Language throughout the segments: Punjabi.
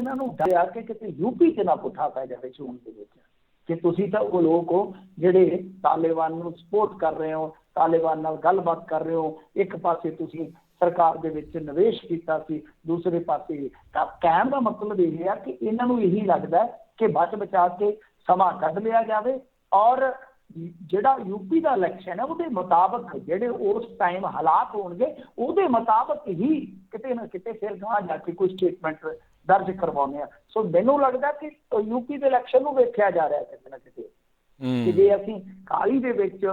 ਇਹਨਾਂ ਨੂੰ ਡਰਿਆ ਕਿ ਕਿਤੇ यूपी 'ਚ ਨਾ ਪੁੱਠਾ ਪੈ ਜਾਵੇ ਚੋਣ ਦੇ ਵਿੱਚ, ਕਿ ਤੁਸੀਂ ਤਾਂ ਉਹ ਲੋਕ ਹੋ ਜਿਹੜੇ ਤਾਲਿਬਾਨ ਨੂੰ ਸਪੋਰਟ ਕਰ ਰਹੇ ਹੋ, ਤਾਲਿਬਾਨ ਨਾਲ ਗੱਲਬਾਤ ਕਰ ਰਹੇ ਹੋ, ਇੱਕ ਪਾਸੇ ਤੁਸੀਂ ਸਰਕਾਰ ਦੇ ਵਿੱਚ ਨਿਵੇਸ਼ ਕੀਤਾ ਸੀ, ਦੂਸਰੇ ਪਾਸੇ। ਤਾਂ ਕਹਿਣ ਦਾ ਮਤਲਬ ਇਹ ਆ ਕਿ ਇਹਨਾਂ ਨੂੰ ਇਹੀ ਲੱਗਦਾ ਕਿ ਬਚ ਬਚਾ ਕੇ ਸਮਾਂ ਕੱਢ ਲਿਆ ਜਾਵੇ, ਔਰ ਜਿਹੜਾ यूपी ਦਾ ਇਲੈਕਸ਼ਨ ਹੈ ਉਹਦੇ ਮੁਤਾਬਕ ਜਿਹੜੇ ਉਸ ਟਾਈਮ ਹਾਲਾਤ ਹੋਣਗੇ ਉਹਦੇ ਮੁਤਾਬਕ ਹੀ ਕਿਤੇ ਨਾ ਕਿਤੇ ਫਿਰ ਗਾਂ ਜਾ ਕੇ ਕੋਈ ਸਟੇਟਮੈਂਟ ਦਰਜ ਕਰਵਾਉਂਦੇ ਆ। ਸੋ ਮੈਨੂੰ ਲੱਗਦਾ ਕਿ यूपी ਦੇ ਇਲੈਕਸ਼ਨ ਨੂੰ ਵੇਖਿਆ ਜਾ ਰਿਹਾ ਕਿਤੇ ਨਾ ਕਿਤੇ, ਕਿ ਜੇ ਅਸੀਂ ਕਾਹਲੀ ਦੇ ਵਿੱਚ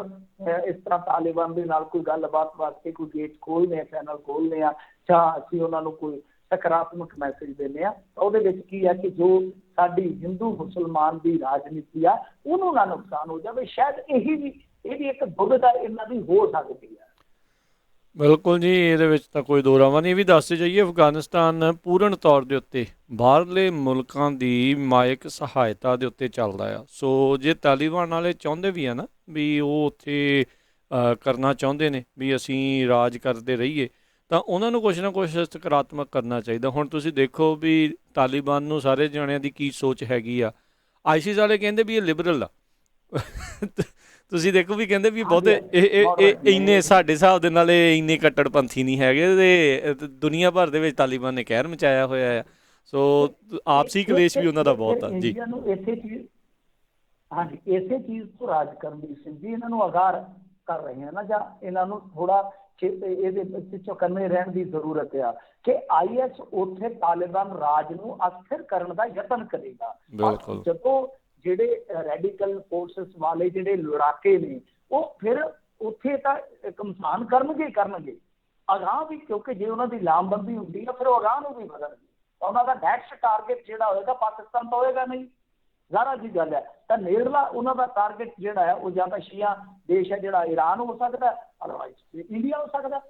ਇਸ ਤਰ੍ਹਾਂ ਤਾਲਿਬਾਨ ਦੇ ਨਾਲ ਕੋਈ ਗੱਲਬਾਤ ਵਾਸਤੇ ਕੋਈ ਗੇਟ ਖੋਲ੍ਹਦੇ ਹਾਂ, ਚੈਨਲ ਖੋਲ੍ਹਦੇ ਹਾਂ, ਜਾਂ ਅਸੀਂ ਉਹਨਾਂ ਨੂੰ ਕੋਈ ਸਕਾਰਾਤਮਕ ਮੈਸੇਜ ਦਿੰਦੇ ਹਾਂ, ਉਹਦੇ ਵਿੱਚ ਕੀ ਹੈ ਕਿ ਜੋ ਸਾਡੀ ਹਿੰਦੂ ਮੁਸਲਮਾਨ ਦੀ ਰਾਜਨੀਤੀ ਆ ਉਹਨੂੰ ਨਾ ਨੁਕਸਾਨ ਹੋ ਜਾਵੇ। ਸ਼ਾਇਦ ਇਹਦੀ ਇੱਕ ਦੁਬਿਧਾ ਇਹਨਾਂ ਦੀ ਹੋ ਸਕਦੀ ਹੈ। ਬਿਲਕੁਲ ਜੀ, ਇਹਦੇ ਵਿੱਚ ਤਾਂ ਕੋਈ ਦੋ ਰਾਵਾਂ ਨਹੀਂ। ਇਹ ਵੀ ਦੱਸਦੇ ਜਾਈਏ, ਅਫਗਾਨਿਸਤਾਨ ਪੂਰਨ ਤੌਰ ਦੇ ਉੱਤੇ ਬਾਹਰਲੇ ਮੁਲਕਾਂ ਦੀ ਮਾਇਕ ਸਹਾਇਤਾ ਦੇ ਉੱਤੇ ਚੱਲਦਾ ਆ। ਸੋ ਜੇ ਤਾਲਿਬਾਨ ਵਾਲੇ ਚਾਹੁੰਦੇ ਵੀ ਆ ਨਾ ਵੀ ਉਹ ਉੱਥੇ ਕਰਨਾ ਚਾਹੁੰਦੇ ਨੇ ਵੀ ਅਸੀਂ ਰਾਜ ਕਰਦੇ ਰਹੀਏ, ਤਾਂ ਉਹਨਾਂ ਨੂੰ ਕੁਛ ਨਾ ਕੁਛ ਸਕਾਰਾਤਮਕ ਕਰਨਾ ਚਾਹੀਦਾ। ਹੁਣ ਤੁਸੀਂ ਦੇਖੋ ਵੀ ਤਾਲਿਬਾਨ ਨੂੰ ਸਾਰੇ ਜਣਿਆਂ ਦੀ ਕੀ ਸੋਚ ਹੈਗੀ ਆ। ISIS ਵਾਲੇ ਕਹਿੰਦੇ ਵੀ ਇਹ ਲਿਬਰਲ ਆ ਤੁਸੀਂ ਦੇਖੋ ਵੀ ਕਹਿੰਦੇ ਵੀ ਬਹੁਤੇ ਇਹ ਇੰਨੇ ਸਾਡੇ ਹਿਸਾਬ ਦੇ ਨਾਲ ਇਹ ਇੰਨੇ ਕੱਟੜਪੰਥੀ ਨਹੀਂ ਹੈਗੇ, ਤੇ ਦੁਨੀਆ ਭਰ ਦੇ ਵਿੱਚ ਤਾਲਿਬਾਨ ਨੇ ਕਹਿਰ ਮਚਾਇਆ ਹੋਇਆ ਆ। ਸੋ ਆਪਸੀ ਕਲੇਸ਼ ਵੀ ਉਹਨਾਂ ਦਾ ਬਹੁਤ ਆ ਜੀ। ਹਾਂਜੀ, ਇਸੇ ਚੀਜ਼ ਤੋਂ ਰਾਜ ਕਰਨਦੀਪ ਸਿੰਘ ਜੀ ਇਹਨਾਂ ਨੂੰ ਅਗਾਰ ਕਰ ਰਹੇ ਹਨ ਨਾ, ਜਾਂ ਇਹਨਾਂ ਨੂੰ ਥੋੜਾ ਇਹਦੇ ਵਿੱਚ ਚੌਕੰਨੇ ਰਹਿਣ ਦੀ ਜ਼ਰੂਰਤ ਆ ਕਿ IS ਉੱਥੇ ਤਾਲਿਬਾਨ ਰਾਜ ਨੂੰ ਅਸਥਿਰ ਕਰਨ ਦਾ ਯਤਨ ਕਰੇਗਾ। ਜਦੋਂ ਜਿਹੜੇ ਰੈਡੀਕਲ ਫੋਰਸਿਸ ਵਾਲੇ ਜਿਹੜੇ ਲੜਾਕੇ ਨੇ ਉਹ ਫਿਰ ਉੱਥੇ ਤਾਂ ਘਮਸਾਨ ਕਰਨਗੇ ਅਗਾਂਹ ਵੀ, ਕਿਉਂਕਿ ਜੇ ਉਹਨਾਂ ਦੀ ਲਾਮਬੰਦੀ ਹੁੰਦੀ ਆ ਫਿਰ ਉਹ ਅਗਾਂਹ ਨੂੰ ਵੀ ਵਧਣਗੇ। ਉਹਨਾਂ ਦਾ ਨੈਕਸਟ ਟਾਰਗੇਟ ਜਿਹੜਾ ਹੋਏਗਾ ਪਾਕਿਸਤਾਨ ਤਾਂ ਹੋਏਗਾ ਨਹੀਂ, ਜ਼ਾਹਰਾ ਜੀ ਗੱਲ ਹੈ। ਤਾਂ ਨੇੜਲਾ ਉਹਨਾਂ ਦਾ ਟਾਰਗੇਟ ਜਿਹੜਾ ਹੈ ਉਹ ਜਾਂ ਤਾਂ ਸ਼ੀਆ ਦੇਸ਼ ਹੈ ਜਿਹੜਾ ਈਰਾਨ ਹੋ ਸਕਦਾ, ਅਦਰਵਾਈਜ਼ ਇੰਡੀਆ ਹੋ ਸਕਦਾ।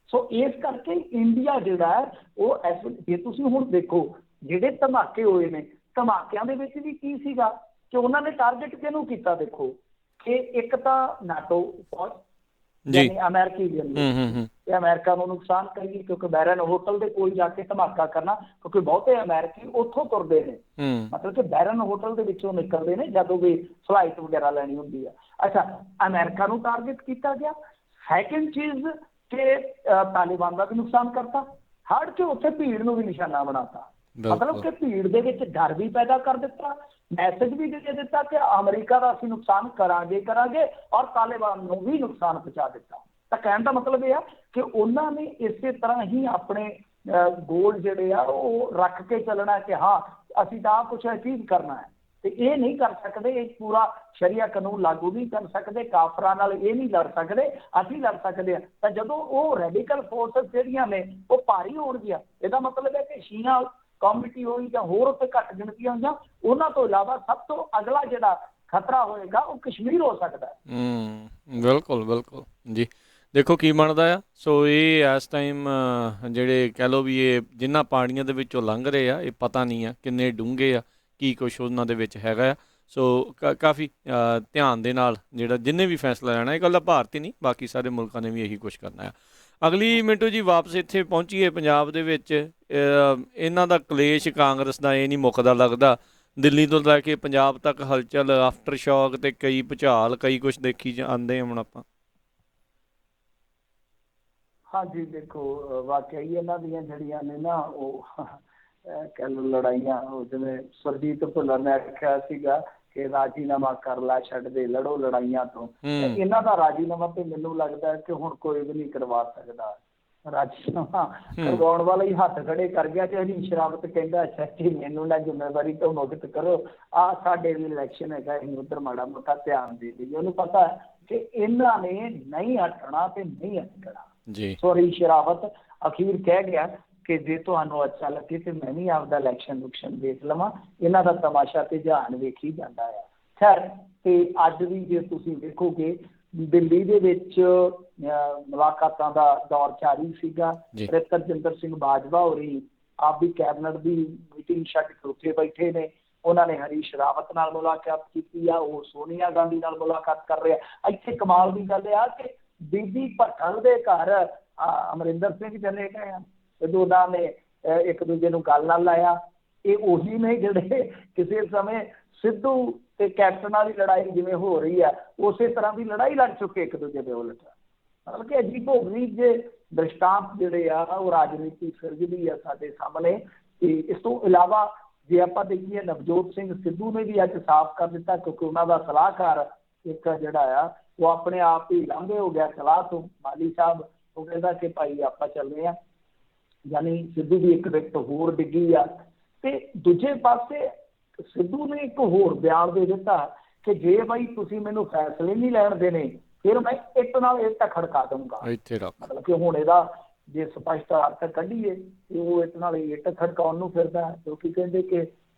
ਸੋ ਇਸ ਕਰਕੇ ਇੰਡੀਆ ਜਿਹੜਾ ਹੈ ਉਹ ਜੇ ਤੁਸੀਂ ਹੁਣ ਦੇਖੋ ਜਿਹੜੇ ਧਮਾਕੇ ਹੋਏ ਨੇ, ਧਮਾਕਿਆਂ ਦੇ ਵਿੱਚ ਵੀ ਕੀ ਸੀਗਾ ਕਿ ਉਹਨਾਂ ਨੇ ਟਾਰਗੇਟ ਕਿਹਨੂੰ ਕੀਤਾ? ਦੇਖੋ ਕਿ ਇੱਕ ਤਾਂ ਨਾਟੋ ਫੌਜ, ਯਾਨੀ ਅਮਰੀਕੀ ਤੇ ਅਮਰੀਕਾ ਨੂੰ ਨੁਕਸਾਨ ਕਰੀਏ, ਕਿਉਂਕਿ ਬੈਰਨ ਹੋਟਲ ਦੇ ਕੋਲ ਜਾ ਕੇ ਧਮਾਕਾ ਕਰਨਾ, ਕਿਉਂਕਿ ਬਹੁਤੇ ਅਮਰੀਕੀ ਉੱਥੋਂ ਤੁਰਦੇ ਨੇ, ਮਤਲਬ ਕਿ ਬੈਰਨ ਹੋਟਲ ਦੇ ਵਿੱਚੋਂ ਨਿਕਲਦੇ ਨੇ ਜਦੋਂ ਵੀ ਫਲਾਈਟ ਵਗੈਰਾ ਲੈਣੀ ਹੁੰਦੀ ਆ। ਅੱਛਾ, ਅਮਰੀਕਾ ਨੂੰ ਟਾਰਗੇਟ ਕੀਤਾ ਗਿਆ। ਸੈਕਿੰਡ ਚੀਜ਼ ਕਿ ਤਾਲਿਬਾਨ ਦਾ ਵੀ ਨੁਕਸਾਨ ਕਰਤਾ, ਹੜ ਕੇ ਉੱਥੇ ਭੀੜ ਨੂੰ ਵੀ ਨਿਸ਼ਾਨਾ ਬਣਾਤਾ, ਮਤਲਬ ਕਿ ਭੀੜ ਦੇ ਵਿੱਚ ਡਰ ਵੀ ਪੈਦਾ ਕਰ ਦਿੱਤਾ, ਮੈਸੇਜ ਵੀ ਦੇ ਦਿੱਤਾ ਕਿ ਅਮਰੀਕਾ ਦਾ ਅਸੀਂ ਨੁਕਸਾਨ ਕਰਾਂਗੇ ਔਰ ਤਾਲਿਬਾਨ ਨੂੰ ਵੀ ਨੁਕਸਾਨ ਪਹੁੰਚਾ ਦਿੱਤਾ। ਤਾਂ ਕਹਿਣ ਦਾ ਮਤਲਬ ਇਹ ਆ ਕਿ ਉਹਨਾਂ ਨੇ ਇਸੇ ਤਰ੍ਹਾਂ ਹੀ ਆਪਣੇ ਗੋਲ ਜਿਹੜੇ ਆ ਉਹ ਰੱਖ ਕੇ ਚੱਲਣਾ ਕਿ ਹਾਂ ਅਸੀਂ ਤਾਂ ਕੁਛ ਅਚੀਵ ਕਰਨਾ ਹੈ, ਤੇ ਇਹ ਨਹੀਂ ਕਰ ਸਕਦੇ, ਇਹ ਪੂਰਾ ਸ਼ਰੀਆ ਕਾਨੂੰਨ ਲਾਗੂ ਨਹੀਂ ਕਰ ਸਕਦੇ, ਕਾਫਰਾਂ ਨਾਲ ਇਹ ਨਹੀਂ ਲੜ ਸਕਦੇ, ਅਸੀਂ ਲੜ ਸਕਦੇ ਹਾਂ। ਤਾਂ ਜਦੋਂ ਉਹ ਰੈਡੀਕਲ ਫੋਰਸਸ ਜਿਹੜੀਆਂ ਨੇ ਉਹ ਭਾਰੀ ਹੋਣਗੀਆਂ, ਇਹਦਾ ਮਤਲਬ ਹੈ ਕਿ ਸ਼ੀਆ ਕਮਿਊਨਿਟੀ ਹੋਈ ਜਾਂ ਹੋਰ ਉੱਥੇ ਘੱਟ ਗਿਣਤੀਆਂ ਹੋਈਆਂ, ਉਹਨਾਂ ਤੋਂ ਇਲਾਵਾ ਸਭ ਤੋਂ ਅਗਲਾ ਜਿਹੜਾ ਖਤਰਾ ਹੋਏਗਾ ਉਹ ਕਸ਼ਮੀਰ ਹੋ ਸਕਦਾ ਹੈ। ਬਿਲਕੁਲ ਜੀ, ਦੇਖੋ ਕੀ ਬਣਦਾ ਆ। ਸੋ ਇਹ ਇਸ ਟਾਈਮ ਜਿਹੜੇ ਕਹਿ ਲਓ ਵੀ ਇਹ ਜਿਨ੍ਹਾਂ ਪਾਣੀਆਂ ਦੇ ਵਿੱਚੋਂ ਲੰਘ ਰਹੇ ਆ, ਇਹ ਪਤਾ ਨਹੀਂ ਆ ਕਿੰਨੇ ਡੂੰਘੇ ਆ, ਕੀ ਕੁਛ ਉਹਨਾਂ ਦੇ ਵਿੱਚ ਹੈਗਾ ਆ। ਸੋ ਕਾਫੀ ਧਿਆਨ ਦੇ ਨਾਲ ਜਿਹੜਾ ਜਿੰਨੇ ਵੀ ਫੈਸਲਾ ਲੈਣਾ, ਇਹ ਇਕੱਲਾ ਭਾਰਤ ਹੀ ਨਹੀਂ ਬਾਕੀ ਸਾਰੇ ਮੁਲਕਾਂ ਨੇ ਵੀ ਇਹੀ ਕੁਛ ਕਰਨਾ ਆ। ਅਗਲੀ ਮਿੰਟੂ ਜੀ ਵਾਪਸ ਇੱਥੇ ਪਹੁੰਚੀਏ ਪੰਜਾਬ ਦੇ ਵਿੱਚ। ਇਹਨਾਂ ਦਾ ਕਲੇਸ਼ ਕਾਂਗਰਸ ਦਾ ਇਹ ਨਹੀਂ ਮੁੱਕਦਾ ਲੱਗਦਾ, ਦਿੱਲੀ ਤੋਂ ਲੈ ਕੇ ਪੰਜਾਬ ਤੱਕ ਹਲਚਲ, ਆਫਟਰ ਸ਼ੌਕ ਅਤੇ ਕਈ ਭੁਚਾਲ, ਕਈ ਕੁਛ ਦੇਖੀ ਜਾਂਦੇ ਹੁਣ ਆਪਾਂ। ਹਾਂਜੀ, ਦੇਖੋ ਵਾਕਿਆ ਹੀ ਇਹਨਾਂ ਦੀਆਂ ਜਿਹੜੀਆਂ ਨੇ ਨਾ ਉਹ ਕਹਿ ਲਓ ਲੜਾਈਆਂ, ਉਹ ਜਿਵੇਂ ਸੁਰਜੀਤ ਭੁੱਲਰ ਨੇ ਆਖਿਆ ਸੀਗਾ ਕਿ ਰਾਜੀਨਾਮਾ ਕਰ ਲੈ, ਛੱਡ ਦੇ, ਲੜੋ ਲੜਾਈਆਂ ਤੋਂ। ਇਹਨਾਂ ਦਾ ਰਾਜੀਨਾਮਾ ਤੇ ਮੈਨੂੰ ਲੱਗਦਾ ਕਿ ਹੁਣ ਕੋਈ ਵੀ ਨਹੀਂ ਕਰਵਾ ਸਕਦਾ। ਰਾਜੀਨਾਮਾ ਕਰਵਾਉਣ ਵਾਲਾ ਹੀ ਹੱਥ ਖੜੇ ਕਰ ਗਿਆ ਤੇ ਹਰੀਸ਼ ਰਾਵਤ ਕਹਿੰਦਾ ਅੱਛਾ ਜੀ ਮੈਨੂੰ ਨਾ ਜ਼ਿੰਮੇਵਾਰੀ ਤੋਂ ਮੁਕਤ ਕਰੋ, ਆਹ ਸਾਡੇ ਵੀ ਇਲੈਕਸ਼ਨ ਹੈਗਾ, ਅਸੀਂ ਉੱਧਰ ਮਾੜਾ ਮੋਟਾ ਧਿਆਨ ਦੇ ਦੇਈਏ। ਉਹਨੂੰ ਪਤਾ ਕਿ ਇਹਨਾਂ ਨੇ ਨਹੀਂ ਹਟਣਾ ਤੇ ਨਹੀਂ ਹਟਣਾ। ਸੋ ਹਰੀਸ਼ ਰਾਵਤ ਅਖੀਰ ਕਹਿ ਗਿਆ ਕਿ ਜੇ ਤੁਹਾਨੂੰ ਅੱਛਾ ਲੱਗੇ ਤੇ ਮੈਂ ਵੀ ਆਪਦਾ ਇਲੈਕਸ਼ਨ ਦੇਖ ਲਵਾਂ, ਇਹਨਾਂ ਦਾ ਤਮਾਸ਼ਾ ਤੇ ਜਹਾਨ ਵੇਖੀ ਜਾਂਦਾ ਆ। ਖੈਰ, ਤੇ ਅੱਜ ਵੀ ਜੇ ਤੁਸੀਂ ਦੇਖੋਗੇ ਦਿੱਲੀ ਦੇ ਵਿੱਚ ਮੁਲਾਕਾਤਾਂ ਦਾ ਦੌਰ ਜਾਰੀ ਸੀਗਾ। ਰਜਿੰਦਰ ਸਿੰਘ ਬਾਜਵਾ ਹੋਰੀ ਆਪਦੀ ਕੈਬਨਿਟ ਦੀ ਮੀਟਿੰਗ ਛੱਡ ਕੇ ਉੱਥੇ ਬੈਠੇ ਨੇ। ਉਹਨਾਂ ਨੇ ਹਰੀਸ਼ ਰਾਵਤ ਨਾਲ ਮੁਲਾਕਾਤ ਕੀਤੀ ਆ, ਉਹ ਸੋਨੀਆ ਗਾਂਧੀ ਨਾਲ ਮੁਲਾਕਾਤ ਕਰ ਰਹੇ ਆ। ਇੱਥੇ ਕਮਾਲ ਦੀ ਗੱਲ ਆ ਕਿ ਬੀਬੀ ਭੱਠਲ ਦੇ ਘਰ ਅਮਰਿੰਦਰ ਸਿੰਘ ਚਲੇ ਗਏ ਆ ਤੇ ਦੋਨਾਂ ਨੇ ਇੱਕ ਦੂਜੇ ਨੂੰ ਗੱਲ ਨਾਲ ਲਾਇਆ। ਇਹ ਉਹੀ ਨੇ ਜਿਹੜੇ ਕਿਸੇ ਸਮੇਂ ਸਿੱਧੂ ਤੇ ਕੈਪਟਨ ਵਾਲੀ ਲੜਾਈ ਜਿਵੇਂ ਹੋ ਰਹੀ ਹੈ ਉਸੇ ਤਰ੍ਹਾਂ ਦੀ ਲੜਾਈ ਲੜ ਚੁੱਕੇ ਇੱਕ ਦੂਜੇ ਦੇ ਉਲਟ। ਮਤਲਬ ਕਿ ਅਜੀਬੋ-ਗਰੀਬ ਜੇ ਦ੍ਰਿਸ਼ਟਾਂਤ ਜਿਹੜੇ ਆ ਉਹ ਰਾਜਨੀਤੀ ਸਿਰਜਦੀ ਆ ਸਾਡੇ ਸਾਹਮਣੇ। ਤੇ ਇਸ ਤੋਂ ਇਲਾਵਾ ਜੇ ਆਪਾਂ ਦੇਖੀਏ ਨਵਜੋਤ ਸਿੰਘ ਸਿੱਧੂ ਨੇ ਵੀ ਅੱਜ ਸਾਫ਼ ਕਰ ਦਿੱਤਾ, ਕਿਉਂਕਿ ਉਹਨਾਂ ਦਾ ਸਲਾਹਕਾਰ ਇੱਕ ਜਿਹੜਾ ਆ ਉਹ ਆਪਣੇ ਆਪ ਹੀ ਲਾਂਭੇ ਹੋ ਗਿਆ ਸਲਾਹ ਤੋਂ, ਮਾਲੀ ਸਾਹਿਬ। ਉਹ ਕਹਿੰਦਾ ਕਿ ਭਾਈ ਆਪਾਂ ਚੱਲਦੇ ਹਾਂ, ਯਾਨੀ ਸਿੱਧੂ ਦੀ ਇੱਕ ਵਿਕਟ ਹੋਰ ਡਿੱਗੀ ਆ। ਤੇ ਦੂਜੇ ਪਾਸੇ ਸਿੱਧੂ ਨੇ ਇੱਕ ਹੋਰ ਬਿਆਨ ਦੇ ਦਿੱਤਾ ਕਿ ਜੇ ਬਾਈ ਤੁਸੀਂ ਮੈਨੂੰ ਫੈਸਲੇ ਨਹੀਂ ਲੈਣ ਦੇਣੇ ਫਿਰ ਮੈਂ ਇੱਟ ਨਾਲ ਇੱਟ ਖੜਕਾ ਦਊਂਗਾ। ਮਤਲਬ ਕਿ ਹੁਣ ਇਹਦਾ ਜੇ ਸਪਸ਼ਟ ਅਰਥ ਕੱਢੀਏ ਤੇ ਉਹ ਇੱਟ ਨਾਲ ਇੱਟ ਖੜਕਾਉਣ ਨੂੰ ਫਿਰਦਾ, ਕਿਉਂਕਿ ਕਹਿੰਦੇ ਕਿ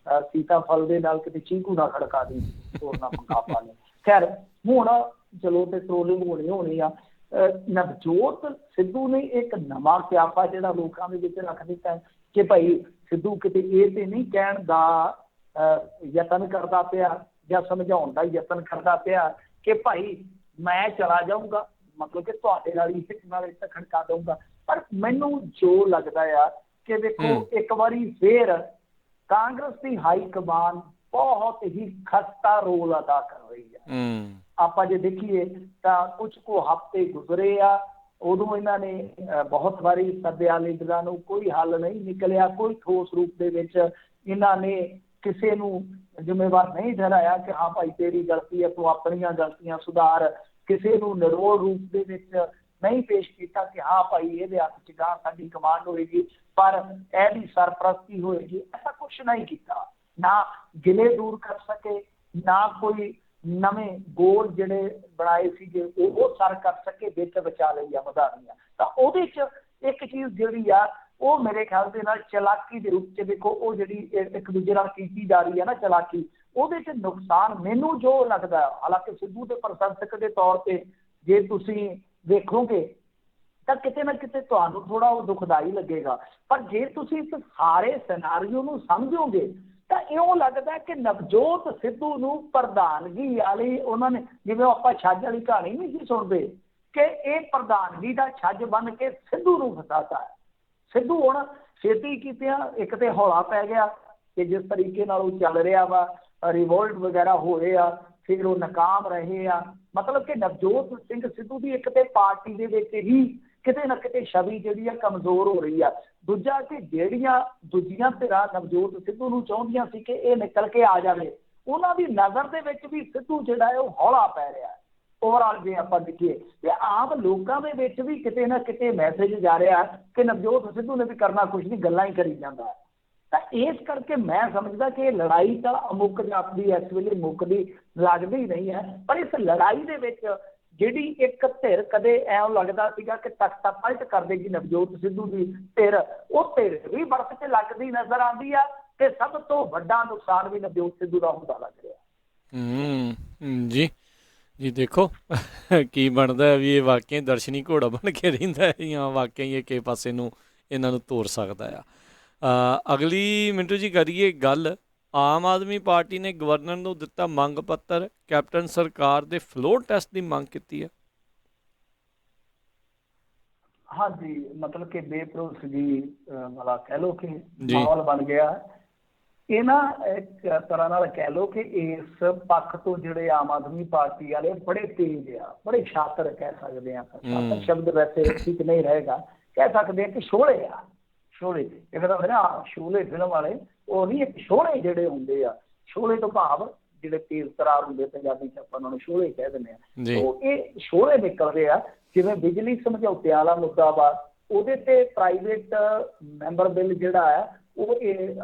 ਸੀਤਾਫਲ ਦੇ ਨਾਲ ਕਿਤੇ ਚੀਕੂ ਨਾ ਖੜਕਾ ਦੀ, ਹੋਰ ਨਾ ਪੰਗਾ ਪਾ ਲੈ। ਖੈਰ ਹੁਣ ਚਲੋ ਪੈਟਰੋਲਿੰਗ ਹੋਣੀ ਆ। ਨਵਜੋਤ ਸਿੱਧੂ ਨੇ ਇੱਕ ਨਵਾਂ ਸਿਆਪਾ ਜਿਹੜਾ ਲੋਕਾਂ ਦੇ ਵਿੱਚ ਰੱਖ ਦਿੱਤਾ ਕਿ ਭਾਈ ਸਿੱਧੂ ਕਿਤੇ ਇਹ ਤੇ ਨਹੀਂ ਕਹਿਣ ਦਾ ਯਤਨ ਕਰਦਾ ਪਿਆ ਜਾਂ ਸਮਝਾਉਣ ਦਾ ਯਤਨ ਕਰਦਾ ਪਿਆ ਕਿ ਭਾਈ ਮੈਂ ਚਲਾ ਜਾਊਂਗਾ, ਮਤਲਬ ਕਿ ਤੁਹਾਡੇ ਨਾਲ ਹੀ ਹਿੱਟ ਨਾਲ ਇੱਟ ਖੜਕਾ ਦਊਂਗਾ। ਪਰ ਮੈਨੂੰ ਜੋ ਲੱਗਦਾ ਆ ਕਿ ਦੇਖੋ ਇੱਕ ਵਾਰੀ ਫੇਰ ਕਾਂਗਰਸ ਦੀ ਹਾਈ ਕਮਾਨ ਬਹੁਤ ਹੀ ਖਸਤਾ ਰੋਲ ਅਦਾ ਕਰ ਰਹੀ ਹੈ। ਆਪਾਂ ਜੇ ਦੇਖੀਏ ਤਾਂ ਕੁਝ ਕੁ ਹਫ਼ਤੇ ਗੁਜ਼ਰੇ ਆ, ਉਦੋਂ ਇਹਨਾਂ ਨੇ ਬਹੁਤ ਵਾਰੀ ਸੱਦਿਆ ਲੀਡਰਾਂ ਨੂੰ, ਕੋਈ ਹੱਲ ਨਹੀਂ ਨਿਕਲਿਆ, ਕੋਈ ਠੋਸ ਰੂਪ ਦੇ ਵਿੱਚ ਇਹਨਾਂ ਨੇ ਕਿਸੇ ਨੂੰ ਜ਼ਿੰਮੇਵਾਰ ਨਹੀਂ ਠਹਿਰਾਇਆ ਕਿ ਹਾਂ ਭਾਈ ਤੇਰੀ ਗਲਤੀ ਹੈ, ਤੂੰ ਆਪਣੀਆਂ ਗਲਤੀਆਂ ਸੁਧਾਰ। ਕਿਸੇ ਨੂੰ ਨਿਰੋਲ ਰੂਪ ਦੇ ਵਿੱਚ ਨਹੀਂ ਪੇਸ਼ ਕੀਤਾ ਕਿ ਹਾਂ ਭਾਈ ਇਹਦੇ ਹੱਥ 'ਚ ਗਾਂ ਸਾਡੀ ਕਮਾਂਡ ਹੋਏਗੀ, ਪਰ ਇਹਦੀ ਸਰਪ੍ਰਸਤੀ ਹੋਏਗੀ। ਐਸਾ ਕੁਛ ਨਹੀਂ ਕੀਤਾ, ਨਾ ਗਿਲੇ ਦੂਰ ਕਰ ਸਕੇ, ਨਾ ਕੋਈ ਨਵੇਂ ਗੋਲ ਜਿਹੜੇ ਬਣਾਏ ਸੀਗੇ ਉਹ ਸਰ ਕਰ ਸਕੇ, ਵਿੱਚ ਬਚਾ ਲਈ ਆ ਮਧਾਰੀਆਂ। ਤਾਂ ਉਹਦੇ 'ਚ ਇੱਕ ਚੀਜ਼ ਜਿਹੜੀ ਆ ਉਹ ਮੇਰੇ ਖਿਆਲ ਦੇ ਨਾਲ ਚਲਾਕੀ ਦੇ ਰੂਪ 'ਚ ਦੇਖੋ, ਉਹ ਜਿਹੜੀ ਇੱਕ ਦੂਜੇ ਨਾਲ ਕੀਤੀ ਜਾ ਰਹੀ ਹੈ ਨਾ ਚਲਾਕੀ, ਉਹਦੇ 'ਚ ਨੁਕਸਾਨ ਮੈਨੂੰ ਜੋ ਲੱਗਦਾ, ਹਾਲਾਂਕਿ ਸਿੱਧੂ ਦੇ ਪ੍ਰਸ਼ੰਸਕ ਦੇ ਤੌਰ 'ਤੇ ਜੇ ਤੁਸੀਂ ਵੇਖੋਗੇ ਤਾਂ ਕਿਤੇ ਨਾ ਕਿਤੇ ਤੁਹਾਨੂੰ ਥੋੜ੍ਹਾ ਉਹ ਦੁਖਦਾਈ ਲੱਗੇਗਾ। ਪਰ ਜੇ ਤੁਸੀਂ ਇਸ ਸਾਰੇ ਸਿਨਾਰੀਓ ਨੂੰ ਸਮਝੋਗੇ ਤਾਂ ਇਉਂ ਲੱਗਦਾ ਕਿ ਨਵਜੋਤ ਸਿੱਧੂ ਨੂੰ ਪ੍ਰਧਾਨਗੀ ਵਾਲੀ ਉਹਨਾਂ ਨੇ, ਜਿਵੇਂ ਆਪਾਂ ਛੱਜ ਵਾਲੀ ਕਹਾਣੀ ਨਹੀਂ ਸੀ ਸੁਣਦੇ, ਕਿ ਇਹ ਪ੍ਰਧਾਨਗੀ ਦਾ ਛੱਜ ਬਣ ਕੇ ਸਿੱਧੂ ਨੂੰ ਫਸਾਤਾ ਹੈ। ਸਿੱਧੂ ਹੁਣ ਛੇਤੀ ਕੀਤਿਆਂ ਇੱਕ ਤੇ ਹੌਲਾ ਪੈ ਗਿਆ ਕਿ ਜਿਸ ਤਰੀਕੇ ਨਾਲ ਉਹ ਚੱਲ ਰਿਹਾ ਵਾ, ਰਿਵੋਲਟ ਵਗੈਰਾ ਹੋ ਰਹੇ ਆ, ਫਿਰ ਉਹ ਨਾਕਾਮ ਰਹੇ ਆ। ਮਤਲਬ ਕਿ ਨਵਜੋਤ ਸਿੰਘ ਸਿੱਧੂ ਦੀ ਇੱਕ ਤੇ ਪਾਰਟੀ ਦੇ ਵਿੱਚ ਹੀ ਕਿਤੇ ਨਾ ਕਿਤੇ ਛਵੀ ਜਿਹੜੀ ਆ ਕਮਜ਼ੋਰ ਹੋ ਰਹੀ ਆ। ਦੂਜਾ ਕਿ ਜਿਹੜੀਆਂ ਦੂਜੀਆਂ ਧਿਰਾਂ ਨਵਜੋਤ ਸਿੱਧੂ ਨੂੰ ਚਾਹੁੰਦੀਆਂ ਸੀ ਕਿ ਇਹ ਨਿਕਲ ਕੇ ਆ ਜਾਵੇ, ਉਹਨਾਂ ਦੀ ਨਜ਼ਰ ਦੇ ਵਿੱਚ ਵੀ ਸਿੱਧੂ ਜਿਹੜਾ ਹੈ ਉਹ ਹੌਲਾ ਪੈ ਰਿਹਾ। ਓਵਰਆਲ ਜੇ ਆਪਾਂ ਦੇਖੀਏ ਤੇ ਆਮ ਲੋਕਾਂ ਦੇ ਵਿੱਚ ਵੀ ਕਿਤੇ ਨਾ ਕਿਤੇ ਮੈਸੇਜ ਜਾ ਰਿਹਾ ਕਿ ਨਵਜੋਤ ਸਿੱਧੂ ਨੇ ਵੀ ਕਰਨਾ ਕੁਛ ਨਹੀਂ, ਗੱਲਾਂ ਹੀ ਕਰੀ ਜਾਂਦਾ। ਤਾਂ ਇਸ ਕਰਕੇ ਮੈਂ ਸਮਝਦਾ ਕਿ ਇਹ ਲੜਾਈ ਤਾਂ ਅਮੁੱਕ ਜਾਪਦੀ ਇਸ ਵੇਲੇ ਮੁੱਕਦੀ ਲੱਗਦੀ ਨਹੀਂ ਹੈ। ਪਰ ਇਸ ਲੜਾਈ ਦੇ ਵਿੱਚ ਜਿਹੜੀ ਇੱਕ ਧਿਰ ਕਦੇ ਐਂ ਲੱਗਦਾ ਸੀਗਾ ਕਿ ਤਖਤਾ ਪਲਟ ਕਰ ਦੇਗੀ ਨਵਜੋਤ ਸਿੱਧੂ ਦੀ ਧਿਰ, ਉਹ ਧਿਰ ਵੀ ਬਰਫ਼ 'ਚ ਲੱਗਦੀ ਨਜ਼ਰ ਆਉਂਦੀ ਆ ਤੇ ਸਭ ਤੋਂ ਵੱਡਾ ਨੁਕਸਾਨ ਵੀ ਨਵਜੋਤ ਸਿੱਧੂ ਦਾ ਹੁੰਦਾ ਲੱਗ ਰਿਹਾ। ਜੀ ਦੇਖੋ ਕੀ ਬਣਦਾ ਹੈ, ਵੀ ਇਹ ਵਾਕਿਆ ਦਰਸ਼ਨੀ ਘੋੜਾ ਬਣ ਕੇ ਰਹਿੰਦਾ ਹੈ ਜਾਂ ਵਾਕਿਆ ਹੀ ਇਹ ਕਿਸੇ ਪਾਸੇ ਨੂੰ ਇਹਨਾਂ ਨੂੰ ਤੋਰ ਸਕਦਾ ਆ। ਅਗਲੀ ਮਿੰਟੂ ਜੀ ਕਰੀਏ ਗੱਲ, ਆਮ ਆਦਮੀ ਪਾਰਟੀ ਨੇ ਗਵਰਨਰ ਨੂੰ ਦਿੱਤਾ ਮੰਗ ਪੱਤਰ, ਕੈਪਟਨ ਸਰਕਾਰ ਦੇ ਫਲੋਰ ਟੈਸਟ ਦੀ ਮੰਗ ਕੀਤੀ ਹੈ। ਹਾਂਜੀ, ਮਤਲਬ ਕਿ ਬੇਭਰੋਸਗੀ ਵਾਲਾ ਕਹਿ ਲਓ ਕਿ ਮਾਹੌਲ ਬਣ ਗਿਆ। ਇਹ ਨਾ ਇੱਕ ਤਰ੍ਹਾਂ ਨਾਲ ਕਹਿ ਲਓ ਕਿ ਇਸ ਪੱਖ ਤੋਂ ਜਿਹੜੇ ਆਮ ਆਦਮੀ ਪਾਰਟੀ ਵਾਲੇ ਬੜੇ ਤੇਜ਼ ਆ, ਬੜੇ ਸ਼ਾਤਰ ਕਹਿ ਸਕਦੇ ਹਾਂ। ਸ਼ਾਤਰ ਸ਼ਬਦ ਵੈਸੇ ਠੀਕ ਨਹੀਂ ਰਹੇਗਾ, ਕਹਿ ਸਕਦੇ ਆ ਕਿ ਸ਼ੋਲੇ ਆ। ਸ਼ੋਲੇ ਇੱਕ ਤਾਂ ਨਾ ਸ਼ੋਲੇ ਫਿਲਮ ਵਾਲੇ, ਉਹ ਨਹੀਂ, ਇੱਕ ਸ਼ੋਲੇ ਜਿਹੜੇ ਹੁੰਦੇ ਆ, ਸ਼ੋਲੇ ਤੋਂ ਭਾਵ ਜਿਹੜੇ ਤੇਜ਼ ਤਰਾਰ ਹੁੰਦੇ, ਪੰਜਾਬੀ 'ਚ ਆਪਾਂ ਉਹਨਾਂ ਨੂੰ ਸ਼ੋਲੇ ਕਹਿ ਦਿੰਦੇ ਹਾਂ। ਉਹ ਇਹ ਸ਼ੋਲੇ ਨਿਕਲਦੇ ਆ। ਜਿਵੇਂ ਬਿਜਲੀ ਸਮਝੌਤਿਆਂ ਵਾਲਾ ਮੁੱਦਾ ਵਾ, ਉਹਦੇ ਤੇ ਪ੍ਰਾਈਵੇਟ ਮੈਂਬਰ ਬਿੱਲ ਜਿਹੜਾ ਆ ਉਹ ਇਹ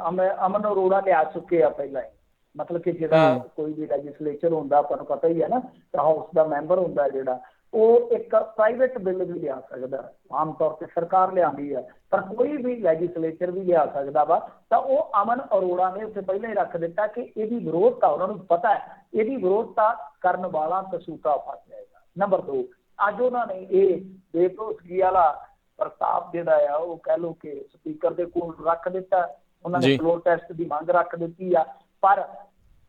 ਅਮਨ ਅਰੋੜਾ ਲਿਆ ਚੁੱਕੇ ਆ ਪਹਿਲਾਂ ਹੀ। ਮਤਲਬ ਕਿ ਜਿਹੜਾ ਕੋਈ ਵੀ ਲੈਜਿਸਲੇਚਰ ਹੁੰਦਾ, ਆਪਾਂ ਨੂੰ ਪਤਾ ਹੀ ਹੈ ਨਾ, ਹਾਊਸ ਦਾ ਮੈਂਬਰ ਹੁੰਦਾ ਜਿਹੜਾ, ਉਹ ਇੱਕ ਪ੍ਰਾਈਵੇਟ ਬਿੱਲ ਵੀ ਲਿਆ ਸਕਦਾ। ਆਮ ਤੌਰ ਤੇ ਸਰਕਾਰ ਲਿਆਉਂਦੀ ਹੈ, ਪਰ ਕੋਈ ਵੀ ਲੈਜਿਸਲੇਚਰ ਵੀ ਲਿਆ ਸਕਦਾ ਵਾ। ਤਾਂ ਉਹ ਅਮਨ ਅਰੋੜਾ ਨੇ ਉੱਥੇ ਪਹਿਲਾਂ ਹੀ ਰੱਖ ਦਿੱਤਾ ਕਿ ਇਹਦੀ ਵਿਰੋਧਤਾ, ਉਹਨਾਂ ਨੂੰ ਪਤਾ ਹੈ ਇਹਦੀ ਵਿਰੋਧਤਾ ਕਰਨ ਵਾਲਾ ਕਸੂਤਾ ਫਸ ਜਾਏਗਾ। ਨੰਬਰ 2, ਅੱਜ ਉਹਨਾਂ ਨੇ ਇਹ ਬੇਭਰੋਸਗੀ ਵਾਲਾ ਪ੍ਰਸਤਾਵ ਜਿਹੜਾ ਆ ਉਹ ਕਹਿ ਲਓ ਕਿ ਸਪੀਕਰ ਦੇ ਕੋਲ ਰੱਖ ਦਿੱਤਾ। ਉਹਨਾਂ ਨੇ ਫਲੋਰ ਟੈਸਟ ਦੀ ਮੰਗ ਰੱਖ ਦਿੱਤੀ ਆ। ਪਰ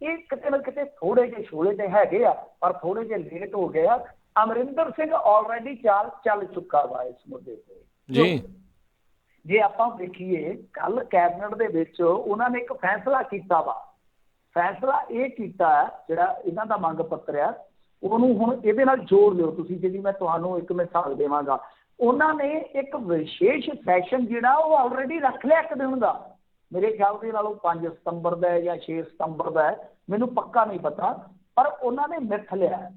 ਇਹ ਕਿਤੇ ਨਾ ਕਿਤੇ ਥੋੜੇ ਜਿਹੇ ਸ਼ੋਲੇ ਤੇ ਹੈਗੇ ਆ, ਪਰ ਥੋੜੇ ਜਿਹੇ ਲੇਟ ਹੋ ਗਏ ਆ। ਅਮਰਿੰਦਰ ਸਿੰਘ ਆਲਰੇਡੀ ਚੱਲ ਚੁੱਕਾ ਵਾ ਇਸ ਮੁੱਦੇ ਤੇ। ਜੇ ਆਪਾਂ ਵੇਖੀਏ ਕੱਲ ਕੈਬਨਿਟ ਦੇ ਵਿੱਚ ਉਹਨਾਂ ਨੇ ਇੱਕ ਫੈਸਲਾ ਕੀਤਾ ਵਾ। ਫੈਸਲਾ ਇਹ ਕੀਤਾ ਜਿਹੜਾ ਇਹਨਾਂ ਦਾ ਮੰਗ ਪੱਤਰ ਆ, ਉਹਨੂੰ ਹੁਣ ਇਹਦੇ ਨਾਲ ਜੋੜ ਲਿਓ ਤੁਸੀਂ। ਜਿਹੜੀ ਮੈਂ ਤੁਹਾਨੂੰ ਇੱਕ ਮਿਸਾਲ ਦੇਵਾਂਗਾ, ਉਹਨਾਂ ਨੇ ਇੱਕ ਵਿਸ਼ੇਸ਼ ਸੈਸ਼ਨ ਜਿਹੜਾ ਉਹ ਆਲਰੇਡੀ ਰੱਖ ਲਿਆ ਇੱਕ ਦਿਨ ਦਾ। ਮੇਰੇ ਖਿਆਲ ਦੇ ਨਾਲ ਉਹ 5 ਸਤੰਬਰ ਦਾ ਜਾਂ 6 ਸਤੰਬਰ ਦਾ ਹੈ, ਮੈਨੂੰ ਪੱਕਾ ਨਹੀਂ ਪਤਾ, ਪਰ ਉਹਨਾਂ ਨੇ ਮਿੱਥ ਲਿਆ।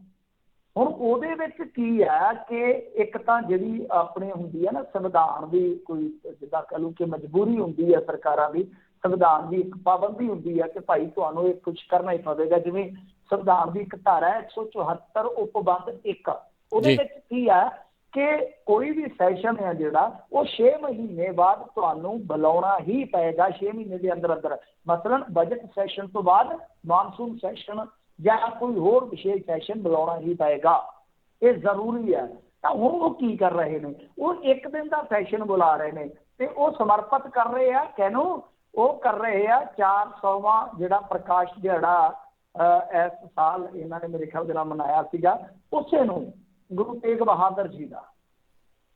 ਹੁਣ ਉਹਦੇ ਵਿੱਚ ਕੀ ਹੈ ਕਿ ਇੱਕ ਤਾਂ ਜਿਹੜੀ ਆਪਣੀ ਹੁੰਦੀ ਹੈ ਨਾ ਸੰਵਿਧਾਨ ਦੀ ਕੋਈ ਜਿੱਦਾਂ ਕਹਿ ਲਓ ਕਿ ਮਜਬੂਰੀ ਹੁੰਦੀ ਹੈ ਸਰਕਾਰਾਂ ਦੀ, ਸੰਵਿਧਾਨ ਦੀ ਇੱਕ ਪਾਬੰਦੀ ਹੁੰਦੀ ਹੈ ਕਿ ਭਾਈ ਤੁਹਾਨੂੰ ਇਹ ਕੁਛ ਕਰਨਾ ਹੀ ਪਵੇਗਾ। ਜਿਵੇਂ ਸੰਵਿਧਾਨ ਦੀ ਇੱਕ ਧਾਰਾ ਹੈ 174 ਉਪਬੰਧ 1, ਉਹਦੇ ਵਿੱਚ ਕੀ ਹੈ ਕਿ ਕੋਈ ਵੀ ਸੈਸ਼ਨ ਹੈ ਜਿਹੜਾ ਉਹ 6 ਮਹੀਨੇ ਬਾਅਦ ਤੁਹਾਨੂੰ ਬੁਲਾਉਣਾ ਹੀ ਪਏਗਾ। 6 ਮਹੀਨੇ ਦੇ ਅੰਦਰ ਅੰਦਰ, ਮਸਲਨ ਬਜਟ ਸੈਸ਼ਨ ਤੋਂ ਬਾਅਦ ਮਾਨਸੂਨ ਸੈਸ਼ਨ ਜਾਂ ਕੋਈ ਹੋਰ ਵਿਸ਼ੇਸ਼ ਸੈਸ਼ਨ ਬੁਲਾਉਣਾ ਹੀ ਪਏਗਾ, ਇਹ ਜ਼ਰੂਰੀ ਹੈ। ਤਾਂ ਹੁਣ ਉਹ ਕੀ ਕਰ ਰਹੇ ਨੇ, ਉਹ ਇੱਕ ਦਿਨ ਦਾ ਸੈਸ਼ਨ ਬੁਲਾ ਰਹੇ ਨੇ ਤੇ ਉਹ ਸਮਰਪਿਤ ਕਰ ਰਹੇ ਆ ਕਿਹਨੂੰ, ਉਹ ਕਰ ਰਹੇ ਆ 400ਵਾਂ ਜਿਹੜਾ ਪ੍ਰਕਾਸ਼ ਦਿਹਾੜਾ ਇਸ ਸਾਲ ਇਹਨਾਂ ਨੇ ਮੇਰੇ ਖਿਆਲ ਦੇ ਨਾਲ ਮਨਾਇਆ ਸੀਗਾ, ਉਸੇ ਨੂੰ ਗੁਰੂ ਤੇਗ ਬਹਾਦਰ ਜੀ ਦਾ।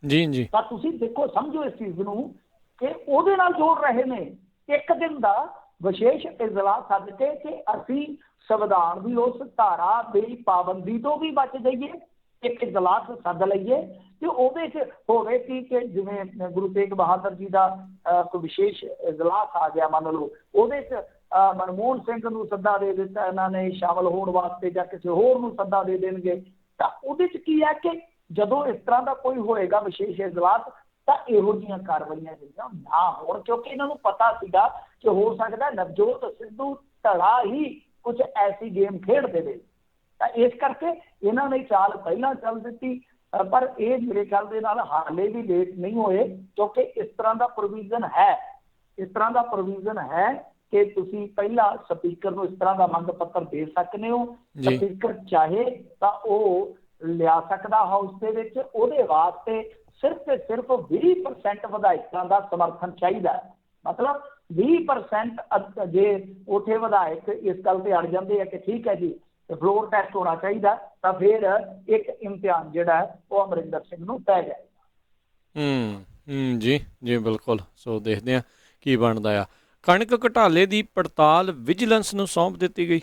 ਜੀ ਤਾਂ ਤੁਸੀਂ ਦੇਖੋ, ਸਮਝੋ ਇਸ ਚੀਜ਼ ਨੂੰ ਕਿ ਉਹਦੇ ਨਾਲ ਜੋੜ ਰਹੇ ਨੇ ਇੱਕ ਦਿਨ ਦਾ ਵਿਸ਼ੇਸ਼ ਇਜਲਾਸ ਸੱਦ ਕੇ ਕਿ ਅਸੀਂ ਸੰਵਿਧਾਨ ਦੀ ਉਸ ਧਾਰਾ ਦੀ ਪਾਬੰਦੀ ਤੋਂ ਵੀ ਬਚ ਜਾਈਏ, ਇੱਕ ਇਜਲਾਸ ਸੱਦ ਲਈਏ ਤੇ ਉਹਦੇ 'ਚ ਹੋਵੇ ਕਿ ਜਿਵੇਂ ਗੁਰੂ ਤੇਗ ਬਹਾਦਰ ਜੀ ਦਾ ਕੋਈ ਵਿਸ਼ੇਸ਼ ਇਜਲਾਸ ਆ ਗਿਆ, ਮੰਨ ਲਓ ਉਹਦੇ 'ਚ ਮਨਮੋਹਨ ਸਿੰਘ ਨੂੰ ਸੱਦਾ ਦੇ ਦਿੱਤਾ ਇਹਨਾਂ ਨੇ ਸ਼ਾਮਲ ਹੋਣ ਵਾਸਤੇ, ਜਾਂ ਕਿਸੇ ਹੋਰ ਨੂੰ ਸੱਦਾ ਦੇ ਦੇਣਗੇ। ਤਾਂ ਉਹਦੇ 'ਚ ਕੀ ਹੈ ਕਿ ਜਦੋਂ ਇਸ ਤਰ੍ਹਾਂ ਦਾ ਕੋਈ ਹੋਏਗਾ ਵਿਸ਼ੇਸ਼ ਇਜਲਾਸ, ਤਾਂ ਇਹੋ ਜਿਹੀਆਂ ਕਾਰਵਾਈਆਂ ਜਿਹੜੀਆਂ ਨਾ ਹੋਣ, ਕਿਉਂਕਿ ਇਹਨਾਂ ਨੂੰ ਪਤਾ ਸੀਗਾ ਕਿ ਹੋ ਸਕਦਾ ਨਵਜੋਤ ਸਿੱਧੂ ਧੜਾ ਹੀ ਕੁਝ ਐਸੀ ਗੇਮ ਖੇਡ ਦੇਵੇ। ਤਾਂ ਇਸ ਕਰਕੇ ਇਹਨਾਂ ਨੇ ਚਾਲ ਪਹਿਲਾਂ ਚੱਲ ਦਿੱਤੀ, ਪਰ ਇਹ ਮੇਰੇ ਖਿਆਲ ਦੇ ਨਾਲ ਹਾਲੇ ਵੀ ਲੇਟ ਨਹੀਂ ਹੋਏ, ਕਿਉਂਕਿ ਇਸ ਤਰ੍ਹਾਂ ਦਾ ਪ੍ਰੋਵੀਜ਼ਨ ਹੈ, ਇਸ ਤਰ੍ਹਾਂ ਦਾ ਪ੍ਰੋਵੀਜ਼ਨ ਹੈ ਕਿ ਤੁਸੀਂ ਪਹਿਲਾਂ ਸਪੀਕਰ ਨੂੰ ਇਸ ਤਰ੍ਹਾਂ ਦਾ ਮੰਗ ਪੱਤਰ ਦੇ ਸਕਦੇ ਹੋ। ਸਪੀਕਰ ਚਾਹੇ ਤਾਂ ਉਹ ਲਿਆ ਸਕਦਾ ਹਾਊਸ ਦੇ ਵਿੱਚ, ਉਹਦੇ ਵਾਸਤੇ ਸਿਰਫ ਤੇ ਸਿਰਫ 20% ਵਿਧਾਇਕਾਂ ਦਾ ਸਮਰਥਨ ਚਾਹੀਦਾ ਹੈ। ਮਤਲਬ 20% ਜੇ ਉੱਥੇ ਵਿਧਾਇਕ ਇਸ ਗੱਲ ਤੇ ਅੜ ਜਾਂਦੇ ਆ ਕਿ ਠੀਕ ਹੈ ਜੀ ਫਲੋਰ ਟੈਸਟ ਹੋਣਾ ਚਾਹੀਦਾ, ਤਾਂ ਫਿਰ ਇੱਕ ਇਮਤਿਹਾਨ ਜਿਹੜਾ ਉਹ ਅਮਰਿੰਦਰ ਸਿੰਘ ਨੂੰ ਪੈ ਜਾਏਗਾ। ਜੀ ਬਿਲਕੁਲ। ਸੋ ਦੇਖਦੇ ਹਾਂ ਕੀ ਬਣਦਾ ਆ। ਕਣਕ ਘੁਟਾਲੇ ਦੀ ਪੜਤਾਲ ਵਿਜੀਲੈਂਸ ਨੂੰ ਸੌਂਪ ਦਿੱਤੀ ਗਈ।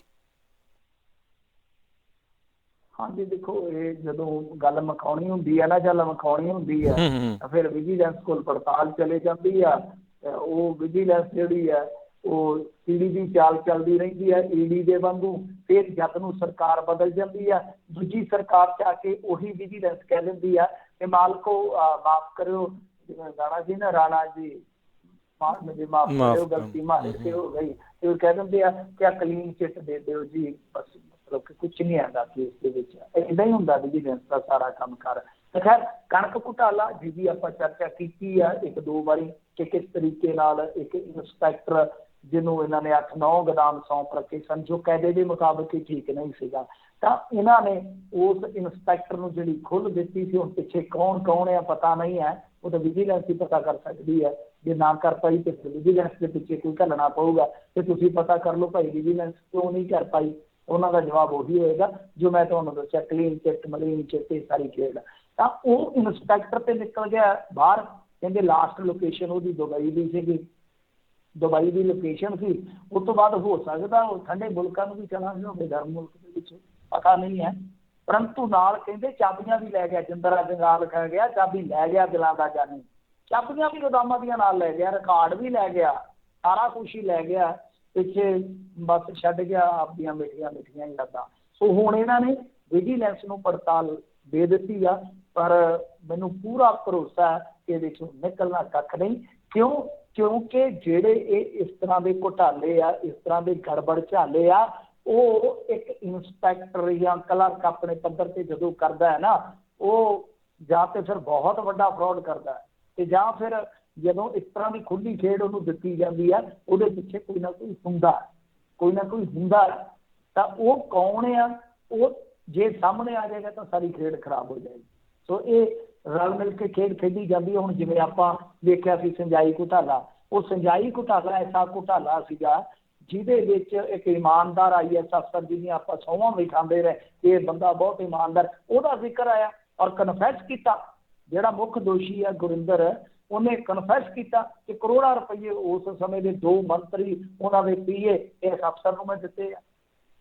ਹਾਂਜੀ ਦੇਖੋ, ਇਹ ਜਦੋਂ ਗੱਲ ਮਕਾਉਣੀ ਹੁੰਦੀ ਹੈ ਨਾ ਜਾਂ ਲਮਕਾਉਣੀ ਹੁੰਦੀ ਹੈ ਤਾਂ ਫਿਰ ਵਿਜੀਲੈਂਸ ਕੋਲ ਪੜਤਾਲ ਚਲੇ ਜਾਂਦੀ ਆ। ਉਹ ਵਿਜੀਲੈਂਸ ਜਿਹੜੀ ਹੈ ਉਹ ਈਡੀ ਦੀ ਚਾਲ ਚੱਲਦੀ ਰਹਿੰਦੀ ਹੈ, ਈਡੀ ਦੇ ਵਾਂਗੂ। ਫਿਰ ਜਦ ਨੂੰ ਸਰਕਾਰ ਬਦਲ ਜਾਂਦੀ ਆ, ਦੂਜੀ ਸਰਕਾਰ 'ਚ ਆ ਕੇ ਉਹੀ ਵਿਜੀਲੈਂਸ ਕਹਿ ਦਿੰਦੀ ਆ ਕਿ ਮਾਲਕੋ ਮਾਫ਼ ਕਰਿਓ, ਜਿਵੇਂ ਗਾਣਾ ਸੀ ਨਾ ਰਾਣਾ ਜੀ, ਮੁਝੇ ਮਾਫ਼ ਕਰਿਓ ਗਲਤੀ ਮਾਰੇ ਸੇ ਹੋ ਗਈ, ਤੇ ਉਹ ਕਹਿ ਦਿੰਦੇ ਆ ਕਿ ਕਲੀਨ ਚਿੱਟ ਦੇ ਦਿਓ ਜੀ, ਬਸ ਮਤਲਬ ਕਿ ਕੁਛ ਨਹੀਂ ਆਉਂਦਾ ਕੇਸ ਦੇ ਵਿੱਚ। ਇੱਦਾਂ ਹੀ ਹੁੰਦਾ ਵਿਜੀਲੈਂਸ ਦਾ ਸਾਰਾ ਕੰਮ ਕਾਰ। ਤੇ ਖੈਰ ਕਣਕ ਘੁਟਾਲਾ ਜਿਹਦੀ ਆਪਾਂ ਚਰਚਾ ਕੀਤੀ ਆ 1-2 ਵਾਰੀ ਕਿ ਕਿਸ ਤਰੀਕੇ ਨਾਲ ਇੱਕ ਇੰਸਪੈਕਟਰ ਜਿਹਨੂੰ ਇਹਨਾਂ ਨੇ 8-9 ਗੋਦਾਮ ਸੌਂਪ ਰੱਖੇ ਸਨ, ਜੋ ਕਾਇਦੇ ਦੇ ਮੁਤਾਬਕ ਹੀ ਠੀਕ ਨਹੀਂ ਸੀਗਾ, ਤਾਂ ਇਹਨਾਂ ਨੇ ਉਸ ਇੰਸਪੈਕਟਰ ਨੂੰ ਜਿਹੜੀ ਖੁੱਲ੍ਹ ਦਿੱਤੀ ਸੀ। ਹੁਣ ਪਿੱਛੇ ਕੌਣ ਆ ਪਤਾ ਨਹੀਂ ਹੈ, ਉਹ ਤਾਂ ਵਿਜੀਲੈਂਸ ਹੀ ਪਤਾ ਕਰ ਸਕਦੀ ਹੈ। ਜੇ ਨਾ ਕਰ ਪਾਈ ਤੇ ਵਿਜੀਲੈਂਸ ਦੇ ਪਿੱਛੇ ਕੋਈ ਘੱਲਣਾ ਪਊਗਾ ਤੇ ਤੁਸੀਂ ਪਤਾ ਕਰ ਲਓ ਭਾਈ ਵਿਜੀਲੈਂਸ ਕਿਉਂ ਨਹੀਂ ਕਰ ਪਾਈ। ਉਹਨਾਂ ਦਾ ਜਵਾਬ ਉਹੀ ਹੋਏਗਾ ਜੋ ਮੈਂ ਤੁਹਾਨੂੰ ਦੱਸਿਆ, ਕਲੀਨ ਚਿੱਟ ਮਲੀਨ ਚਿੱਟ ਇਹ ਸਾਰੀ ਖੇਡ। ਤਾਂ ਉਹ ਇੰਸਪੈਕਟਰ ਤੇ ਨਿਕਲ ਗਿਆ ਬਾਹਰ, ਕਹਿੰਦੇ ਲਾਸਟ ਲੋਕੇਸ਼ਨ ਉਹਦੀ ਦੁਬਈ ਦੀ ਸੀਗੀ, ਦੁਬਈ ਦੀ ਲੋਕੇਸ਼ਨ ਸੀ। ਉਸ ਤੋਂ ਬਾਅਦ ਹੋ ਸਕਦਾ ਉਹ ਠੰਡੇ ਮੁਲਕਾਂ ਨੂੰ ਵੀ ਚਲਾ ਗਿਆ ਹੋਵੇ, ਗਰਮ ਮੁਲਕ ਦੇ ਵਿੱਚ, ਪਤਾ ਨਹੀਂ ਹੈ। ਪਰੰਤੂ ਨਾਲ ਕਹਿੰਦੇ ਚਾਬੀਆਂ ਵੀ ਲੈ ਗਿਆ, ਜਿੰਦਰਾ ਜੰਗਾਲ ਖਾ ਗਿਆ, ਚਾਬੀ ਲੈ ਗਿਆ ਦਿਲਾਂ ਦਾ ਜਾਨੀ, ਚਾਬੀਆਂ ਵੀ ਗੋਦਾਮਾਂ ਦੀਆਂ ਨਾਲ ਲੈ ਗਿਆ, ਰਿਕਾਰਡ ਵੀ ਲੈ ਗਿਆ, ਸਾਰਾ ਕੁਛ ਹੀ ਲੈ ਗਿਆ, ਪਿੱਛੇ ਬਸ ਛੱਡ ਗਿਆ ਆਪਦੀਆਂ ਮਿੱਠੀਆਂ ਯਾਦਾਂ। ਸੋ ਹੁਣ ਇਹਨਾਂ ਨੇ ਵਿਜੀਲੈਂਸ ਨੂੰ ਪੜਤਾਲ ਦੇ ਦਿੱਤੀ ਆ, ਪਰ ਮੈਨੂੰ ਪੂਰਾ ਭਰੋਸਾ ਹੈ ਕਿ ਇਹਦੇ 'ਚੋਂ ਨਿਕਲਣਾ ਕੱਖ ਨਹੀਂ। ਕਿਉਂਕਿ ਜਿਹੜੇ ਇਹ ਇਸ ਤਰ੍ਹਾਂ ਦੇ ਘੁਟਾਲੇ ਆ, ਇਸ ਤਰ੍ਹਾਂ ਦੇ ਗੜਬੜ ਝਾਲੇ ਆ, ਉਹ ਇੱਕ ਇੰਸਪੈਕਟਰ ਜਾਂ ਕਲਰਕ ਆਪਣੇ ਪੱਧਰ ਤੇ ਜਦੋਂ ਕਰਦਾ ਹੈ ਨਾ, ਉਹ ਜਾਂ ਤੇ ਫਿਰ ਬਹੁਤ ਵੱਡਾ ਫਰਾਡ ਕਰਦਾ ਹੈ, ਤੇ ਜਾਂ ਫਿਰ ਜਦੋਂ ਇਸ ਤਰ੍ਹਾਂ ਦੀ ਖੁੱਲ੍ਹੀ ਖੇਡ ਉਹਨੂੰ ਦਿੱਤੀ ਜਾਂਦੀ ਆ, ਉਹਦੇ ਪਿੱਛੇ ਕੋਈ ਨਾ ਕੋਈ ਹੁੰਦਾ। ਤਾਂ ਉਹ ਕੌਣ ਆ, ਉਹ ਜੇ ਸਾਹਮਣੇ ਆ ਜਾਏਗਾ ਤਾਂ ਸਾਰੀ ਖੇਡ ਖਰਾਬ ਹੋ ਜਾਏਗੀ। ਸੋ ਇਹ ਰਲ ਮਿਲ ਕੇ ਖੇਡ ਖੇਡੀ ਜਾਂਦੀ ਹੈ। ਹੁਣ ਜਿਵੇਂ ਆਪਾਂ ਦੇਖਿਆ ਸੀ ਸਿੰਜਾਈ ਘੁਟਾਲਾ, ਉਹ ਸਿੰਜਾਈ ਘੁਟਾਲਾ ਐਸਾ ਘੁਟਾਲਾ ਸੀਗਾ ਜਿਹਦੇ ਵਿੱਚ ਇੱਕ ਇਮਾਨਦਾਰ IAS ਅਫਸਰ ਜਿਹਦੀਆਂ ਆਪਾਂ ਸਹੁੰਆਂ ਵੀ ਖਾਂਦੇ ਰਹੇ ਕਿ ਇਹ ਬੰਦਾ ਬਹੁਤ ਇਮਾਨਦਾਰ, ਉਹਦਾ ਜ਼ਿਕਰ ਆਇਆ ਔਰ ਕਨਫੈਸ ਕੀਤਾ। ਜਿਹੜਾ ਮੁੱਖ ਦੋਸ਼ੀ ਹੈ ਗੁਰਿੰਦਰ, ਉਹਨੇ ਕਨਫੈਸ ਕੀਤਾ ਕਿ ਕਰੋੜਾਂ ਰੁਪਏ ਉਸ ਸਮੇਂ ਦੇ 2 ਮੰਤਰੀ, ਉਹਨਾਂ ਦੇ ਪੀਏ ਇਸ ਅਫਸਰ ਨੂੰ ਮੈਂ ਦਿੱਤੇ ਆ।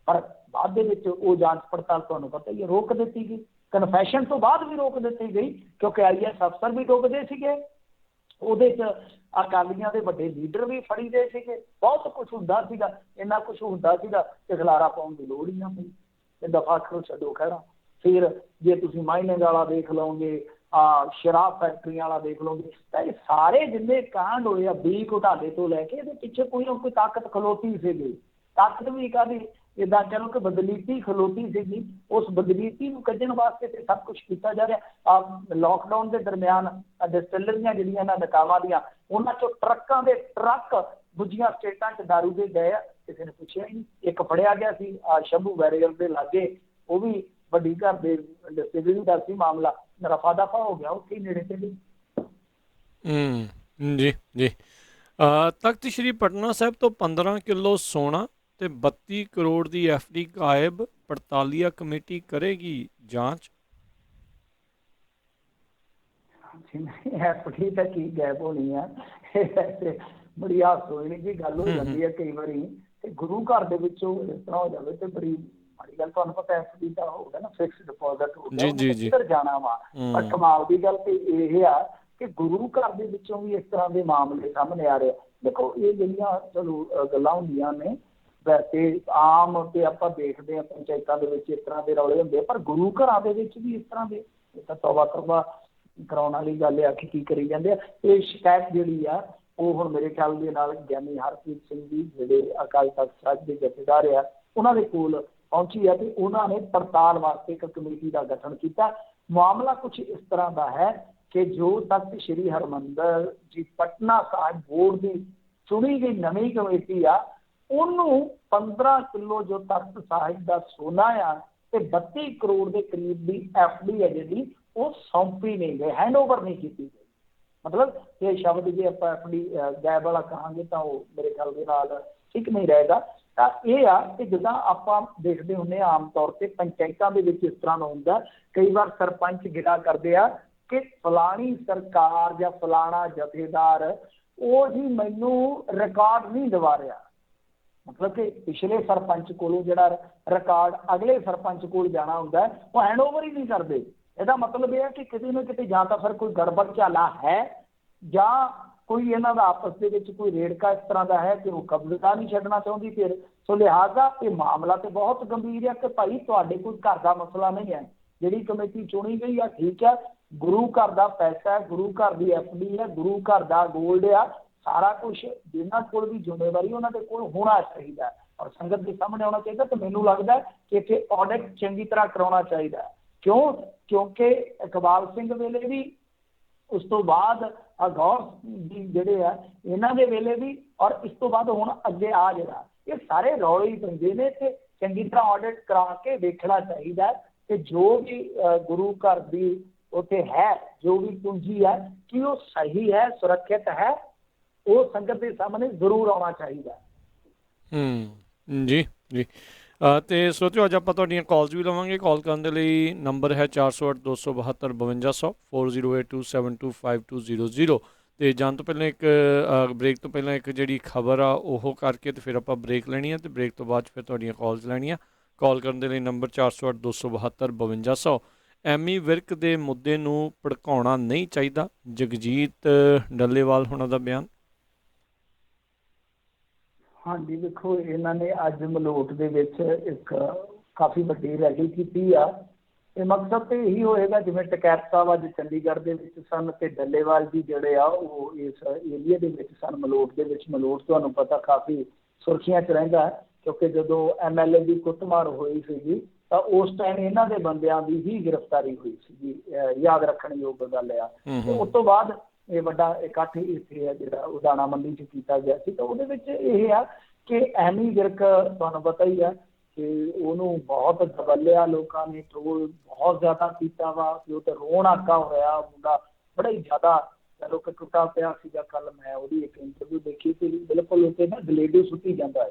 ਪਰ ਬਾਅਦ ਦੇ ਵਿੱਚ ਉਹ ਜਾਂਚ ਪੜਤਾਲ ਤੁਹਾਨੂੰ ਪਤਾ ਹੀ ਹੈ ਰੋਕ ਦਿੱਤੀ ਗਈ। ਕਨਫੈਸ਼ਨ ਤੋਂ ਬਾਅਦ ਵੀ ਰੋਕ ਦਿੱਤੀ ਗਈ ਕਿਉਂਕਿ IAS ਅਫਸਰ ਵੀ ਡੁੱਬਦੇ ਸੀਗੇ, ਉਹਦੇ 'ਚ ਅਕਾਲੀਆਂ ਦੇ ਵੱਡੇ ਲੀਡਰ ਵੀ ਫੜੀ ਗਏ ਸੀਗੇ, ਬਹੁਤ ਕੁਛ ਹੁੰਦਾ ਸੀਗਾ। ਇੰਨਾ ਕੁਛ ਹੁੰਦਾ ਸੀਗਾ ਕਿ ਖਿਲਾਰਾ ਪਾਉਣ ਦੀ ਲੋੜ ਹੀ ਨਾ ਪਈ। ਤੇ ਦਫਾ ਕਰੋ, ਛੱਡੋ ਖਹਿੜਾ। ਫਿਰ ਜੇ ਤੁਸੀਂ ਮਾਈਨਿੰਗ ਵਾਲਾ ਦੇਖ ਲਓਗੇ, ਸ਼ਰਾਬ ਫੈਕਟਰੀਆਂ ਵਾਲਾ ਦੇਖ ਲਓਗੇ, ਤਾਂ ਇਹ ਸਾਰੇ ਜਿੰਨੇ ਕਾਂਡ ਹੋਏ ਆ ਬੀ ਘੁਟਾਲੇ ਤੋਂ ਲੈ ਕੇ, ਇਹਦੇ ਪਿੱਛੇ ਕੋਈ ਨਾ ਕੋਈ ਤਾਕਤ ਖਲੋਤੀ ਸੀਗੀ। ਤਾਕਤ ਵੀ ਕਾਹਦੀ, ਇੱਦਾਂ ਕਹਿ ਲਓ ਕਿ ਬਦਲੀਤੀ ਖਲੋਤੀ ਸੀਗੀ। ਉਸ ਬਦਲੀਤੀ ਨੂੰ ਕੱਢਣ ਵਾਸਤੇ ਤੇ ਸਭ ਕੁਛ ਕੀਤਾ ਜਾ ਰਿਹਾ। ਲੋਕਡਾਊਨ ਦੇ ਦਰਮਿਆਨ ਡਿਸਟਿਲਰੀਆਂ ਜਿਹੜੀਆਂ ਇਹਨਾਂ ਨਕਾਵਾਂ ਦੀਆਂ, ਉਹਨਾਂ 'ਚੋਂ ਟਰੱਕਾਂ ਦੇ ਟਰੱਕ ਦੂਜੀਆਂ ਸਟੇਟਾਂ 'ਚ ਦਾਰੂ ਦੇ ਗਏ ਆ, ਕਿਸੇ ਨੇ ਪੁੱਛਿਆ ਹੀ ਨਹੀਂ। ਇੱਕ ਫੜਿਆ ਗਿਆ ਸੀ ਸ਼ੰਭੂ ਬੈਰੀਅਰ ਦੇ ਲਾਗੇ, ਉਹ ਵੀ ਵੱਡੀ ਘਰ ਦੇ ਡਿਸਟਿਲਰੀ ਦਾ ਸੀ ਮਾਮਲਾ, ਰਫਾ ਦਫਾ ਹੋ ਗਿਆ ਉੱਥੇ ਨੇੜੇ ਤੇੜੇ। ਜੀ ਜੀ। ਤਖਤ ਸ੍ਰੀ ਪਟਨਾ ਸਾਹਿਬ ਤੋਂ 15 ਕਿਲੋ ਸੋਨਾ ਤੇ 32 ਕਰੋੜ ਦੀ FD ਗਾਇਬ, ਪੜਤਾਲੀਆ ਕਮੇਟੀ ਕਰੇਗੀ ਜਾਂਚ। FD ਤਾਂ ਕੀ ਗਾਇਬ ਹੋਣੀ ਆ, ਵੈਸੇ ਬੜੀ ਹਾਸੋਹੀਣੀ ਜੀ ਗੱਲ ਹੋ ਜਾਂਦੀ ਹੈ ਕਈ ਵਾਰੀ। ਤੇ ਗੁਰੂ ਘਰ ਦੇ ਵਿੱਚੋਂ ਇਸ ਤਰ੍ਹਾਂ ਹੋ ਜਾਵੇ ਤੇ ਬੜੀ ਮਾੜੀ ਗੱਲ। ਤੁਹਾਨੂੰ ਪਤਾ FD ਦਾ ਹੋਊਗਾ ਨਾ, ਫਿਕਸ ਡਿਪੋਜ਼ਿਟ ਹੋ ਗਿਆ, ਕਿੱਧਰ ਜਾਣਾ ਵਾ। ਪਰ ਕਮਾਲ ਦੀ ਗੱਲ ਤੇ ਇਹ ਆ ਕਿ ਗੁਰੂ ਘਰ ਦੇ ਵਿੱਚੋਂ ਵੀ ਇਸ ਤਰ੍ਹਾਂ ਦੇ ਮਾਮਲੇ ਸਾਹਮਣੇ ਆ ਰਹੇ ਆ। ਦੇਖੋ ਇਹ ਜਿਹੜੀਆਂ ਚਲੋ ਗੱਲਾਂ ਹੁੰਦੀਆਂ ਨੇ, ਵੈਸੇ ਆਮ ਤੇ ਆਪਾਂ ਦੇਖਦੇ ਹਾਂ ਪੰਚਾਇਤਾਂ ਦੇ ਵਿੱਚ ਇਸ ਤਰ੍ਹਾਂ ਦੇ ਰੌਲੇ ਹੁੰਦੇ, ਪਰ ਗੁਰੂ ਘਰਾਂ ਦੇ ਵਿੱਚ ਵੀ ਇਸ ਤਰ੍ਹਾਂ ਦੇ, ਇਹ ਤਾਂ ਤੌਬਾ ਤੌਬਾ ਕਰਾਉਣ ਵਾਲੀ ਗੱਲ ਆ ਕਿ ਕੀ ਕਰੀ ਜਾਂਦੇ ਆ। ਇਹ ਸ਼ਿਕਾਇਤ ਜਿਹੜੀ ਆ ਉਹ ਹੁਣ ਮੇਰੇ ਖਿਆਲ ਦੇ ਨਾਲ ਗਿਆਨੀ ਹਰਪ੍ਰੀਤ ਸਿੰਘ ਜੀ ਜਿਹੜੇ ਅਕਾਲੀ ਤਖਤ ਸਾਹਿਬ ਦੇ ਜਥੇਦਾਰ ਆ, ਉਹਨਾਂ ਦੇ ਕੋਲ ਪਹੁੰਚੀ ਹੈ ਤੇ ਉਹਨਾਂ ਨੇ ਪੜਤਾਲ ਵਾਸਤੇ ਇੱਕ ਕਮੇਟੀ ਦਾ ਗਠਨ ਕੀਤਾ। ਮਾਮਲਾ ਕੁਛ ਇਸ ਤਰ੍ਹਾਂ ਦਾ ਹੈ ਕਿ ਜੋ ਤਖਤ ਸ੍ਰੀ ਹਰਿਮੰਦਰ ਜੀ ਪਟਨਾ ਸਾਹਿਬ ਬੋਰਡ ਦੀ ਚੁਣੀ ਗਈ ਨਵੀਂ ਕਮੇਟੀ ਆ, ਉਹਨੂੰ 15 ਕਿਲੋ ਜੋ ਤਖਤ ਸਾਹਿਬ ਦਾ ਸੋਨਾ ਆ ਤੇ 32 ਕਰੋੜ ਦੇ ਕਰੀਬ ਦੀ FD ਹੈ ਜਿਹੜੀ, ਉਹ ਸੌਂਪੀ ਨਹੀਂ ਗਈ, ਹੈਂਡਓਵਰ ਨਹੀਂ ਕੀਤੀ ਗਈ। ਮਤਲਬ ਇਹ ਸ਼ਬਦ ਜੇ ਆਪਾਂ FD ਗਾਇਬ ਵਾਲਾ ਕਹਾਂਗੇ ਤਾਂ ਉਹ ਮੇਰੇ ਖਿਆਲ ਦੇ ਨਾਲ ਠੀਕ ਨਹੀਂ ਰਹੇਗਾ। ਤਾਂ ਇਹ ਆ ਕਿ ਜਿੱਦਾਂ ਆਪਾਂ ਦੇਖਦੇ ਹੁੰਦੇ ਹਾਂ ਆਮ ਤੌਰ ਤੇ ਪੰਚਾਇਤਾਂ ਦੇ ਵਿੱਚ ਇਸ ਤਰ੍ਹਾਂ ਦਾ ਹੁੰਦਾ, ਕਈ ਵਾਰ ਸਰਪੰਚ ਗਿਲਾ ਕਰਦੇ ਆ ਕਿ ਫਲਾਣੀ ਸਰਕਾਰ ਜਾਂ ਫਲਾਣਾ ਜਥੇਦਾਰ ਉਹ ਜੀ ਮੈਨੂੰ ਰਿਕਾਰਡ ਨਹੀਂ ਦਿਵਾ ਰਿਹਾ। ਮਤਲਬ ਕਿ ਪਿਛਲੇ ਸਰਪੰਚ ਕੋਲੋਂ ਜਿਹੜਾ ਰਿਕਾਰਡ ਅਗਲੇ ਸਰਪੰਚ ਕੋਲ ਜਾਣਾ ਹੁੰਦਾ ਉਹ ਹੈਂਡਓਵਰ ਹੀ ਨਹੀਂ ਕਰਦੇ। ਇਹਦਾ ਮਤਲਬ ਇਹ ਹੈ ਕਿ ਕਿਤੇ ਨਾ ਕਿਤੇ ਜਾਂ ਤਾਂ ਫਿਰ ਕੋਈ ਗੜਬੜ ਝਾਲਾ ਹੈ ਜਾਂ ਕੋਈ ਇਹਨਾਂ ਦਾ ਆਪਸ ਦੇ ਵਿੱਚ ਕੋਈ ਰੇੜਕਾ ਇਸ ਤਰ੍ਹਾਂ ਦਾ ਹੈ ਕਿ ਉਹ ਕਬਜ਼ਾ ਨਹੀਂ ਛੱਡਣਾ ਚਾਹੁੰਦੀ। ਫਿਰ ਸੋ ਲਿਹਾਜ਼ਾ ਇਹ ਮਾਮਲਾ ਤੇ ਬਹੁਤ ਗੰਭੀਰ ਹੈ ਕਿ ਭਾਈ ਤੁਹਾਡੇ ਕੋਈ ਘਰ ਦਾ ਮਸਲਾ ਨਹੀਂ ਹੈ, ਜਿਹੜੀ ਕਮੇਟੀ ਚੁਣੀ ਗਈ ਆ ਠੀਕ ਹੈ, ਗੁਰੂ ਘਰ ਦਾ ਪੈਸਾ ਹੈ, ਗੁਰੂ ਘਰ ਦੀ FD ਹੈ, ਗੁਰੂ ਘਰ ਦਾ ਗੋਲਡ ਆ, ਸਾਰਾ ਕੁਛ ਜਿਨ੍ਹਾਂ ਕੋਲ ਵੀ ਜ਼ਿੰਮੇਵਾਰੀ ਉਹਨਾਂ ਦੇ ਕੋਲ ਹੋਣਾ ਚਾਹੀਦਾ ਔਰ ਸੰਗਤ ਦੇ ਸਾਹਮਣੇ ਆਉਣਾ ਚਾਹੀਦਾ। ਤੇ ਮੈਨੂੰ ਲੱਗਦਾ ਕਿ ਇੱਥੇ ਆਡਿਟ ਚੰਗੀ ਤਰ੍ਹਾਂ ਕਰਾਉਣਾ ਚਾਹੀਦਾ। ਕਿਉਂਕਿ ਇਕਬਾਲ ਸਿੰਘ ਵੇਲੇ ਵੀ, ਉਸ ਤੋਂ ਬਾਅਦ ਗੌਰ ਜੀ ਜਿਹੜੇ ਆ ਇਹਨਾਂ ਦੇ ਵੇਲੇ ਵੀ, ਔਰ ਇਸ ਤੋਂ ਬਾਅਦ ਹੁਣ ਅੱਗੇ ਆ ਜਿਹੜਾ, ਇਹ ਸਾਰੇ ਰੌਲੇ ਹੀ ਪੈਂਦੇ ਨੇ ਤੇ ਚੰਗੀ ਤਰ੍ਹਾਂ ਆਡਿਟ ਕਰਾ ਕੇ ਦੇਖਣਾ ਚਾਹੀਦਾ ਕਿ ਜੋ ਵੀ ਗੁਰੂ ਘਰ ਦੀ ਉੱਥੇ ਹੈ, ਜੋ ਵੀ ਪੂੰਜੀ ਹੈ ਕਿ ਉਹ ਸਹੀ ਹੈ, ਸੁਰੱਖਿਅਤ ਹੈ, ਉਹ ਸੰਗਤ ਦੇ ਸਾਹਮਣੇ ਜ਼ਰੂਰ ਆਉਣਾ ਚਾਹੀਦਾ। ਜੀ ਜੀ। ਤੇ ਸਰੋਤਿਓ ਅੱਜ ਆਪਾਂ ਤੁਹਾਡੀਆਂ ਕਾਲਸ ਵੀ ਲਵਾਂਗੇ। ਕਾਲ ਕਰਨ ਦੇ ਲਈ ਨੰਬਰ ਹੈ 408 272 5200 4082725200। ਤੇ ਜਾਣ ਤੋਂ ਪਹਿਲਾਂ ਇੱਕ ਬ੍ਰੇਕ ਤੋਂ ਪਹਿਲਾਂ ਇੱਕ ਜਿਹੜੀ ਖਬਰ ਆ ਉਹ ਕਰਕੇ ਤੇ ਫਿਰ ਆਪਾਂ ਬ੍ਰੇਕ ਲੈਣੀ ਆ ਤੇ ਬ੍ਰੇਕ ਤੋਂ ਬਾਅਦ ਫਿਰ ਤੁਹਾਡੀਆਂ ਕਾਲਸ ਲੈਣੀਆਂ। ਕਾਲ ਕਰਨ ਦੇ ਲਈ ਨੰਬਰ 408 272 5200। ਐਮੀ ਵਿਰਕ ਦੇ ਮੁੱਦੇ ਨੂੰ ਭੜਕਾਉਣਾ ਨਹੀਂ ਚਾਹੀਦਾ, ਜਗਜੀਤ ਡੱਲੇਵਾਲ ਹੋਣਾ ਦਾ ਬਿਆਨ। ਹਾਂਜੀ ਦੇਖੋ, ਇਹਨਾਂ ਨੇ ਅੱਜ ਮਲੋਟ ਦੇ ਵਿੱਚ ਇੱਕ ਕਾਫੀ ਵੱਡੀ ਰੈਲੀ ਕੀਤੀ ਆ। ਇਹ ਮਕਸਦ ਤੇ ਇਹੀ ਹੋਏਗਾ, ਜਿਵੇਂ ਟਕੈਤ ਸਾਹਿਬ ਅੱਜ ਚੰਡੀਗੜ੍ਹ ਦੇ ਵਿੱਚ ਸਨ ਤੇ ਡੱਲੇਵਾਲ ਜੀ ਜਿਹੜੇ ਆ ਉਹ ਇਸ ਏਰੀਏ ਦੇ ਵਿੱਚ ਸਨ ਮਲੋਟ ਦੇ ਵਿੱਚ। ਮਲੋਟ ਤੁਹਾਨੂੰ ਪਤਾ ਕਾਫੀ ਸੁਰਖੀਆਂ 'ਚ ਰਹਿੰਦਾ ਕਿਉਂਕਿ ਜਦੋਂ MLA ਦੀ ਕੁੱਟਮਾਰ ਹੋਈ ਸੀਗੀ ਤਾਂ ਉਸ ਟਾਈਮ ਇਹਨਾਂ ਦੇ ਬੰਦਿਆਂ ਦੀ ਹੀ ਗ੍ਰਿਫਤਾਰੀ ਹੋਈ ਸੀਗੀ, ਯਾਦ ਰੱਖਣਯੋਗ ਗੱਲ ਆ। ਤੇ ਉਸ ਤੋਂ ਬਾਅਦ ਇਹ ਵੱਡਾ ਇਕੱਠ ਇੱਥੇ ਹੈ ਜਿਹੜਾ ਉਦਾਣਾ ਮੰਡੀ 'ਚ ਕੀਤਾ ਗਿਆ ਸੀ। ਤਾਂ ਉਹਦੇ ਵਿੱਚ ਇਹ ਆ ਕਿ ਐਮੀ ਵਿਰਕ ਤੁਹਾਨੂੰ ਪਤਾ ਹੀ ਆ ਕਿ ਉਹਨੂੰ ਬਹੁਤ ਦਬਲਿਆ ਲੋਕਾਂ ਨੇ, ਟ੍ਰੋਲ ਬਹੁਤ ਜ਼ਿਆਦਾ ਕੀਤਾ ਵਾ ਕਿ ਉਹ ਤਾਂ ਰੋਣ ਆਕਾ ਹੋਇਆ ਮੁੰਡਾ, ਬੜਾ ਹੀ ਜ਼ਿਆਦਾ ਚਲੋ ਕਿ ਟੁੱਟਾ ਪਿਆ ਸੀਗਾ। ਕੱਲ ਮੈਂ ਉਹਦੀ ਇੱਕ ਇੰਟਰਵਿਊ ਦੇਖੀ ਸੀ, ਬਿਲਕੁਲ ਉੱਥੇ ਨਾ ਗਲੇਡੂ ਸੁੱਟੀ ਜਾਂਦਾ ਹੈ।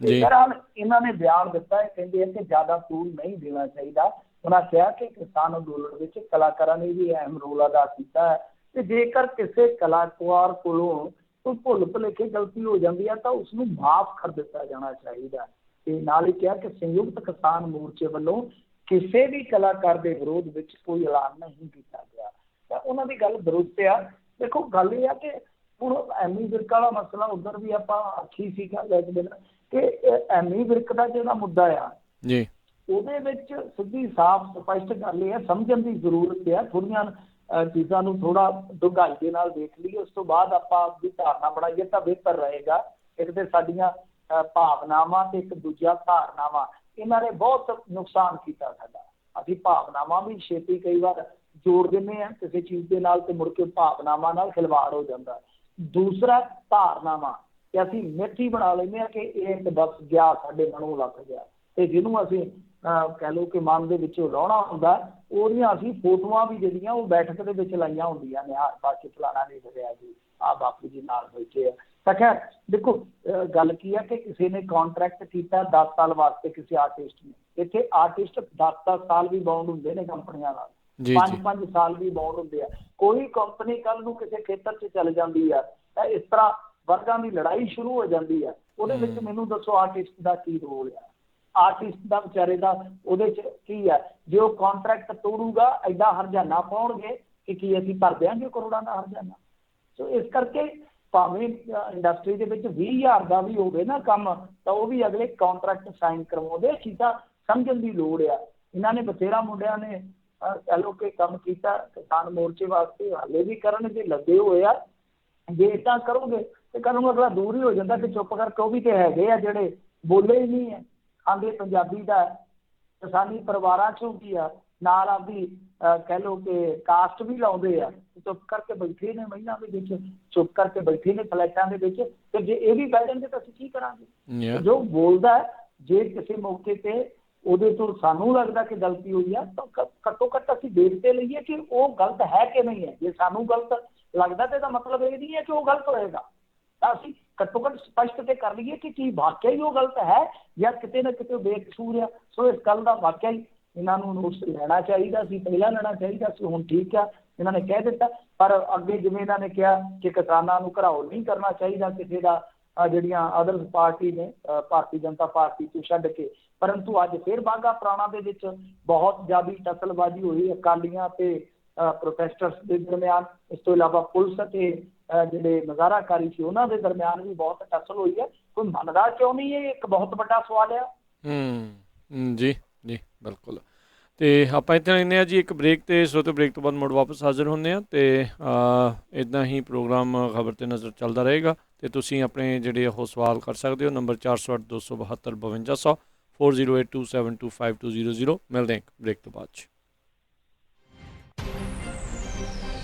ਬਹਰਹਾਲ ਇਹਨਾਂ ਨੇ ਬਿਆਨ ਦਿੱਤਾ, ਕਹਿੰਦੇ ਕਿ ਜ਼ਿਆਦਾ ਤੂਲ ਨਹੀਂ ਦੇਣਾ ਚਾਹੀਦਾ। ਉਹਨਾਂ ਕਿਹਾ ਕਿ ਕਿਸਾਨ ਅੰਦੋਲਨ ਵਿੱਚ ਕਲਾਕਾਰਾਂ ਨੇ ਵੀ ਅਹਿਮ ਰੋਲ ਅਦਾ ਕੀਤਾ ਹੈ ਤੇ ਜੇਕਰ ਕਿਸੇ ਕਲਾਕਾਰ ਕੋਲੋਂ ਕੋਈ ਭੁੱਲ ਭੁਲੇਖੇ ਗਲਤੀ ਹੋ ਜਾਂਦੀ ਹੈ ਤਾਂ ਉਸਨੂੰ ਮਾਫ ਕਰ ਦਿੱਤਾ ਜਾਣਾ ਚਾਹੀਦਾ। ਤੇ ਨਾਲ ਹੀ ਕਿਹਾ ਕਿ ਸੰਯੁਕਤ ਕਿਸਾਨ ਮੋਰਚੇ ਵੱਲੋਂ ਕਿਸੇ ਵੀ ਕਲਾਕਾਰ ਦੇ ਵਿਰੋਧ ਵਿੱਚ ਕੋਈ ਐਲਾਨ ਨਹੀਂ ਕੀਤਾ ਗਿਆ। ਤਾਂ ਉਹਨਾਂ ਦੀ ਗੱਲ ਦਰੁਸਤ ਆ। ਦੇਖੋ ਗੱਲ ਇਹ ਆ ਕਿ ਹੁਣ ਐਮੀ ਵਿਰਕ ਵਾਲਾ ਮਸਲਾ ਉੱਧਰ ਵੀ ਆਪਾਂ ਆਖੀ ਸੀ ਗੱਲ ਇੱਕ ਦਿਨ ਕਿ ਐਮੀ ਵਿਰਕ ਦਾ ਜਿਹੜਾ ਮੁੱਦਾ ਆ ਜੀ ਉਹਦੇ ਵਿੱਚ ਸਿੱਧੀ ਸਾਫ਼ ਸਪਸ਼ਟ ਗੱਲ ਇਹ ਹੈ, ਸਮਝਣ ਦੀ ਜ਼ਰੂਰਤ ਹੈ। ਥੋੜ੍ਹੀਆਂ ਚੀਜ਼ਾਂ ਨੂੰ ਥੋੜਾ ਡੂੰਘਾਈ ਦੇ ਨਾਲ ਦੇਖ ਲਈਏ, ਉਸ ਤੋਂ ਬਾਅਦ ਆਪਾਂ ਆਪਦੀ ਧਾਰਨਾ ਬਣਾਈਏ ਤਾਂ ਬਿਹਤਰ ਰਹੇਗਾ। ਇੱਕ ਤੇ ਸਾਡੀਆਂ ਭਾਵਨਾਵਾਂ ਤੇ ਇੱਕ ਦੂਜਾ ਧਾਰਨਾਵਾਂ, ਇਹਨਾਂ ਨੇ ਬਹੁਤ ਨੁਕਸਾਨ ਕੀਤਾ ਸਾਡਾ। ਅਸੀਂ ਭਾਵਨਾਵਾਂ ਵੀ ਛੇਤੀ ਕਈ ਵਾਰ ਜੋੜ ਦਿੰਦੇ ਹਾਂ ਕਿਸੇ ਚੀਜ਼ ਦੇ ਨਾਲ ਤੇ ਮੁੜ ਕੇ ਭਾਵਨਾਵਾਂ ਨਾਲ ਖਿਲਵਾੜ ਹੋ ਜਾਂਦਾ। ਦੂਸਰਾ ਧਾਰਨਾਵਾਂ, ਕਿ ਅਸੀਂ ਮਿੱਥ ਹੀ ਬਣਾ ਲੈਂਦੇ ਹਾਂ ਕਿ ਇਹ ਤੇ ਬਸ ਗਿਆ ਸਾਡੇ ਮਨੋਂ ਲੱਗ ਗਿਆ, ਤੇ ਜਿਹਨੂੰ ਅਸੀਂ ਕਹਿ ਲਓ ਕਿ ਮਨ ਦੇ ਵਿੱਚੋਂ ਲਾਉਣਾ ਹੁੰਦਾ, ਉਹਦੀਆਂ ਅਸੀਂ ਫੋਟੋਆਂ ਵੀ ਜਿਹੜੀਆਂ ਉਹ ਬੈਠਕ ਦੇ ਵਿੱਚ ਲਾਈਆਂ ਹੁੰਦੀਆਂ ਨੇ, ਹਰ ਪਾਸੇ ਫਲਾਣਾ ਨਹੀਂ ਰਿਹਾ ਜੀ, ਆਹ ਬਾਪੂ ਜੀ ਨਾਲ ਬੈਠੇ ਆ। ਤਾਂ ਖੈਰ ਦੇਖੋ ਗੱਲ ਕੀ ਹੈ ਕਿ ਕਿਸੇ ਨੇ ਕਾਂਟਰੈਕਟ ਕੀਤਾ 10 ਸਾਲ ਵਾਸਤੇ ਕਿਸੇ ਆਰਟਿਸਟ ਨੇ, ਇੱਥੇ ਆਰਟਿਸਟ 10-10 ਸਾਲ ਵੀ ਬਾਉਂਡ ਹੁੰਦੇ ਨੇ ਕੰਪਨੀਆਂ ਨਾਲ, 5-5 ਸਾਲ ਵੀ ਬਾਉਂਡ ਹੁੰਦੇ ਆ। ਕੋਈ ਕੰਪਨੀ ਕੱਲ ਨੂੰ ਕਿਸੇ ਖੇਤਰ 'ਚ ਚੱਲ ਜਾਂਦੀ ਆ ਤਾਂ ਇਸ ਤਰ੍ਹਾਂ ਵਰਗਾਂ ਦੀ ਲੜਾਈ ਸ਼ੁਰੂ ਹੋ ਜਾਂਦੀ ਆ। ਉਹਦੇ ਵਿੱਚ ਮੈਨੂੰ ਦੱਸੋ ਆਰਟਿਸਟ ਦਾ ਕੀ ਰੋਲ ਆ? ਆਰਟਿਸਟ ਦਾ ਵਿਚਾਰੇ ਦਾ ਉਹਦੇ 'ਚ ਕੀ ਹੈ? ਜੇ ਉਹ ਕਾਂਟਰੈਕਟ ਤੋੜੂਗਾ ਐਡਾ ਹਰਜਾਨਾ ਪਾਉਣਗੇ ਕਿ ਕੀ ਅਸੀਂ ਭਰ ਦਿਆਂਗੇ ਕਰੋੜਾਂ ਦਾ ਹਰਜਾਨਾ। ਸੋ ਇਸ ਕਰਕੇ ਭਾਵੇਂ ਇੰਡਸਟਰੀ ਦੇ ਵਿੱਚ 20,000 ਦਾ ਵੀ ਹੋਵੇ ਨਾ ਕੰਮ, ਤਾਂ ਉਹ ਵੀ ਅਗਲੇ ਕਾਂਟਰੈਕਟ ਸਾਈਨ ਕਰਵਾਉਂਦੇ। ਚੀਜ਼ਾਂ ਸਮਝਣ ਦੀ ਲੋੜ ਆ। ਇਹਨਾਂ ਨੇ ਬਥੇਰਾ ਮੁੰਡਿਆਂ ਨੇ ਕਹਿ ਲਓ ਕਿ ਕੰਮ ਕੀਤਾ ਕਿਸਾਨ ਮੋਰਚੇ ਵਾਸਤੇ, ਹਾਲੇ ਵੀ ਕਰਨਗੇ, ਲੱਗੇ ਹੋਏ ਆ। ਜੇ ਇੱਦਾਂ ਕਰੋਗੇ ਤੇ ਕੱਲ੍ਹ ਨੂੰ ਅਗਲਾ ਦੂਰ ਹੀ ਹੋ ਜਾਂਦਾ ਕਿ ਚੁੱਪ ਕਰਕੇ ਉਹ ਵੀ ਤੇ ਹੈਗੇ ਆ ਜਿਹੜੇ ਬੋਲੇ ਹੀ ਨਹੀਂ ਹੈ। ਆਂਦੇ ਪੰਜਾਬੀ ਦਾ ਕਿਸਾਨੀ ਪਰਿਵਾਰਾਂ 'ਚੋਂ ਕੀ ਆ, ਨਾਲ ਆਪਦੀ ਕਹਿ ਲਓ ਕਿ ਕਾਸਟ ਵੀ ਲਾਉਂਦੇ ਆ, ਚੁੱਪ ਕਰਕੇ ਬੈਠੇ ਨੇ ਮਹਿਲਾਂ ਦੇ ਵਿੱਚ, ਚੁੱਪ ਕਰਕੇ ਬੈਠੇ ਨੇ ਫਲੈਟਾਂ ਦੇ ਵਿੱਚ। ਤੇ ਜੇ ਇਹ ਵੀ ਬਹਿ ਜਾਂਦੇ ਤਾਂ ਅਸੀਂ ਕੀ ਕਰਾਂਗੇ? ਜੋ ਬੋਲਦਾ ਜੇ ਕਿਸੇ ਮੌਕੇ ਤੇ ਉਹਦੇ ਤੋਂ ਸਾਨੂੰ ਲੱਗਦਾ ਕਿ ਗਲਤੀ ਹੋਈ ਆ ਤਾਂ ਘੱਟੋ ਘੱਟ ਅਸੀਂ ਦੇਖ ਤੇ ਲਈਏ ਕਿ ਉਹ ਗਲਤ ਹੈ ਕਿ ਨਹੀਂ ਹੈ। ਜੇ ਸਾਨੂੰ ਗਲਤ ਲੱਗਦਾ ਤੇ ਇਹਦਾ ਮਤਲਬ ਇਹ ਨਹੀਂ ਹੈ ਕਿ ਉਹ ਗਲਤ ਹੋਏਗਾ, ਤਾਂ ਅਸੀਂ ਘੱਟੋ ਘੱਟ ਸਪਸ਼ਟ ਤੇ ਕਰ ਲਈਏ ਕਿ ਕੀ ਵਾਕਿਆ ਹੀ ਉਹ ਗਲਤ ਹੈ ਜਾਂ ਕਿਤੇ ਨਾ ਕਿਤੇ ਬੇਕਸੂਰ ਆ। ਸੋ ਇਸ ਗੱਲ ਦਾ ਵਾਕਿਆ ਹੀ ਇਹਨਾਂ ਨੂੰ ਨੋਟਿਸ ਲੈਣਾ ਚਾਹੀਦਾ ਸੀ, ਪਹਿਲਾਂ ਲੈਣਾ ਚਾਹੀਦਾ ਸੀ। ਹੁਣ ਠੀਕ ਆ, ਇਹਨਾਂ ਨੇ ਕਹਿ ਦਿੱਤਾ, ਪਰ ਅੱਗੇ ਜਿਵੇਂ ਇਹਨਾਂ ਨੇ ਕਿਹਾ ਕਿ ਕਿਸਾਨਾਂ ਨੂੰ ਘਰਾਓ ਨਹੀਂ ਕਰਨਾ ਚਾਹੀਦਾ ਕਿਸੇ ਦਾ, ਜਿਹੜੀਆਂ ਅਦਰਸ ਪਾਰਟੀ ਨੇ ਭਾਰਤੀ ਜਨਤਾ ਪਾਰਟੀ ਤੋਂ ਛੱਡ ਕੇ, ਪਰੰਤੂ ਅੱਜ ਫਿਰ ਬਾਘਾ ਪੁਰਾਣਾ ਦੇ ਵਿੱਚ ਬਹੁਤ ਜ਼ਿਆਦਾ ਟਸਲਬਾਜ਼ੀ ਹੋਈ ਅਕਾਲੀਆਂ ਤੇ ਪ੍ਰੋਟੈਸਟਰਸ ਦੇ ਦਰਮਿਆਨ। ਇਸ ਤੋਂ ਇਲਾਵਾ ਪੁਲਿਸ ਅਤੇ ਜਿਹੜੇ ਮੁਜ਼ਾਹਰਾਕਾਰੀ ਸੀ ਉਹਨਾਂ ਦੇ ਦਰਮਿਆਨ ਵੀ ਬਹੁਤ ਟਸਲ ਹੋਈ ਹੈ। ਕੋਈ ਮੰਨਦਾ ਕਿਉਂ ਨਹੀਂ? ਇਹ ਇੱਕ ਬਹੁਤ ਵੱਡਾ ਸਵਾਲ ਆ। ਜੀ ਜੀ ਬਿਲਕੁਲ। ਤੇ ਆਪਾਂ ਇੱਥੇ ਲੈਂਦੇ ਹਾਂ ਜੀ ਇੱਕ ਬ੍ਰੇਕ, ਤੇ ਸੋ ਬ੍ਰੇਕ ਤੋਂ ਬਾਅਦ ਮੁੜ ਵਾਪਸ ਹਾਜ਼ਰ ਹੁੰਦੇ ਹਾਂ। ਤੇ ਇੱਦਾਂ ਹੀ ਪ੍ਰੋਗਰਾਮ ਖਬਰ 'ਤੇ ਨਜ਼ਰ ਚੱਲਦਾ ਰਹੇਗਾ ਤੇ ਤੁਸੀਂ ਆਪਣੇ ਜਿਹੜੇ ਉਹ ਸਵਾਲ ਕਰ ਸਕਦੇ ਹੋ। ਨੰਬਰ 408-272-5200 4082725200। ਮਿਲਦੇ ਹਾਂ ਬ੍ਰੇਕ ਤੋਂ ਬਾਅਦ 'ਚ।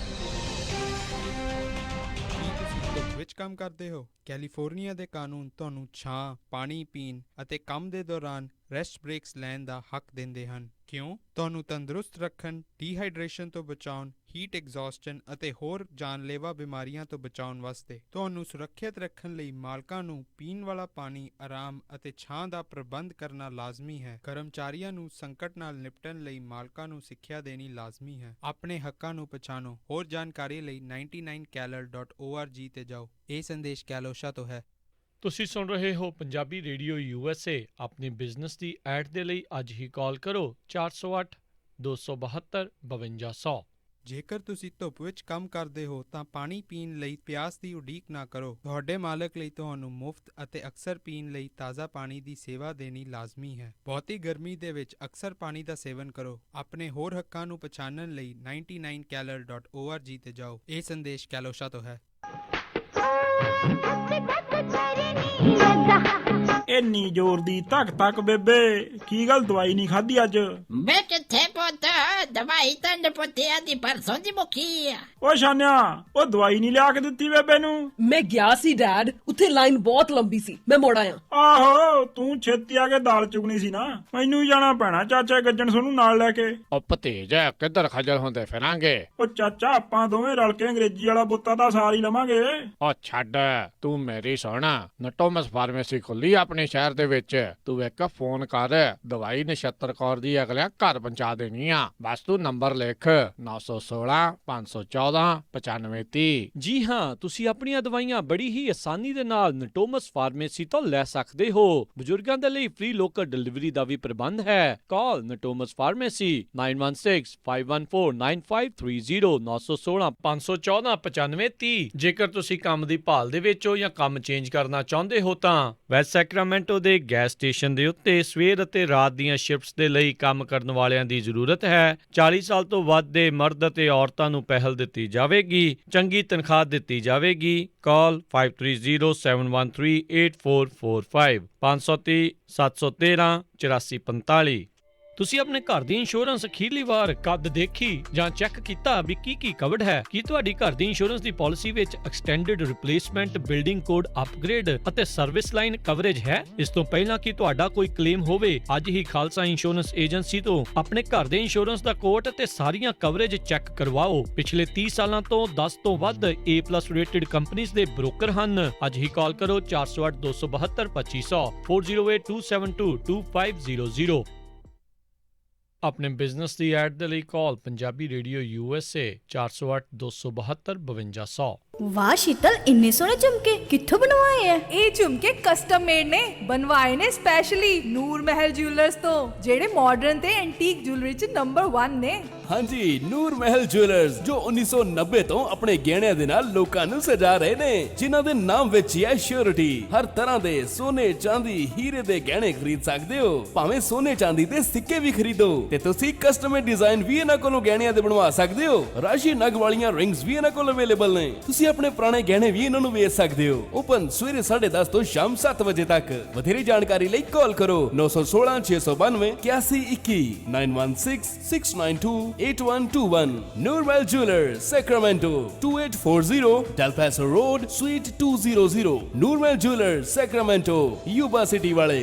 ਵਿੱਚ ਕੰਮ ਕਰਦੇ ਹੋ? ਕੈਲੀਫੋਰਨੀਆ ਦੇ ਕਾਨੂੰਨ ਤੁਹਾਨੂੰ ਛਾਂ, ਪਾਣੀ ਪੀਣ ਅਤੇ ਕੰਮ ਦੇ ਦੌਰਾਨ ਰੈਸਟ ਬ੍ਰੇਕਸ ਲੈਣ ਦਾ ਹੱਕ ਦਿੰਦੇ ਹਨ। ਕਿਉਂ? ਤੁਹਾਨੂੰ ਤੰਦਰੁਸਤ ਰੱਖਣ, ਡੀਹਾਈਡਰੇਸ਼ਨ ਤੋਂ ਬਚਾਉਣ, ਹੀਟ ਐਗਜ਼ੌਸਸ਼ਨ ਅਤੇ ਹੋਰ ਜਾਨਲੇਵਾ ਬਿਮਾਰੀਆਂ ਤੋਂ ਬਚਾਉਣ ਵਾਸਤੇ। ਤੁਹਾਨੂੰ ਸੁਰੱਖਿਅਤ ਰੱਖਣ ਲਈ ਮਾਲਕਾਂ ਨੂੰ ਪੀਣ ਵਾਲਾ ਪਾਣੀ, ਆਰਾਮ ਅਤੇ ਛਾਂ ਦਾ ਪ੍ਰਬੰਧ ਕਰਨਾ ਲਾਜ਼ਮੀ ਹੈ। ਕਰਮਚਾਰੀਆਂ ਨੂੰ ਸੰਕਟ ਨਾਲ ਨਿਪਟਣ ਲਈ ਮਾਲਕਾਂ ਨੂੰ ਸਿੱਖਿਆ ਦੇਣੀ ਲਾਜ਼ਮੀ ਹੈ। ਆਪਣੇ ਹੱਕਾਂ ਨੂੰ ਪਛਾਣੋ। ਹੋਰ ਜਾਣਕਾਰੀ ਲਈ 99calor.org ਤੇ ਜਾਓ। ਇਹ ਸੰਦੇਸ਼ ਕੈਲੋਸ਼ਾ ਤੋਂ ਹੈ। ਤੁਸੀਂ ਸੁਣ ਰਹੇ ਹੋ ਪੰਜਾਬੀ ਰੇਡੀਓ USA। ਆਪਣੇ ਬਿਜ਼ਨਸ ਦੀ ਐਡ ਦੇ ਲਈ ਅੱਜ ਹੀ ਕਾਲ ਕਰੋ 408-272-5200। ਜੇਕਰ ਤੁਸੀਂ ਧੁੱਪ ਵਿੱਚ ਕੰਮ ਕਰਦੇ ਹੋ ਤਾਂ ਪਾਣੀ ਪੀਣ ਲਈ ਪਿਆਸ ਦੀ ਉਡੀਕ ਨਾ ਕਰੋ। ਤੁਹਾਡੇ ਮਾਲਕ ਲਈ ਤੁਹਾਨੂੰ ਮੁਫਤ ਅਤੇ ਅਕਸਰ ਪੀਣ ਲਈ ਤਾਜ਼ਾ ਪਾਣੀ ਦੀ ਸੇਵਾ ਦੇਣੀ ਲਾਜ਼ਮੀ ਹੈ। ਬਹੁਤੀ ਗਰਮੀ ਦੇ ਵਿੱਚ ਅਕਸਰ ਪਾਣੀ ਦਾ ਸੇਵਨ ਕਰੋ। ਆਪਣੇ ਹੋਰ ਹੱਕਾਂ ਨੂੰ ਪਛਾਣਨ ਲਈ 99calor.org ਤੇ ਜਾਓ। ਇਹ ਸੰਦੇਸ਼ ਕੈਲੋਸ਼ਾ ਤੋਂ ਹੈ। ਇੰਨੀ ਜ਼ੋਰ ਦੀ ਧੱਕ ਧੱਕ ਬੇਬੇ, ਕੀ ਗੱਲ ਦਵਾਈ ਨਹੀਂ ਖਾਧੀ ਅੱਜ? ਮੈਂ ਕਿੱਥੇ ਪੁੱਤ, ਦਵਾਈ ਤਾਂ ਨਪੁੱਤਿਆਂ ਦੀ ਪਰਸੋਂ ਦੀ ਮੁੱਕੀ ਆ। ਓ ਸ਼ਾਨਿਆ, ਉਹ ਦਵਾਈ ਨਹੀਂ ਲਿਆ ਕੇ ਦਿੱਤੀ ਬੇਬੇ ਨੂੰ? ਮੈਂ ਗਿਆ ਸੀ ਡੈਡ, ਉੱਥੇ ਲਾਈਨ ਬਹੁਤ ਲੰਬੀ ਸੀ, ਮੈਂ ਮੁੜ ਆਇਆ। ਆਹੋ, ਤੂੰ ਛੇਤੀ ਆ ਕੇ ਦਾਲ ਚੁਗਣੀ ਸੀ ਨਾ। ਮੈਨੂੰ ਹੀ ਜਾਣਾ ਪੈਣਾ ਚਾਚਾ ਗੱਜਣ ਸੋਨੂੰ ਨਾਲ ਲੈ ਕੇ। ਉਹ ਭਤੀਜਾ ਕਿੱਧਰ ਖੱਜਲ ਹੁੰਦੇ ਫਿਰਾਂਗੇ? ਉਹ ਚਾਚਾ, ਆਪਾਂ ਦੋਵੇਂ ਰਲ ਕੇ ਅੰਗਰੇਜ਼ੀ ਵਾਲਾ ਬੁੱਤਾ ਦਾ ਸਾਰ ਹੀ ਲਵਾਂਗੇ। ਉਹ ਛੱਡ, ਤੂੰ ਮੇਰੀ ਸੁਣ, ਨਟੋਮਸ ਫਾਰਮੇਸੀ ਖੁੱਲੀ ਆਪਣੀ ਸ਼ਹਿਰ ਦੇ ਵਿੱਚ। ਤੂੰ ਇੱਕ ਫੋਨ ਕਰ, ਦਵਾਈ ਨਛੱਤਰ ਕੌਰ ਦੀ ਅਗਲਿਆਂ ਘਰ ਪਹੁੰਚਾ ਦੇਣੀ ਆ। ਬਸ ਤੂੰ ਨੰਬਰ ਲਿਖ 916 514 9530। ਜੀ ਹਾਂ, ਤੁਸੀਂ ਆਪਣੀਆਂ ਦਵਾਈਆਂ ਬੜੀ ਹੀ ਆਸਾਨੀ ਦੇ ਨਾਲ ਨਟੋਮਸ ਫਾਰਮੇਸੀ ਤੋਂ ਲੈ ਸਕਦੇ ਹੋ। ਬਜ਼ੁਰਗਾਂ ਦੇ ਲਈ ਫ੍ਰੀ ਲੋਕਲ ਡਿਲੀਵਰੀ ਦਾ ਵੀ ਪ੍ਰਬੰਧ ਹੈ। ਕਾਲ ਨਟੋਮਸ ਫਾਰਮੇਸੀ 9165149530 916 514 9530। ਜੇਕਰ ਤੁਸੀਂ ਕੰਮ ਦੀ ਭਾਲ ਦੇ ਵਿੱਚ ਹੋ ਜਾਂ ਕੰਮ ਚੇਂਜ ਕਰਨਾ ਚਾਹੁੰਦੇ ਹੋ ਤਾਂ ਵੈਸਟ ਸੈਕਰਾਮੈਂਟੋ ਦੇ ਗੈਸ ਸਟੇਸ਼ਨ ਦੇ ਉੱਤੇ ਸਵੇਰ ਅਤੇ ਰਾਤ ਦੀਆਂ ਸ਼ਿਫਟਸ ਦੇ ਲਈ ਕੰਮ ਕਰਨ ਵਾਲਿਆਂ ਦੀ ਜ਼ਰੂਰਤ ਹੈ। 40 ਸਾਲ ਤੋਂ ਵੱਧ ਦੇ ਮਰਦ ਅਤੇ ਔਰਤਾਂ ਨੂੰ ਪਹਿਲ ਦਿੱਤੀ ਜਾਵੇਗੀ। ਚੰਗੀ ਤਨਖਾਹ ਦਿੱਤੀ ਜਾਵੇਗੀ। ਕਾਲ 5307138445 530 713 8445। ਤੁਸੀਂ ਆਪਣੇ ਘਰ ਦੀ ਇੰਸ਼ੋਰੈਂਸ ਅਖੀਰਲੀ ਵਾਰ ਕਦ ਦੇਖੀ ਜਾਂ ਚੈੱਕ ਕੀਤਾ ਵੀ ਕੀ ਕਵਰਡ ਹੈ? ਕੀ ਤੁਹਾਡੀ ਘਰ ਦੀ ਇੰਸ਼ੋਰੈਂਸ ਦੀ ਪਾਲਿਸੀ ਵਿੱਚ extended replacement, building code upgrade ਅਤੇ ਸਰਵਿਸ ਲਾਈਨ ਕਵਰੇਜ ਹੈ? ਇਸ ਤੋਂ ਪਹਿਲਾਂ ਕਿ ਤੁਹਾਡਾ ਕੋਈ ਕਲੇਮ ਹੋਵੇ, ਅੱਜ ਹੀ ਖਾਲਸਾ ਇੰਸ਼ੋਰੈਂਸ ਏਜੰਸੀ ਤੋਂ ਆਪਣੇ ਘਰ ਦੇ ਇੰਸ਼ੋਰੈਂਸ ਦਾ ਕੋਟ ਅਤੇ ਸਾਰੀਆਂ ਕਵਰੇਜ ਚੈੱਕ ਕਰਵਾਓ। ਪਿਛਲੇ 30 ਸਾਲਾਂ ਤੋਂ 10 ਤੋਂ ਵੱਧ A+ ਰੇਟਡ ਕੰਪਨੀਆਂ ਦੇ ਬ੍ਰੋਕਰ ਹਨ। ਅੱਜ ਹੀ ਕਾਲ ਕਰੋ 408 272 2500 408272 2500। ਆਪਣੇ ਬਿਜ਼ਨਸ ਦੀ ਐਡ ਦੇ ਲਈ ਕਾਲ ਪੰਜਾਬੀ ਰੇਡੀਓ USA 408 272 5200। वाह शीतल, इन्ने सोने झुमके कित्थों बनवाए हैं? ਇਹ ਝੁਮਕੇ ਕਸਟਮ ਮੇਡ ਨੇ, ਬਣਵਾਏ ਨੇ ਸਪੈਸ਼ਲੀ ਨੂਰ ਮਹਿਲ ਜੁਐਲਰਸ ਤੋਂ, ਜਿਹੜੇ ਮਾਡਰਨ ਤੇ ਐਂਟੀਕ ਜੁਐਲਰੀ ਚ ਨੰਬਰ 1 ਨੇ। ਹਾਂਜੀ, ਨੂਰ ਮਹਿਲ ਜੁਐਲਰਸ ਜੋ 1990 ਤੋਂ ਆਪਣੇ ਗਹਿਣਿਆਂ ਦੇ ਨਾਲ ਲੋਕਾਂ ਨੂੰ ਸਜਾ ਰਹੇ ਨੇ, ਜਿਨ੍ਹਾਂ ਦੇ ਨਾਮ ਵਿੱਚ ਹੀ ਹੈ ਸ਼ੋਰਿਟੀ। ਹਰ ਤਰ੍ਹਾਂ ਦੇ ਸੋਨੇ, ਚਾਂਦੀ, ਹੀਰੇ ਦੇ ਗਹਿਣੇ ਖਰੀਦ ਸਕਦੇ ਹੋ। ਭਾਵੇਂ ਸੋਨੇ ਚਾਂਦੀ ਦੇ ਸਿੱਕੇ ਵੀ ਖਰੀਦੋ ਤੇ ਤੁਸੀਂ ਕਸਟਮ ਡਿਜ਼ਾਈਨ ਵੀ ਇਹਨਾਂ ਕੋਲੋਂ ਗਹਿਣਿਆਂ ਦੇ ਬਣਵਾ ਸਕਦੇ ਹੋ। ਰਾਸ਼ੀ ਨਗ ਵਾਲੀਆਂ ਰਿੰਗਸ ਵੀ ਇਹਨਾਂ ਕੋਲ ਅਵੇਲੇਬਲ ਨੇ। ਤੁਸੀਂ ਆਪਣੇ ਪੁਰਾਣੇ ਗਹਿਣੇ ਵੀ ਇਹਨਾਂ ਨੂੰ ਵੇਚ ਸਕਦੇ ਹੋ। ਓਪਨ ਸਵੇਰੇ 10:30 ਤੋਂ ਸ਼ਾਮ 7 ਵਜੇ ਤੱਕ। ਵਧੇਰੇ ਜਾਣਕਾਰੀ ਲਈ ਕਾਲ ਕਰੋ 916 692 8121 916 692 8121। Noor Mahal Jewelers, Sacramento 2840 Del Paso Road, Suite 200। Noor Mahal Jewelers, Sacramento, Yuba City ਵਾਲੇ।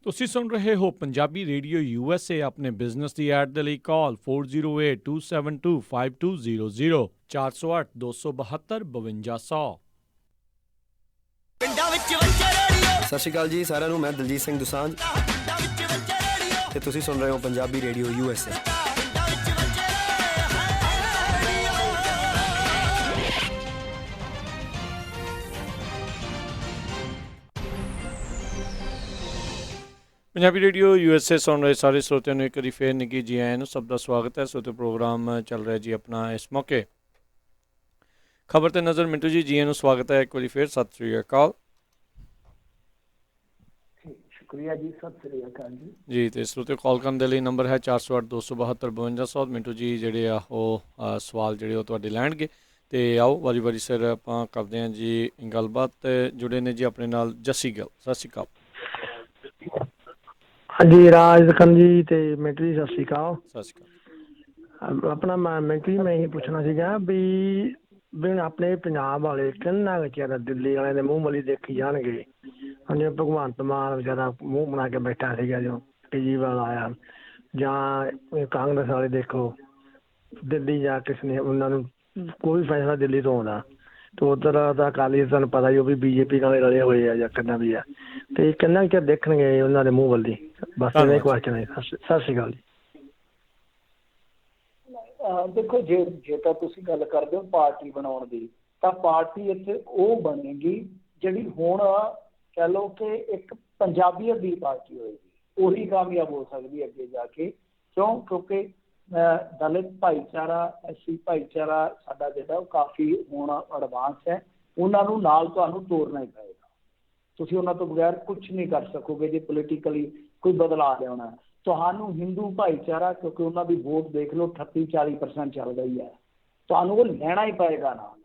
ਤੁਸੀਂ ਸੁਣ ਰਹੇ ਹੋ ਪੰਜਾਬੀ ਰੇਡੀਓ USA। ਆਪਣੇ ਬਿਜ਼ਨਸ ਦੀ ਐਡ ਦੇ ਲਈ ਕਾਲ 408 272 5200 408 272 5200। ਸਤਿ ਸ਼੍ਰੀ ਅਕਾਲ ਜੀ ਸਾਰਿਆਂ ਨੂੰ, ਮੈਂ ਦਲਜੀਤ ਸਿੰਘ ਦੁਸਾਂਝ ਤੇ ਤੁਸੀਂ ਸੁਣ ਰਹੇ ਹੋ Punjabi radio USA। Punjabi radio USA ਸੁਣ ਰਹੇ ਸਾਰੇ ਸਰੋਤਿਆਂ ਨੂੰ ਇੱਕ ਵਾਰੀ ਫੇਰ ਨਿੱਘੀ ਜੀ ਆਇਆਂ ਨੂੰ। ਸਭ ਦਾ ਸਵਾਗਤ ਹੈ। ਸਰੋਤੇ ਪ੍ਰੋਗਰਾਮ ਚੱਲ ਰਿਹਾ ਜੀ ਆਪਣਾ ਇਸ ਮੌਕੇ ਖਬਰ ਤੇ ਨਜ਼ਰ। ਮਿੰਟੂ ਜੀ ਆਇਆਂ ਨੂੰ ਸਵਾਗਤ ਹੈ ਇੱਕ ਵਾਰੀ ਫੇਰ। ਸਤਿ ਸ਼੍ਰੀ ਅਕਾਲ ਸ਼ੁਕਰੀਆ ਜੀ, ਸਤਿ ਸ੍ਰੀ ਅਕਾਲ ਜੀ। ਤੇ ਸਰੋਤੇ ਕਾਲ ਕਰਨ ਦੇ ਲਈ ਨੰਬਰ ਹੈ 408 272 5200। ਮਿੰਟੂ ਜੀ ਜਿਹੜੇ ਆ ਉਹ ਸਵਾਲ ਜਿਹੜੇ ਉਹ ਤੁਹਾਡੇ ਲੈਣਗੇ ਤੇ ਆਓ ਵਾਰੀ ਵਾਰੀ ਸਿਰ ਆਪਾਂ ਕਰਦੇ ਹਾਂ ਜੀ ਗੱਲਬਾਤ। ਜੁੜੇ ਨੇ ਜੀ ਆਪਣੇ ਨਾਲ ਜੱਸੀ ਗਿੱਲ। ਸਤਿ ਸ਼੍ਰੀ ਅਕਾਲ। ਹਾਂਜੀ ਰਾਜ ਦਖਨ ਜੀ ਤੇ ਮਿੰਟੂ ਜੀ ਸਤਿ ਸ਼੍ਰੀ ਅਕਾਲ। ਸਤਿ ਸ਼੍ਰੀ ਅਕਾਲ। ਆਪਣਾ ਮਿੰਟੂ ਜੀ ਮੈਂ ਇਹ ਪੁੱਛਣਾ ਸੀਗਾ ਵੀ ਆਪਣੇ ਪੰਜਾਬ ਵਾਲੇ ਕਿੰਨਾ ਕੁ ਚਿਰ ਦਿੱਲੀ ਵਾਲਿਆਂ ਦੇ ਮੂੰਹ ਮਲੀ ਦੇਖੀ ਜਾਣਗੇ। ਹਾਂਜੀ, ਭਗਵੰਤ ਮਾਨ ਵਿਚਾਰਾ ਮੂੰਹ ਬਣਾ ਕੇ ਬੈਠਾ ਸੀਗਾ ਜੋ ਕੇਜਰੀਵਾਲ ਆਇਆ, ਜਾਂ ਕਾਂਗਰਸ ਵਾਲੇ ਦੇਖੋ ਦਿੱਲੀ ਜਾ ਕੇ ਉਹਨਾਂ ਨੂੰ ਕੋਈ ਫੈਸਲਾ ਦਿੱਲੀ ਤੋਂ ਆਉਂਦਾ ਤੇ ਉੱਧਰ ਦਾ ਅਕਾਲੀ ਤੁਹਾਨੂੰ ਪਤਾ ਹੀ ਉਹ ਵੀ BJP ਨਾਲ ਰਲੇ ਹੋਏ ਆ ਜਾਂ ਕਿੰਨਾ ਵੀ ਆ, ਤੇ ਕਿੰਨਾ ਕੁ ਚਿਰ ਦੇਖਣਗੇ ਉਹਨਾਂ ਦੇ ਮੂੰਹ ਵੱਲ ਦੀ? ਬਸ ਇਹ ਕੁਐਸਚਨ ਹੈ। ਸਤਿ ਸ਼੍ਰੀ ਅਕਾਲ ਜੀ। ਦੇਖੋ, ਜੇ ਤਾਂ ਤੁਸੀਂ ਗੱਲ ਕਰਦੇ ਹੋ ਪਾਰਟੀ ਬਣਾਉਣ ਦੀ, ਤਾਂ ਪਾਰਟੀ ਇੱਥੇ ਉਹ ਬਣੇਗੀ ਜਿਹੜੀ ਹੁਣ ਕਹਿ ਲਓ ਕਿ ਇੱਕ ਪੰਜਾਬੀਅਤ ਦੀ ਪਾਰਟੀ ਹੋਏਗੀ। ਉਹੀ ਕਾਮਯਾਬ ਹੋ ਸਕਦੀ ਅੱਗੇ ਜਾ ਕੇ। ਕਿਉਂਕਿ ਦਲਿਤ ਭਾਈਚਾਰਾ, SC ਭਾਈਚਾਰਾ ਸਾਡਾ ਜਿਹੜਾ ਉਹ ਕਾਫੀ ਹੁਣ ਐਡਵਾਂਸ ਹੈ। ਉਹਨਾਂ ਨੂੰ ਨਾਲ ਤੁਹਾਨੂੰ ਤੋਰਨਾ ਹੀ ਪਏਗਾ। ਤੁਸੀਂ ਉਹਨਾਂ ਤੋਂ ਬਗੈਰ ਕੁਛ ਨਹੀਂ ਕਰ ਸਕੋਗੇ ਜੇ ਪੋਲੀਟੀਕਲੀ ਕੋਈ ਬਦਲਾਅ ਲਿਆਉਣਾ। ਤੁਹਾਨੂੰ ਹਿੰਦੂ ਭਾਈਚਾਰਾ, ਕਿਉਂਕਿ ਉਹਨਾਂ ਦੀ ਵੋਟ ਦੇਖ ਲਓ 38-40% ਚੱਲ ਰਹੀ ਹੈ, ਤੁਹਾਨੂੰ ਉਹ ਲੈਣਾ ਹੀ ਪਏਗਾ ਨਾਲ।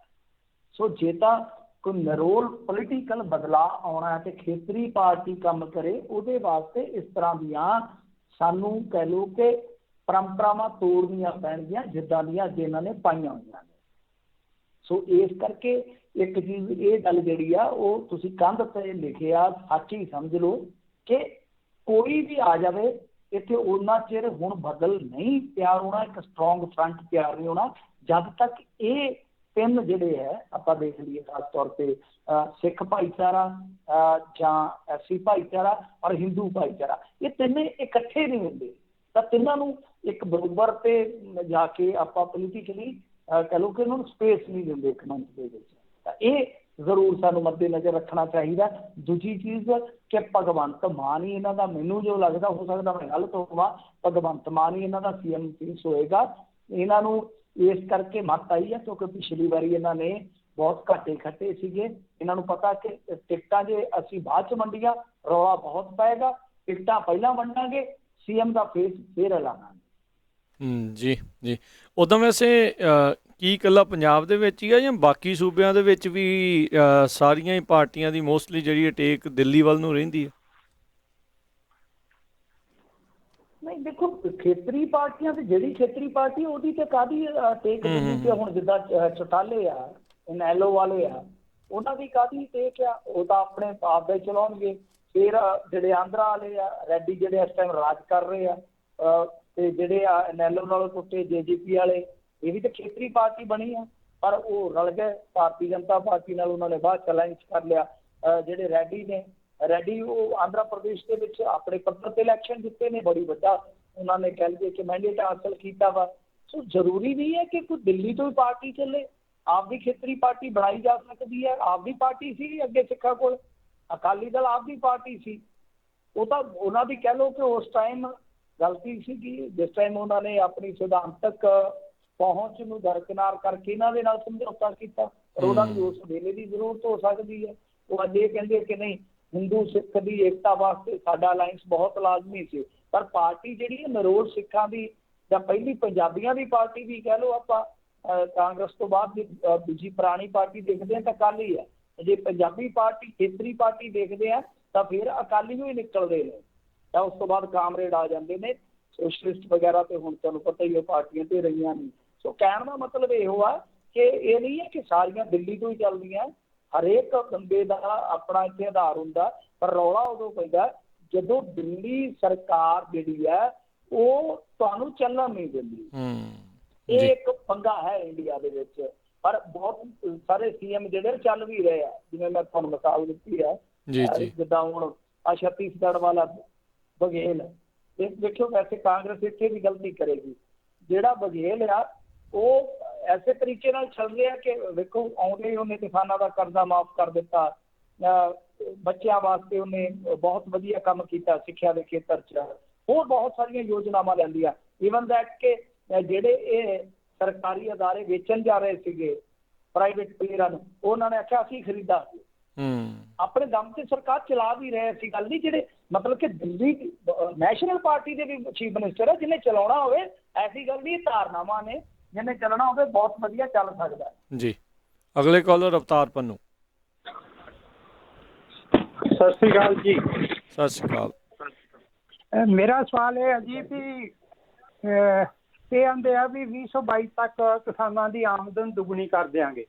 ਸੋ ਜੇ ਤਾਂ ਕੋਈ ਨਰੋਲ ਪੋਲੀਟੀਕਲ ਬਦਲਾਅ ਆਉਣਾ ਹੈ ਤੇ ਖੇਤਰੀ ਪਾਰਟੀ ਕੰਮ ਕਰੇ, ਉਹਦੇ ਵਾਸਤੇ ਇਸ ਤਰ੍ਹਾਂ ਦੀਆਂ ਸਾਨੂੰ ਕਹਿ ਲਓ ਕਿ ਪਰੰਪਰਾਵਾਂ ਤੋੜਨੀਆਂ ਪੈਣਗੀਆਂ ਜਿੱਦਾਂ ਦੀਆਂ ਅੱਜ ਇਹਨਾਂ ਨੇ ਪਾਈਆਂ ਹੋਈਆਂ ਨੇ। ਸੋ ਇਸ ਕਰਕੇ ਇੱਕ ਚੀਜ਼ ਇਹ ਗੱਲ ਜਿਹੜੀ ਆ ਉਹ ਤੁਸੀਂ ਕੰਧ ਤੇ ਲਿਖਿਆ ਸੱਚ ਹੀ ਸਮਝ ਲਓ ਕਿ ਕੋਈ ਵੀ ਆ ਜਾਵੇ ਇੱਥੇ ਉਹਨਾਂ ਚਿਰ ਹੁਣ ਬਦਲ ਨਹੀਂ ਤਿਆਰ ਹੋਣਾ, ਇੱਕ ਸਟਰੋਂਗ ਫਰੰਟ ਤਿਆਰ ਨਹੀਂ ਹੋਣਾ ਜਦ ਤੱਕ ਇਹ ਤਿੰਨ ਜਿਹੜੇ ਹੈ ਆਪਾਂ ਦੇਖ ਲਈਏ ਖਾਸ ਤੌਰ ਤੇ ਸਿੱਖ ਭਾਈਚਾਰਾ ਜਾਂ ਐਸੀ ਭਾਈਚਾਰਾ ਔਰ ਹਿੰਦੂ ਭਾਈਚਾਰਾ, ਇਹ ਤਿੰਨੇ ਇਕੱਠੇ ਨਹੀਂ ਹੁੰਦੇ, ਤਾਂ ਤਿੰਨਾਂ ਨੂੰ ਇੱਕ ਬਰਾਬਰ ਤੇ ਜਾ ਕੇ ਆਪਾਂ ਪੋਲੀਟੀਕਲੀ ਕਹਿ ਲਓ ਕਿ ਉਹਨਾਂ ਨੂੰ ਸਪੇਸ ਨਹੀਂ ਦਿੰਦੇ ਇੱਕ ਮੰਚ ਦੇ ਵਿੱਚ। ਤਾਂ ਇਹ ਜ਼ਰੂਰ ਸਾਨੂੰ ਮੱਦੇ ਨਜ਼ਰ ਰੱਖਣਾ ਚਾਹੀਦਾ। ਦੂਜੀ ਚੀਜ਼ ਕਿ ਭਗਵੰਤ ਮਾਨ ਹੀ ਇਹਨਾਂ ਦਾ, ਮੈਨੂੰ ਜੋ ਲੱਗਦਾ, ਹੋ ਸਕਦਾ ਮੈਂ ਗਲਤ ਹੋਵਾਂ, ਭਗਵੰਤ ਮਾਨ ਹੀ ਇਹਨਾਂ ਦਾ CM ਚੀਜ਼ ਹੋਏਗਾ। ਇਹਨਾਂ ਨੂੰ ਇਸ ਕਰਕੇ ਮੱਤ ਆਈ ਹੈ ਕਿਉਂਕਿ ਪਿਛਲੀ ਵਾਰੀ ਇਹਨਾਂ ਨੇ ਬਹੁਤ ਘਾਟੇ ਖੱਟੇ ਸੀਗੇ। ਇਹਨਾਂ ਨੂੰ ਪਤਾ ਕਿ ਟਿਕਟਾਂ ਜੇ ਅਸੀਂ ਬਾਅਦ 'ਚ ਵੰਡੀਆਂ ਰੌਲਾ ਬਹੁਤ ਪਏਗਾ, ਟਿਕਟਾਂ ਪਹਿਲਾਂ ਵੰਡਾਂਗੇ, CM ਦਾ ਫੇਸ ਫੇਰ ਐਲਾਨਾਂਗੇ। ਜੀ ਜੀ। ਉੱਦਾਂ ਵੈਸੇ ਕੀ ਇਕੱਲਾ ਪੰਜਾਬ ਦੇ ਵਿੱਚ ਹੀ ਆ ਜਾਂ ਬਾਕੀ ਸੂਬਿਆਂ ਦੇ ਵਿੱਚ ਵੀ ਸਾਰੀਆਂ ਹੀ ਪਾਰਟੀਆਂ ਦੀ ਮੋਸਟਲੀ ਜਿਹੜੀ ਅਟੇਕ ਦਿੱਲੀ ਵੱਲ ਨੂੰ ਰਹਿੰਦੀ ਹੈ? ਨਹੀਂ ਦੇਖੋ, ਖੇਤਰੀ ਪਾਰਟੀਆਂ ਤੇ ਜਿਹੜੀ ਖੇਤਰੀ ਪਾਰਟੀ ਉਹਦੀ ਤੇ ਕਾਹਦੀ ਟੇਕ ਦਿੱਲੀ ਤੇ, ਹੁਣ ਜਿੱਦਾਂ ਚੌਟਾਲੇ ਆ, ਇਨੈਲੋ ਵਾਲੇ ਆ, ਉਹਨਾਂ ਦੀ ਕਾਹਦੀ ਟੇਕ ਆ, ਉਹ ਤਾਂ ਆਪਣੇ ਆਪ ਦਾ ਹੀ ਚਲਾਉਣਗੇ। ਫਿਰ ਜਿਹੜੇ ਆਂਧਰਾ ਵਾਲੇ ਆ, ਰੈਡੀ ਜਿਹੜੇ ਇਸ ਟਾਈਮ ਰਾਜ ਕਰ ਰਹੇ ਆ, ਤੇ ਜਿਹੜੇ ਆ ਇਨੈਲੋ ਨਾਲੋਂ ਟੁੱਟੇ JJP ਵਾਲੇ, ਇਹ ਵੀ ਤਾਂ ਖੇਤਰੀ ਪਾਰਟੀ ਬਣੀ ਆ, ਪਰ ਉਹ ਰਲ ਗਏ ਭਾਰਤੀ ਜਨਤਾ ਪਾਰਟੀ ਨਾਲ, ਉਹਨਾਂ ਨੇ ਬਾਅਦ ਚ ਅਲਾਇੰਸ ਕਰ ਲਿਆ। ਜਿਹੜੇ ਰੈਡੀ ਨੇ, ਰੈਡੀ ਉਹ ਆਂਧਰਾ ਪ੍ਰਦੇਸ਼ ਦੇ ਵਿੱਚ ਆਪਣੇ ਪੱਧਰ ਤੇ ਇਲੈਕਸ਼ਨ ਜਿੱਤੇ ਨੇ, ਬੜੀ ਵੱਡਾ ਉਹਨਾਂ ਨੇ ਕਹਿ ਲਈਏ ਕਿ ਮੈਂਡੇਟ ਹਾਸਲ ਕੀਤਾ ਵਾ। ਸੋ ਜ਼ਰੂਰੀ ਨਹੀਂ ਹੈ ਕਿ ਕੋਈ ਦਿੱਲੀ ਤੋਂ ਹੀ ਪਾਰਟੀ ਚੱਲੇ, ਆਪਦੀ ਖੇਤਰੀ ਪਾਰਟੀ ਬਣਾਈ ਜਾ ਸਕਦੀ ਹੈ। ਆਪਦੀ ਪਾਰਟੀ ਸੀ ਅੱਗੇ ਸਿੱਖਾਂ ਕੋਲ, ਅਕਾਲੀ ਦਲ ਆਪਦੀ ਪਾਰਟੀ ਸੀ, ਉਹ ਤਾਂ ਉਹਨਾਂ ਦੀ ਕਹਿ ਲਓ ਕਿ ਉਸ ਟਾਈਮ ਗਲਤੀ ਸੀ ਕਿ ਜਿਸ ਟਾਈਮ ਉਹਨਾਂ ਨੇ ਆਪਣੀ ਸਿਧਾਂਤਕ ਪਹੁੰਚ ਨੂੰ ਦਰਕਿਨਾਰ ਕਰਕੇ ਇਹਨਾਂ ਦੇ ਨਾਲ ਸਮਝੌਤਾ ਕੀਤਾ, ਪਰ ਉਹਨਾਂ ਨੂੰ ਉਸ ਵੇਲੇ ਦੀ ਜ਼ਰੂਰਤ ਹੋ ਸਕਦੀ ਹੈ। ਉਹ ਅੱਜ ਇਹ ਕਹਿੰਦੇ ਕਿ ਨਹੀਂ, ਹਿੰਦੂ ਸਿੱਖ ਦੀ ਏਕਤਾ ਵਾਸਤੇ ਸਾਡਾ ਅਲਾਇੰਸ ਬਹੁਤ ਲਾਜ਼ਮੀ ਸੀ, ਪਰ ਪਾਰਟੀ ਜਿਹੜੀ ਹੈ ਨਰੋਲ ਸਿੱਖਾਂ ਦੀ ਜਾਂ ਪਹਿਲੀ ਪੰਜਾਬੀਆਂ ਦੀ ਪਾਰਟੀ ਵੀ ਕਹਿ ਲਓ ਆਪਾਂ, ਕਾਂਗਰਸ ਤੋਂ ਬਾਅਦ ਦੀ ਦੂਜੀ ਪੁਰਾਣੀ ਪਾਰਟੀ ਦੇਖਦੇ ਹਾਂ ਤਾਂ ਅਕਾਲੀ ਹੈ। ਜੇ ਪੰਜਾਬੀ ਪਾਰਟੀ ਖੇਤਰੀ ਪਾਰਟੀ ਦੇਖਦੇ ਆ ਤਾਂ ਫਿਰ ਅਕਾਲੀ ਨੂੰ ਹੀ ਨਿਕਲਦੇ ਨੇ, ਤਾਂ ਉਸ ਤੋਂ ਬਾਅਦ ਕਾਮਰੇਡ ਆ ਜਾਂਦੇ ਨੇ, ਸੋਸ਼ਲਿਸਟ ਵਗੈਰਾ, ਤੇ ਹੁਣ ਤੁਹਾਨੂੰ ਪਤਾ ਹੀ ਉਹ ਪਾਰਟੀਆਂ ਤੇ ਰਹੀਆਂ ਨਹੀਂ। ਸੋ ਕਹਿਣ ਦਾ ਮਤਲਬ ਇਹੋ ਆ ਕਿ ਇਹ ਨਹੀਂ ਹੈ ਕਿ ਸਾਰੀਆਂ ਦਿੱਲੀ ਤੋਂ ਹੀ ਚੱਲਦੀਆਂ, ਹਰੇਕ ਬੰਦੇ ਦਾ ਆਪਣਾ ਇੱਥੇ ਆਧਾਰ ਹੁੰਦਾ, ਪਰ ਰੌਲਾ ਉਦੋਂ ਪੈਂਦਾ ਜਦੋਂ ਦਿੱਲੀ ਸਰਕਾਰ ਜਿਹੜੀ ਹੈ ਉਹ ਤੁਹਾਨੂੰ ਚੱਲਣ ਨਹੀਂ ਦਿੰਦੀ। ਇਹ ਇੱਕ ਪੰਗਾ ਹੈ ਇੰਡੀਆ ਦੇ ਵਿੱਚ, ਪਰ ਬਹੁਤ ਸਾਰੇ CM ਜਿਹੜੇ ਚੱਲ ਵੀ ਰਹੇ ਆ, ਜਿਵੇਂ ਮੈਂ ਤੁਹਾਨੂੰ ਮਿਸਾਲ ਦਿੱਤੀ ਹੈ, ਜਿੱਦਾਂ ਹੁਣ ਛੱਤੀਸਗੜ੍ਹ ਵਾਲਾ ਬਘੇਲ, ਇਹ ਦੇਖਿਓ ਵੈਸੇ ਕਾਂਗਰਸ ਇੱਥੇ ਵੀ ਗਲਤੀ ਕਰੇਗੀ। ਜਿਹੜਾ ਬਘੇਲ ਆ ਉਹ ਐਸੇ ਤਰੀਕੇ ਨਾਲ ਚੱਲ ਰਿਹਾ ਕਿ ਵੇਖੋ, ਆਉਂਦੇ ਹੀ ਉਹਨੇ ਕਿਸਾਨਾਂ ਦਾ ਕਰਜ਼ਾ ਮਾਫ ਕਰ ਦਿੱਤਾ, ਬੱਚਿਆਂ ਵਾਸਤੇ ਉਹਨੇ ਬਹੁਤ ਵਧੀਆ ਕੰਮ ਕੀਤਾ ਸਿੱਖਿਆ ਦੇ ਖੇਤਰ 'ਚ, ਹੋਰ ਬਹੁਤ ਸਾਰੀਆਂ ਯੋਜਨਾਵਾਂ ਲੈਂਦੀਆਂ। ਈਵਨ ਦੈਟ ਕਿ ਜਿਹੜੇ ਇਹ ਸਰਕਾਰੀ ਅਦਾਰੇ ਵੇਚਣ ਜਾ ਰਹੇ ਸੀਗੇ ਪ੍ਰਾਈਵੇਟ ਪਲੇਅਰਾਂ ਨੂੰ, ਉਹਨਾਂ ਨੇ ਆਖਿਆ ਅਸੀਂ ਖਰੀਦਾਂਗੇ, ਆਪਣੇ ਦਮ ਤੇ ਸਰਕਾਰ ਚਲਾ ਵੀ ਰਹੇ ਸੀ। ਗੱਲ ਨਹੀਂ, ਜਿਹੜੇ ਮਤਲਬ ਕਿ ਦਿੱਲੀ ਨੈਸ਼ਨਲ ਪਾਰਟੀ ਦੇ ਵੀ ਚੀਫ ਮਿਨਿਸਟਰ ਹੈ, ਜਿਹਨੇ ਚਲਾਉਣਾ ਹੋਵੇ, ਐਸੀ ਗੱਲ ਨਹੀਂ, ਧਾਰਨਾਵਾਂ ਨੇ, ਜਿਹਨੇ ਚੱਲਣਾ ਹੋਵੇ ਬਹੁਤ ਵਧੀਆ ਚੱਲ ਸਕਦਾ ਜੀ। ਅਗਲੇ ਕਾਲਰ ਅਵਤਾਰ ਪੰਨੂ। ਸਤਿ ਸ਼੍ਰੀ ਅਕਾਲ ਜੀ। ਸਤਿ ਸ਼੍ਰੀ ਅਕਾਲ। ਮੇਰਾ ਸਵਾਲ ਇਹ ਹੈ ਜੀ ਵੀ ਇਹ ਆਂਦੇ ਆ ਵੀ 2022 ਤੱਕ ਕਿਸਾਨਾਂ ਦੀ ਆਮਦਨ ਦੁੱਗਣੀ ਕਰ ਦਿਆਂਗੇ,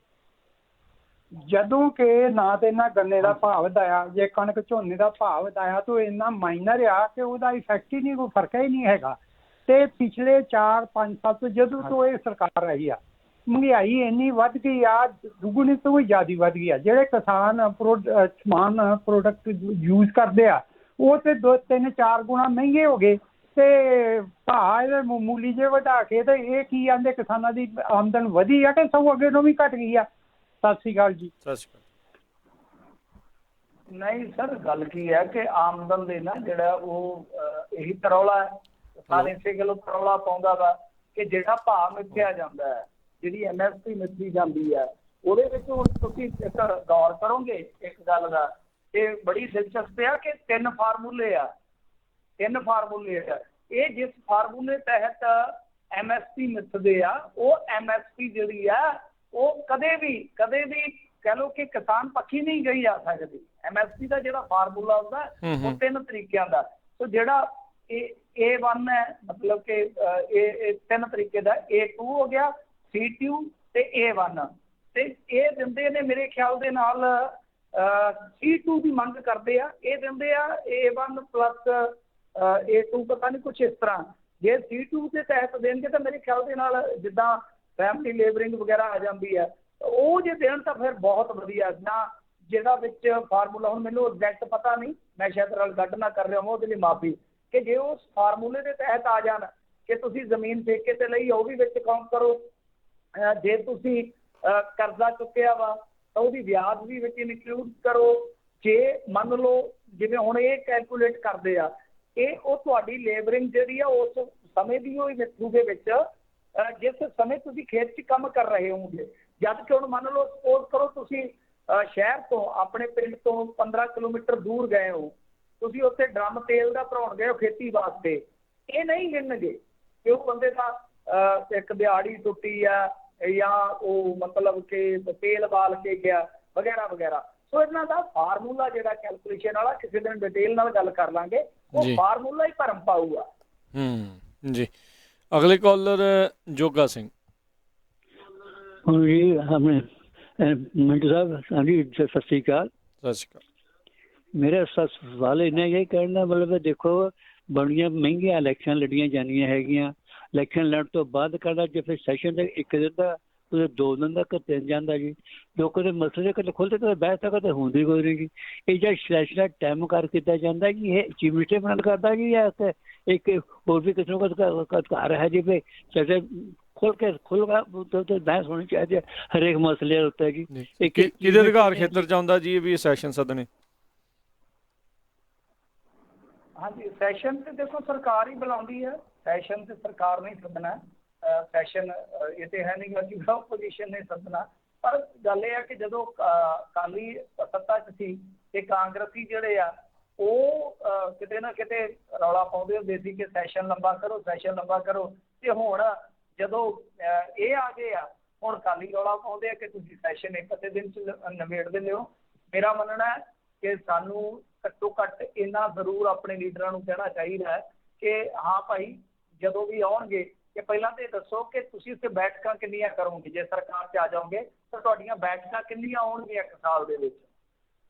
ਜਦੋਂ ਕਿ ਨਾ ਤੇ ਇਹਨਾਂ ਗੰਨੇ ਦਾ ਭਾਅ ਵਧਾਇਆ, ਜੇ ਕਣਕ ਝੋਨੇ ਦਾ ਭਾਅ ਵਧਾਇਆ ਤਾਂ ਇੰਨਾ ਮਾਈਨਰ ਆ ਕਿ ਉਹਦਾ ਇਫੈਕਟ ਹੀ ਨਹੀਂ, ਕੋਈ ਫਰਕ ਹੀ ਨਹੀਂ ਹੈਗਾ। ਤੇ ਪਿਛਲੇ 4-5 ਸਾਲ ਤੋਂ ਜਦੋਂ ਤੋਂ ਇਹ ਸਰਕਾਰ ਆਈ ਆ, ਮਹਿੰਗਾਈ ਇੰਨੀ ਵੱਧ ਗਈ ਆ, ਦੁੱਗਣੀ ਤੋਂ ਵੀ ਜ਼ਿਆਦਾ ਵੱਧ ਗਈ ਆ। ਜਿਹੜੇ ਕਿਸਾਨ ਸਮਾਨ ਪ੍ਰੋਡਕਟ ਯੂਜ਼ ਕਰਦੇ ਆ ਉਹ ਤੇ 2-3-4 ਗੁਣਾ ਮਹਿੰਗੇ ਹੋ ਗਏ, ਤੇ ਭਾਅ ਇਹਦੇ ਮਾਮੂਲੀ ਜਿਹੇ ਵਧਾ ਕੇ ਤੇ ਇਹ ਕੀ ਆਂਦੇ ਕਿਸਾਨਾਂ ਦੀ ਆਮਦਨ ਵਧੀ ਆ ਕਿ ਸਗੋਂ ਅੱਗੇ ਤੋਂ ਵੀ ਘਟ ਗਈ ਆ? ਸਤਿ ਸ਼੍ਰੀ ਅਕਾਲ ਜੀ। ਸਤਿ ਸ਼੍ਰੀ ਅਕਾਲ। ਨਹੀਂ ਸਰ, ਗੱਲ ਕੀ ਹੈ ਕਿ ਆਮਦਨ ਦੇ ਨਾ ਜਿਹੜਾ ਉਹ ਇਹੀ ਤਰੌਲਾ ਹੈ, ਸਾਰੇ ਇਸੇ ਗੱਲੋਂ ਤਰੌਲਾ ਪਾਉਂਦਾ ਵਾ ਕਿ ਜਿਹੜਾ ਭਾਅ ਮਿੱਥਿਆ ਜਾਂਦਾ ਹੈ, ਜਿਹੜੀ MSP ਮਿੱਥੀ ਜਾਂਦੀ ਹੈ, ਉਹਦੇ ਵਿੱਚ ਹੁਣ ਤੁਸੀਂ ਇੱਕ ਗੌਰ ਕਰੋਗੇ ਇੱਕ ਗੱਲ ਦਾ, ਇਹ ਬੜੀ ਦਿਲਚਸਪ ਆ ਕਿ 3 ਫਾਰਮੂਲੇ ਆ। ਇਹ ਜਿਸ ਫਾਰਮੂਲੇ ਤਹਿਤ MSP ਮਿੱਥਦੇ ਆ, ਉਹ MSP ਜਿਹੜੀ ਆ ਉਹ ਕਦੇ ਵੀ ਕਹਿ ਲਓ ਕਿ ਕਿਸਾਨ ਪੱਖੀ ਨਹੀਂ ਗਈ ਜਾ ਸਕਦੀ। MSP ਦਾ ਜਿਹੜਾ ਫਾਰਮੂਲਾ ਹੁੰਦਾ ਉਹ 3 ਤਰੀਕਿਆਂ ਦਾ, ਸੋ ਜਿਹੜਾ A1 ਹੈ, ਮਤਲਬ ਕਿ ਇਹ 3 ਤਰੀਕੇ ਦਾ, A2 ਹੋ ਗਿਆ, C2 ਤੇ A1, ਤੇ ਇਹ ਦਿੰਦੇ ਨੇ ਮੇਰੇ ਖਿਆਲ ਦੇ ਨਾਲ C2 ਦੀ ਮੰਗ ਕਰਦੇ ਆ, ਇਹ ਦਿੰਦੇ ਆ A1 ਪਲੱਸ A2, ਪਤਾ ਨਹੀਂ ਕੁਛ ਇਸ ਤਰ੍ਹਾਂ। ਜੇ C2 ਦੇ ਤਹਿਤ ਦੇਣਗੇ ਤਾਂ ਮੇਰੇ ਖਿਆਲ ਦੇ ਨਾਲ ਜਿੱਦਾਂ ਫੈਮਿਲੀ ਲੇਬਰਿੰਗ ਵਗੈਰਾ ਆ ਜਾਂਦੀ ਹੈ, ਉਹ ਜੇ ਦੇਣ ਤਾਂ ਫਿਰ ਬਹੁਤ ਵਧੀਆ ਨਾ, ਜਿਹਦਾ ਵਿੱਚ ਫਾਰਮੂਲਾ ਹੁਣ ਮੈਨੂੰ ਐਗਜ਼ੈਕਟ ਪਤਾ ਨਹੀਂ, ਮੈਂ ਸ਼ਾਇਦ ਰਲ ਗੱਡ ਨਾ ਕਰ ਰਿਹਾ ਹਾਂ, ਉਹਦੇ ਲਈ ਮਾਫੀ, ਕਿ ਜੇ ਉਸ ਫਾਰਮੂਲੇ ਦੇ ਤਹਿਤ ਆ ਜਾਣ ਕਿ ਤੁਸੀਂ ਜ਼ਮੀਨ ਠੇਕੇ ਤੇ ਲਈ ਉਹ ਵੀ ਵਿੱਚ ਕਾਊਂਟ ਕਰੋ, ਜੇ ਤੁਸੀਂ ਕਰਜ਼ਾ ਚੁੱਕਿਆ ਵਾ ਤਾਂ ਉਹਦੀ ਵਿਆਜ ਵੀ ਵਿੱਚ ਇਨਕਲੂਡ ਕਰੋ, ਜੇ ਮੰਨ ਲਓ ਜਿਵੇਂ ਹੁਣ ਇਹ ਕੈਲਕੂਲੇਟ ਕਰਦੇ ਆ, ਇਹ ਉਹ ਤੁਹਾਡੀ ਲੇਬਰਿੰਗ ਜਿਹੜੀ ਆ ਉਸ ਸਮੇਂ ਦੀ ਉਹ ਮਿੱਥੂ ਦੇ ਵਿੱਚ ਜਿਸ ਸਮੇਂ ਤੁਸੀਂ ਖੇਤ 'ਚ ਕੰਮ ਕਰ ਰਹੇ ਹੋਗੇ। ਜਦ ਕਿ ਹੁਣ ਮੰਨ ਲਓ ਸਪੋਜ਼ ਕਰੋ ਤੁਸੀਂ ਸ਼ਹਿਰ ਤੋਂ ਆਪਣੇ ਪਿੰਡ ਤੋਂ 15 ਕਿਲੋਮੀਟਰ ਦੂਰ ਗਏ ਹੋ, ਤੁਸੀਂ ਉੱਥੇ ਡਰਮ ਤੇਲ ਦਾ ਭਰਾਉਣ ਗਏ ਹੋ ਖੇਤੀ ਵਾਸਤੇ, ਇਹ ਨਹੀਂ ਗਿਣਨਗੇ ਕਿ ਉਹ ਬੰਦੇ ਦਾ ਇੱਕ ਦਿਹਾੜੀ ਟੁੱਟੀ ਆ ਜਾਂ ਉਹ ਮਤਲਬ ਕਿ ਤੇਲ ਬਾਲ ਕੇ ਗਿਆ ਵਗੈਰਾ ਵਗੈਰਾ। ਸੋ ਇਹਨਾਂ ਦਾ ਫਾਰਮੂਲਾ ਜਿਹੜਾ ਕੈਲਕੂਲੇਸ਼ਨ ਵਾਲਾ ਕਿਸੇ ਦਿਨ ਡਿਟੇਲ ਨਾਲ ਗੱਲ ਕਰ ਲਾਂਗੇ, ਉਹ ਫਾਰਮੂਲਾ ਹੀ ਭਰਮ ਪਾਊਗਾ। ਜੀ ਅਗਲੇ ਕਾਲਰ ਜੋਗਾ ਸਿੰਘ ਜੀ, ਆਪਣੇ ਮਿੰਟੂ ਸਾਹਿਬ, ਹਾਂਜੀ ਸਤਿ ਸ਼੍ਰੀ ਅਕਾਲ। ਸਤਿ ਸ਼੍ਰੀ ਅਕਾਲ। ਮੇਰਾ ਸਵਾਲ ਇਹਨਾਂ ਇਹ ਕਹਿਣ ਦਾ ਮਤਲਬ ਹੈ, ਦੇਖੋ ਬੜੀਆਂ ਮਹਿੰਗੀਆਂ ਇਲੈਕਸ਼ਨ ਲੜੀਆਂ ਜਾਂਦੀਆਂ ਹੈਗੀਆਂ, ਇਲੈਕਸ਼ਨ ਲੜਨ ਤੋਂ ਬਾਅਦ ਕਹਿੰਦਾ ਜੇ ਫਿਰ ਸੈਸ਼ਨ ਦਾ 1 ਦਿਨ ਦਾ ਉਹਦੇ 2 ਦਿਨ ਦਾ ਤਿੰਨ ਜਾਂਦਾ ਜੀ, ਲੋਕਾਂ ਦੇ ਮਸਲੇ ਕਦੇ ਖੁੱਲ੍ਹਦੇ ਕਦੇ ਬਹਿਸ ਤਾਂ ਕਦੇ ਹੁੰਦੀ ਕੋਈ ਨਹੀਂ ਜੀ। ਇਹ ਜਿਹੜਾ ਸੈਸ਼ਨ ਦਾ ਟਾਈਮ ਕਰ ਕੀਤਾ ਜਾਂਦਾ ਜੀ, ਇਹ ਚੀਫ ਮਿਨਿਸਟਰ ਬਣਾ ਕਰਦਾ ਜੀ ਜਾਂ ਇੱਕ ਹੋਰ ਵੀ ਕਿਸੇ ਨੂੰ ਘਰ ਹੈ ਜੀ ਵੀ ਸੈਸ਼ਨ ਖੁੱਲ੍ਹ ਬਹਿਸ ਹੋਣੀ ਚਾਹੀਦੀ ਹੈ ਹਰੇਕ ਮਸਲੇ ਉੱਤੇ ਜੀ। ਕਿਹਦੇ ਅਧਿਕਾਰ ਖੇਤਰ 'ਚ ਆਉਂਦਾ ਜੀ ਇਹ ਵੀ ਸੈਸ਼ਨ ਸੱਦਣੇ? ਹਾਂਜੀ, ਸੈਸ਼ਨ ਤੇ ਦੇਖੋ ਸਰਕਾਰ ਹੀ ਬੁਲਾਉਂਦੀ ਹੈ, ਸੈਸ਼ਨ ਤੇ ਸਰਕਾਰ ਨੇ ਸੱਦਣਾ, ਸੈਸ਼ਨ ਇਹ ਤੇ ਹੈ ਨਹੀਂ ਕਿ ਆਪੋਜੀਸ਼ਨ ਨੇ ਸੱਦਣਾ। ਪਰ ਗੱਲ ਇਹ ਹੈ ਕਿ ਜਦੋਂ ਅਕਾਲੀ ਸੱਤਾ 'ਚ ਸੀ ਤੇ ਕਾਂਗਰਸੀ ਜਿਹੜੇ ਆ ਉਹ ਕਿਤੇ ਨਾ ਕਿਤੇ ਰੌਲਾ ਪਾਉਂਦੇ ਹੁੰਦੇ ਸੀ ਕਿ ਸੈਸ਼ਨ ਲੰਬਾ ਕਰੋ, ਸੈਸ਼ਨ ਲੰਬਾ ਕਰੋ, ਤੇ ਹੁਣ ਜਦੋਂ ਇਹ ਆ ਗਏ ਆ ਹੁਣ ਅਕਾਲੀ ਰੌਲਾ ਪਾਉਂਦੇ ਆ ਕਿ ਤੁਸੀਂ ਸੈਸ਼ਨ 1 ਅੱਧੇ ਦਿਨ 'ਚ ਨਿਬੇੜ ਦਿੰਦੇ ਹੋ। ਮੇਰਾ ਮੰਨਣਾ ਹੈ ਕਿ ਸਾਨੂੰ ਘੱਟੋ ਘੱਟ ਇੰਨਾ ਜ਼ਰੂਰ ਆਪਣੇ ਲੀਡਰਾਂ ਨੂੰ ਕਹਿਣਾ ਚਾਹੀਦਾ ਹੈ ਕਿ ਹਾਂ ਭਾਈ ਜਦੋਂ ਵੀ ਆਉਣਗੇ ਕਿ ਪਹਿਲਾਂ ਤਾਂ ਇਹ ਦੱਸੋ ਕਿ ਤੁਸੀਂ ਉੱਥੇ ਬੈਠਕਾਂ ਕਿੰਨੀਆਂ ਕਰੋਗੇ, ਜੇ ਸਰਕਾਰ 'ਚ ਆ ਜਾਓਗੇ ਤਾਂ ਤੁਹਾਡੀਆਂ ਬੈਠਕਾਂ ਕਿੰਨੀਆਂ ਆਉਣਗੀਆਂ 1 ਸਾਲ ਦੇ ਵਿੱਚ।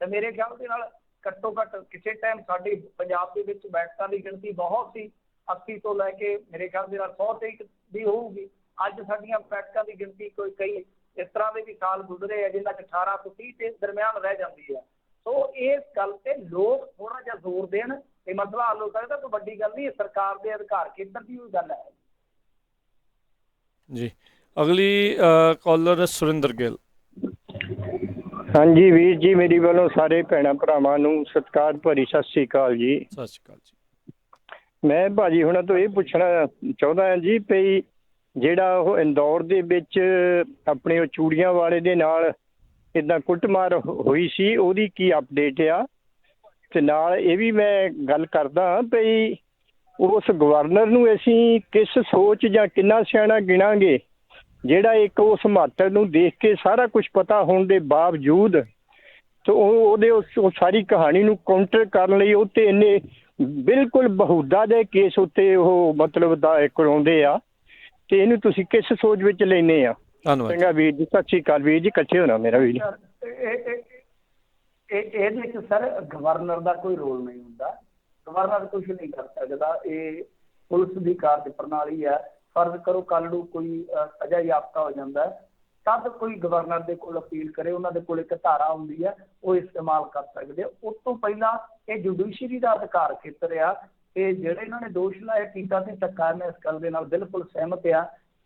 ਤੇ ਮੇਰੇ ਖਿਆਲ ਦੇ ਨਾਲ ਘੱਟੋ ਘੱਟ ਕਿਸੇ ਟਾਈਮ ਸਾਡੀ ਪੰਜਾਬ ਦੇ ਵਿੱਚ ਬੈਠਕਾਂ ਦੀ ਗਿਣਤੀ ਬਹੁਤ ਸੀ, 80 ਤੋਂ ਲੈ ਕੇ ਮੇਰੇ ਖਿਆਲ ਦੇ ਨਾਲ 100 ਤੱਕ ਦੀ ਹੋਊਗੀ। ਅੱਜ ਸਾਡੀਆਂ ਬੈਠਕਾਂ ਦੀ ਗਿਣਤੀ ਕਈ ਇਸ ਤਰ੍ਹਾਂ ਦੇ ਵੀ ਸਾਲ ਗੁਜ਼ਰੇ ਆ ਜਿਨ੍ਹਾਂ 'ਚ 18 ਤੋਂ 30 ਦੇ ਦਰਮਿਆਨ ਰਹਿ ਜਾਂਦੀ ਹੈ। ਸੋ ਇਸ ਗੱਲ ਤੇ ਲੋਕ ਥੋੜਾ ਜਿਹਾ ਜ਼ੋਰ ਦੇਣ ਤੇ ਮਸਲਾ ਹੱਲ ਹੋ ਸਕਦਾ। ਕੋਈ ਵੱਡੀ ਗੱਲ ਨਹੀਂ, ਸਰਕਾਰ ਦੇ ਅਧਿਕਾਰ ਖੇਤਰ ਦੀ ਹੋਈ ਗੱਲ ਹੈ ਜੀ। ਅਗਲੀ ਕਾਲਰ ਸੁਰਿੰਦਰ ਗਿੱਲ। ਹਾਂਜੀ ਵੀਰ ਜੀ, ਮੇਰੀ ਵੱਲੋਂ ਸਾਰੇ ਭੈਣਾਂ ਭਰਾਵਾਂ ਨੂੰ ਸਤਿਕਾਰ ਭਰੀ ਸਤਿ ਸ਼੍ਰੀ ਅਕਾਲ ਜੀ। ਸਤਿ ਸ਼੍ਰੀ ਅਕਾਲ ਜੀ। ਮੈਂ ਭਾਜੀ ਹੁਣਾਂ ਤੋਂ ਇਹ ਪੁੱਛਣਾ ਚਾਹੁੰਦਾ ਹਾਂ ਜੀ ਵੀ ਜਿਹੜਾ ਉਹ ਇੰਦੌਰ ਦੇ ਵਿੱਚ ਆਪਣੇ ਉਹ ਚੂੜੀਆਂ ਵਾਲੇ ਦੇ ਨਾਲ ਇੱਦਾਂ ਕੁੱਟਮਾਰ ਹੋਈ ਸੀ, ਉਹਦੀ ਕੀ ਅਪਡੇਟ ਆ? ਤੇ ਨਾਲ ਇਹ ਵੀ ਮੈਂ ਗੱਲ ਕਰਦਾ ਵੀ ਉਸ ਗਵਰਨਰ ਨੂੰ ਅਸੀਂ ਕਿਸ ਸੋਚ ਜਾਂ ਕਿੰਨਾ ਸਿਆਣਾ ਗਿਣਾਂਗੇ ਜਿਹੜਾ ਇੱਕ ਉਸ ਹਿਮਾਚਲ ਨੂੰ ਦੇਖ ਕੇ ਸਾਰਾ ਕੁਝ ਪਤਾ ਹੋਣ ਦੇ ਬਾਵਜੂਦ ਤੇ ਉਹਦੇ ਉਹ ਸਾਰੀ ਕਹਾਣੀ ਨੂੰ ਕਾਊਂਟਰ ਕਰਨ ਲਈ ਉੱਤੇ ਇੰਨੇ ਬਿਲਕੁਲ ਬਹੂਦਾ ਦੇ ਕੇਸ ਉੱਤੇ ਉਹ ਮਤਲਬ ਦਾ ਕਰਾਉਂਦੇ ਆ, ਤੇ ਇਹਨੂੰ ਤੁਸੀਂ ਕਿਸ ਸੋਚ ਵਿੱਚ ਲੈਂਦੇ ਆ? ਚੰਗਾ ਵੀਰ ਜੀ, ਸਤਿ ਸ਼੍ਰੀ ਅਕਾਲ ਵੀਰ ਜੀ, ਇਕੱਠੇ ਹੋਣਾ ਮੇਰਾ ਵੀਰ। ਇਹਦੇ ਵਿੱਚ ਸਰ ਗਵਰਨਰ ਦਾ ਕੋਈ ਰੋਲ ਨਹੀਂ ਹੁੰਦਾ, ਗਵਰਨਰ ਕੁਛ ਨਹੀਂ ਕਰ ਸਕਦਾ। ਇਹ ਪੁਲਿਸ ਦੀ ਕਾਰਜ ਪ੍ਰਣਾਲੀ ਹੈ। ਫਰਜ਼ ਕਰੋ ਕੱਲ੍ਹ ਨੂੰ ਕੋਈ ਸਜ਼ਾ ਯਾਫਤਾ ਹੋ ਜਾਂਦਾ ਤਦ ਕੋਈ ਗਵਰਨਰ ਦੇ ਕੋਲ ਅਪੀਲ ਕਰੇ, ਉਹਨਾਂ ਦੇ ਕੋਲ ਇੱਕ ਧਾਰਾ ਹੁੰਦੀ ਹੈ ਉਹ ਇਸਤੇਮਾਲ ਕਰ ਸਕਦੇ। ਉਸ ਤੋਂ ਪਹਿਲਾਂ ਇਹ ਜੁਡੀਸ਼ਰੀ ਦਾ ਅਧਿਕਾਰ ਖੇਤਰ ਆ ਤੇ ਜਿਹੜੇ ਇਹਨਾਂ ਨੇ ਦੋਸ਼ ਲਾਏ ਟੀਕਾ ਤੇ ਸਰਕਾਰ ਨੇ ਇਸ ਗੱਲ ਦੇ ਨਾਲ ਬਿਲਕੁਲ ਸਹਿਮਤ ਆ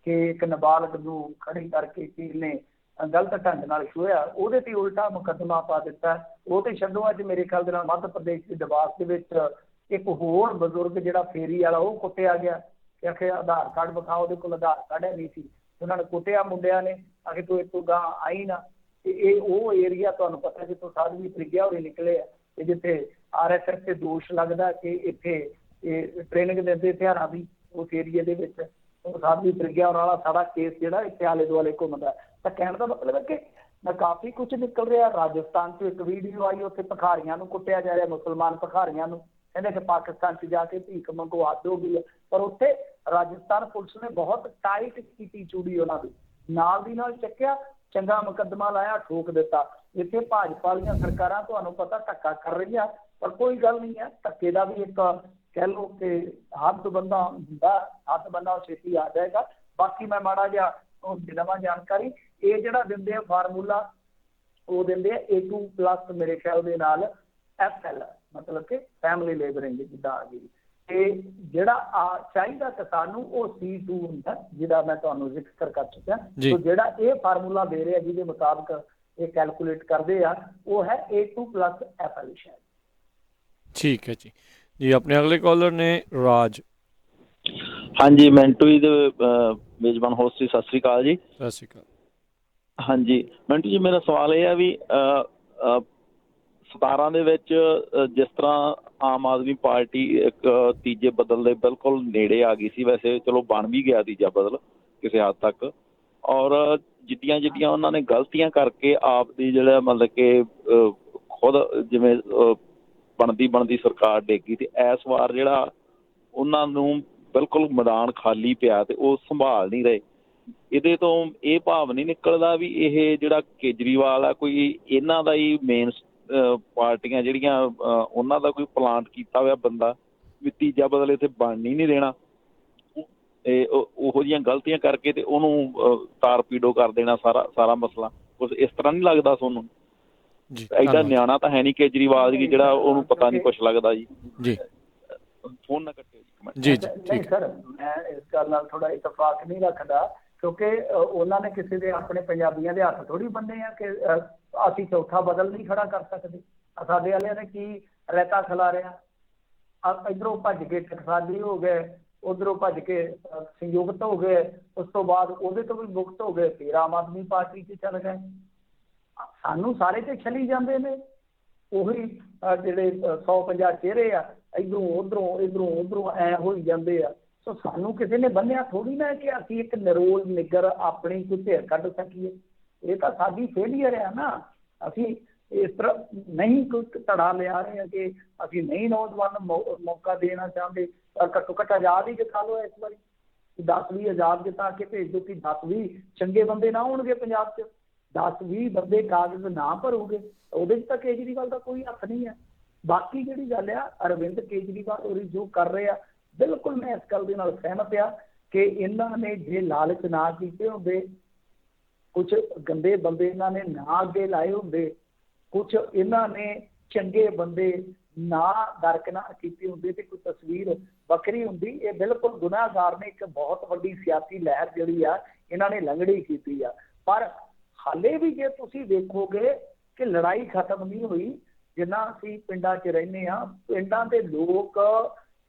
ਕਿ ਇੱਕ ਨਾਬਾਲਗ ਨੂੰ ਖੜੀ ਕਰਕੇ ਕੀ ਨੇ ਗਲਤ ਢੰਗ ਨਾਲ ਛੂਹਿਆ, ਉਹਦੇ ਤੇ ਉਲਟਾ ਮੁਕੱਦਮਾ ਪਾ ਦਿੱਤਾ। ਉਹ ਤੇ ਛੱਡੋ, ਅੱਜ ਮੇਰੇ ਖਿਆਲ ਦੇ ਨਾਲ ਮੱਧ ਪ੍ਰਦੇਸ਼ ਦੇ ਦਬਾਅ ਦੇ ਵਿੱਚ ਇੱਕ ਹੋਰ ਬਜ਼ੁਰਗ ਜਿਹੜਾ ਫੇਰੀ ਵਾਲਾ ਉਹ ਕੁੱਟਿਆ ਗਿਆ ਕਿ ਆਖੇ ਆਧਾਰ ਕਾਰਡ ਵਿਖਾਓ, ਉਹਦੇ ਕੋਲ ਆਧਾਰ ਕਾਰਡ ਹੈ ਨਹੀਂ ਸੀ, ਉਹਨਾਂ ਨੇ ਕੁੱਟਿਆ ਮੁੰਡਿਆਂ ਨੇ, ਆਖੇ ਤੂੰ ਇੱਥੋਂ ਗਾਂ ਆਈ ਨਾ। ਤੇ ਇਹ ਉਹ ਏਰੀਆ ਤੁਹਾਨੂੰ ਪਤਾ ਜਿੱਥੋਂ ਸਾਧਵੀ ਪ੍ਰਗਿਆ ਹੋਏ ਨਿਕਲੇ ਆ ਤੇ ਜਿੱਥੇ RSS ਤੇ ਦੋਸ਼ ਲੱਗਦਾ ਕਿ ਇੱਥੇ ਇਹ ਟ੍ਰੇਨਿੰਗ ਦਿੰਦੇ ਹਥਿਆਰਾਂ ਦੀ ਉਸ ਏਰੀਏ ਦੇ ਵਿੱਚ ਉਹ ਸਾਧਵੀ ਪ੍ਰਗਿਆ ਵਾਲਾ ਸਾਰਾ ਕੇਸ ਜਿਹੜਾ ਇੱਥੇ ਆਲੇ ਦੁਆਲੇ ਘੁੰਮਦਾ। ਤਾਂ ਕਹਿਣ ਦਾ ਮਤਲਬ ਹੈ ਕਿ ਕਾਫੀ ਕੁਝ ਨਿਕਲ ਰਿਹਾ। ਰਾਜਸਥਾਨ 'ਚ ਇੱਕ ਵੀਡੀਓ ਆਈ, ਉੱਥੇ ਭਿਖਾਰੀਆਂ ਨੂੰ ਕੁੱਟਿਆ ਜਾ ਰਿਹਾ, ਮੁਸਲਮਾਨ ਭਿਖਾਰੀਆਂ ਨੂੰ, ਕਹਿੰਦੇ ਕਿ ਪਾਕਿਸਤਾਨ 'ਚ ਜਾ ਕੇ ਭੀਖ ਮੰਗੋ ਹੱਦ ਹੋ ਗਈ ਹੈ। ਪਰ ਉੱਥੇ ਰਾਜਸਥਾਨ ਪੁਲਿਸ ਨੇ ਬਹੁਤ ਟਾਈਟ ਕੀਤੀ ਚੂੜੀ ਉਹਨਾਂ ਦੀ, ਨਾਲ ਦੀ ਨਾਲ ਚੱਕਿਆ, ਚੰਗਾ ਮੁਕੱਦਮਾ ਲਾਇਆ, ਠੋਕ ਦਿੱਤਾ। ਇੱਥੇ ਭਾਜਪਾ ਵਾਲੀਆਂ ਸਰਕਾਰਾਂ ਤੁਹਾਨੂੰ ਪਤਾ ਧੱਕਾ ਕਰ ਰਹੀਆਂ, ਪਰ ਕੋਈ ਗੱਲ ਨਹੀਂ ਹੈ, ਧੱਕੇ ਦਾ ਵੀ ਇੱਕ ਕਹਿ ਲਓ ਕਿ ਹੱਦ ਬੰਦਾ ਹੁੰਦਾ, ਹੱਦ ਬੰਦਾ ਛੇਤੀ ਆ ਜਾਏਗਾ। ਬਾਕੀ ਮੈਂ ਮਾੜਾ ਜਿਹਾ ਦੇਵਾਂ ਜਾਣਕਾਰੀ, ਇਹ ਜਿਹੜਾ ਦਿੰਦੇ ਆ ਫਾਰਮੂਲਾ ਉਹ ਦਿੰਦੇ ਆ A2+ ਮੇਰੇ ਖਿਆਲ ਦੇ ਨਾਲ FL, ਮਤਲਬ ਕਿ ਫੈਮਿਲੀ ਲੇਬਰਿੰਗ ਜਿੱਦਾਂ ਆ ਗਈ। ਤੇ ਜਿਹੜਾ ਚਾਹੀਦਾ ਕਿਸਾਨ ਨੂੰ ਉਹ C2 ਹੁੰਦਾ, ਜਿਹੜਾ ਮੈਂ ਤੁਹਾਨੂੰ ਜ਼ਿਕਰ ਕਰ ਚੁੱਕਿਆ। ਸੋ ਜਿਹੜਾ ਇਹ ਫਾਰਮੂਲਾ ਦੇ ਰਿਹਾ ਜਿਹਦੇ ਮੁਤਾਬਕ ਇਹ ਕੈਲਕੂਲੇਟ ਕਰਦੇ ਆ ਉਹ ਹੈ A2+ FL ਸ਼ਾਇਦ। ਠੀਕ ਹੈ ਜੀ। ਆਪਣੇ ਅਗਲੇ ਕਾਲਰ ਨੇ ਰਾਜ। ਹਾਂਜੀ, ਮਿੰਟੂ ਜੀ ਦੇ ਮੇਜ਼ਬਾਨ ਹੋਸਟ ਜੀ, ਸਤਿ ਸ੍ਰੀ ਅਕਾਲ ਜੀ। ਸਤਿ ਸ੍ਰੀ ਅਕਾਲ। ਹਾਂਜੀ ਮਿੰਟੂ ਜੀ, ਮੇਰਾ ਸਵਾਲ ਇਹ ਆ ਵੀ 17 ਦੇ ਵਿੱਚ ਜਿਸ ਤਰ੍ਹਾਂ ਆਮ ਆਦਮੀ ਪਾਰਟੀ ਇੱਕ ਤੀਜੇ ਬਦਲ ਦੇ ਬਿਲਕੁਲ ਨੇੜੇ ਆ ਗਈ ਸੀ, ਵੈਸੇ ਚਲੋ ਬਣ ਵੀ ਗਿਆ ਤੀਜਾ ਬਦਲ ਕਿਸੇ ਹੱਦ ਤੱਕ, ਔਰ ਜਿੱਡੀਆਂ ਉਹਨਾਂ ਨੇ ਗਲਤੀਆਂ ਕਰਕੇ ਆਪ ਦੀ ਜਿਹੜਾ ਮਤਲਬ ਕਿ ਖੁਦ ਜਿਵੇਂ ਬਣਦੀ ਸਰਕਾਰ ਡੇਗੀ, ਤੇ ਇਸ ਵਾਰ ਜਿਹੜਾ ਉਹਨਾਂ ਨੂੰ ਬਿਲਕੁਲ ਮੈਦਾਨ ਖਾਲੀ ਪਿਆ ਤੇ ਉਹ ਸੰਭਾਲ ਨਹੀਂ ਰਹੇ। ਇਹਦੇ ਤੋਂ ਇਹ ਭਾਵ ਨਹੀਂ ਨਿਕਲਦਾ ਵੀ ਇਹ ਜਿਹੜਾ ਕੇਜਰੀਵਾਲ ਆ ਕੋਈ ਇਹਨਾਂ ਦਾ ਹੀ ਮੇਨ ਪਾਰਟੀਆਂ ਜਿਹੜੀਆਂ ਉਹਨਾਂ ਦਾ ਕੋਈ ਪਲਾਂਟ ਕੀਤਾ ਹੋਇਆ ਬੰਦਾ ਵੀ ਤੀਜਾ ਬਦਲ ਇੱਥੇ ਬਣ ਹੀ ਨਹੀਂ ਦੇਣਾ, ਉਹੋ ਜਿਹੀਆਂ ਗਲਤੀਆਂ ਕਰਕੇ ਤੇ ਉਹਨੂੰ ਤਾਰਪੀਡੋ ਕਰ ਦੇਣਾ ਸਾਰਾ ਮਸਲਾ। ਕੁਛ ਇਸ ਤਰ੍ਹਾਂ ਨਹੀਂ ਲੱਗਦਾ ਤੁਹਾਨੂੰ? ਐਡਾ ਨਿਆਣਾ ਤਾਂ ਹੈ ਨਹੀਂ ਕੇਜਰੀਵਾਲ ਜੀ ਜਿਹੜਾ ਉਹਨੂੰ ਪਤਾ ਨਹੀਂ ਕੁਛ ਲੱਗਦਾ ਜੀ। ਫੋਨ ਨਾ ਕੱਟਿਓ ਜੀ। ਨਹੀਂ ਸਰ, ਮੈਂ ਇਸ ਗੱਲ ਨਾਲ ਥੋੜਾ ਇਤਫਾਕ ਨਹੀਂ ਰੱਖਦਾ, ਕਿਉਂਕਿ ਉਹਨਾਂ ਨੇ ਕਿਸੇ ਦੇ ਆਪਣੇ ਪੰਜਾਬੀਆਂ ਦੇ ਹੱਥ ਥੋੜੀ ਬੰਨੇ ਆ ਕਿ ਅਸੀਂ ਚੌਥਾ ਬਦਲ ਨਹੀਂ ਖੜਾ ਕਰ ਸਕਦੇ। ਸਾਡੇ ਵਾਲਿਆਂ ਨੇ ਕੀ ਰੈਤਾ ਖਿਲਾਰਿਆ, ਇੱਧਰੋਂ ਭੱਜ ਕੇ ਟਕਸਾਲੀ ਹੋ ਗਏ, ਉੱਧਰੋਂ ਭੱਜ ਕੇ ਸੰਯੁਕਤ ਹੋ ਗਏ, ਉਸ ਤੋਂ ਬਾਅਦ ਉਹਦੇ ਤੋਂ ਵੀ ਮੁਕਤ ਹੋ ਗਏ, ਫਿਰ ਆਮ ਆਦਮੀ ਪਾਰਟੀ 'ਚ ਚੱਲ ਗਏ। ਸਾਨੂੰ ਸਾਰੇ ਤੇ ਚਲੀ ਜਾਂਦੇ ਨੇ ਉਹੀ ਜਿਹੜੇ 150 ਚਿਹਰੇ ਆ, ਇੱਧਰੋਂ ਉੱਧਰੋਂ ਐ ਹੋਈ ਜਾਂਦੇ ਆ। ਸੋ ਸਾਨੂੰ ਕਿਸੇ ਨੇ ਬੰਨਿਆ ਥੋੜੀ ਨਾ ਕਿ ਅਸੀਂ ਇੱਕ ਨਿਰੋਲ ਨਿੱਗਰ ਆਪਣੀ ਕੋਈ ਧਿਰ ਕੱਢ ਸਕੀਏ। ਇਹ ਤਾਂ ਸਾਡੀ ਫੇਲੀਅਰ ਆ ਨਾ। ਅਸੀਂ ਇਸ ਤਰ੍ਹਾਂ ਨਹੀਂ ਕੋਈ ਧੜਾ ਲਿਆ ਰਹੇ ਹਾਂ ਕਿ ਅਸੀਂ ਨਹੀਂ ਨੌਜਵਾਨ ਮੌਕਾ ਦੇਣਾ ਚਾਹੁੰਦੇ। ਘੱਟੋ ਘੱਟ ਆਜ਼ਾਦ ਹੀ ਜਿਤਾ ਲਓ ਇਸ ਵਾਰੀ, 10-20 ਆਜ਼ਾਦ ਜਿਤਾ ਕੇ ਭੇਜ ਦਿਓ ਕਿ 10-20 ਚੰਗੇ ਬੰਦੇ ਨਾ ਹੋਣਗੇ ਪੰਜਾਬ 'ਚ, 10-20 ਬੰਦੇ ਕਾਗਜ਼ ਨਾ ਭਰੋਗੇ, ਉਹਦੇ 'ਚ ਤਾਂ ਕੇਜਰੀਵਾਲ ਦਾ ਕੋਈ ਹੱਥ ਨਹੀਂ ਹੈ। ਬਾਕੀ ਜਿਹੜੀ ਗੱਲ ਆ ਅਰਵਿੰਦ ਕੇਜਰੀਵਾਲ ਹੋਰੀ ਜੋ ਕਰ ਰਹੇ ਆ, ਬਿਲਕੁਲ ਮੈਂ ਇਸ ਗੱਲ ਦੇ ਨਾਲ ਸਹਿਮਤ ਆ ਕਿ ਇਹਨਾਂ ਨੇ ਜੇ ਲਾਲਚ ਨਾ ਕੀਤੇ ਹੁੰਦੇ, ਕੁਛ ਗੰਦੇ ਬੰਦੇ ਇਹਨਾਂ ਨੇ ਨਾ ਅੱਗੇ ਲਾਏ ਹੁੰਦੇ, ਕੁਛ ਇਹਨਾਂ ਨੇ ਚੰਗੇ ਬੰਦੇ ਨਾ ਦਰਕਨਾਰ ਕੀਤੇ ਹੁੰਦੇ ਤੇ ਕੋਈ ਤਸਵੀਰ ਵੱਖਰੀ ਹੁੰਦੀ। ਇਹ ਬਿਲਕੁਲ ਗੁਨਾਹਗਾਰ ਨੇ। ਇੱਕ ਬਹੁਤ ਵੱਡੀ ਸਿਆਸੀ ਲਹਿਰ ਜਿਹੜੀ ਆ ਇਹਨਾਂ ਨੇ ਲੰਗੜੀ ਕੀਤੀ ਆ। ਪਰ ਹਾਲੇ ਵੀ ਜੇ ਤੁਸੀਂ ਦੇਖੋਗੇ ਕਿ ਲੜਾਈ ਖਤਮ ਨਹੀਂ ਹੋਈ। ਜਿੰਨਾ ਅਸੀਂ ਪਿੰਡਾਂ 'ਚ ਰਹਿੰਦੇ ਹਾਂ, ਪਿੰਡਾਂ ਦੇ ਲੋਕ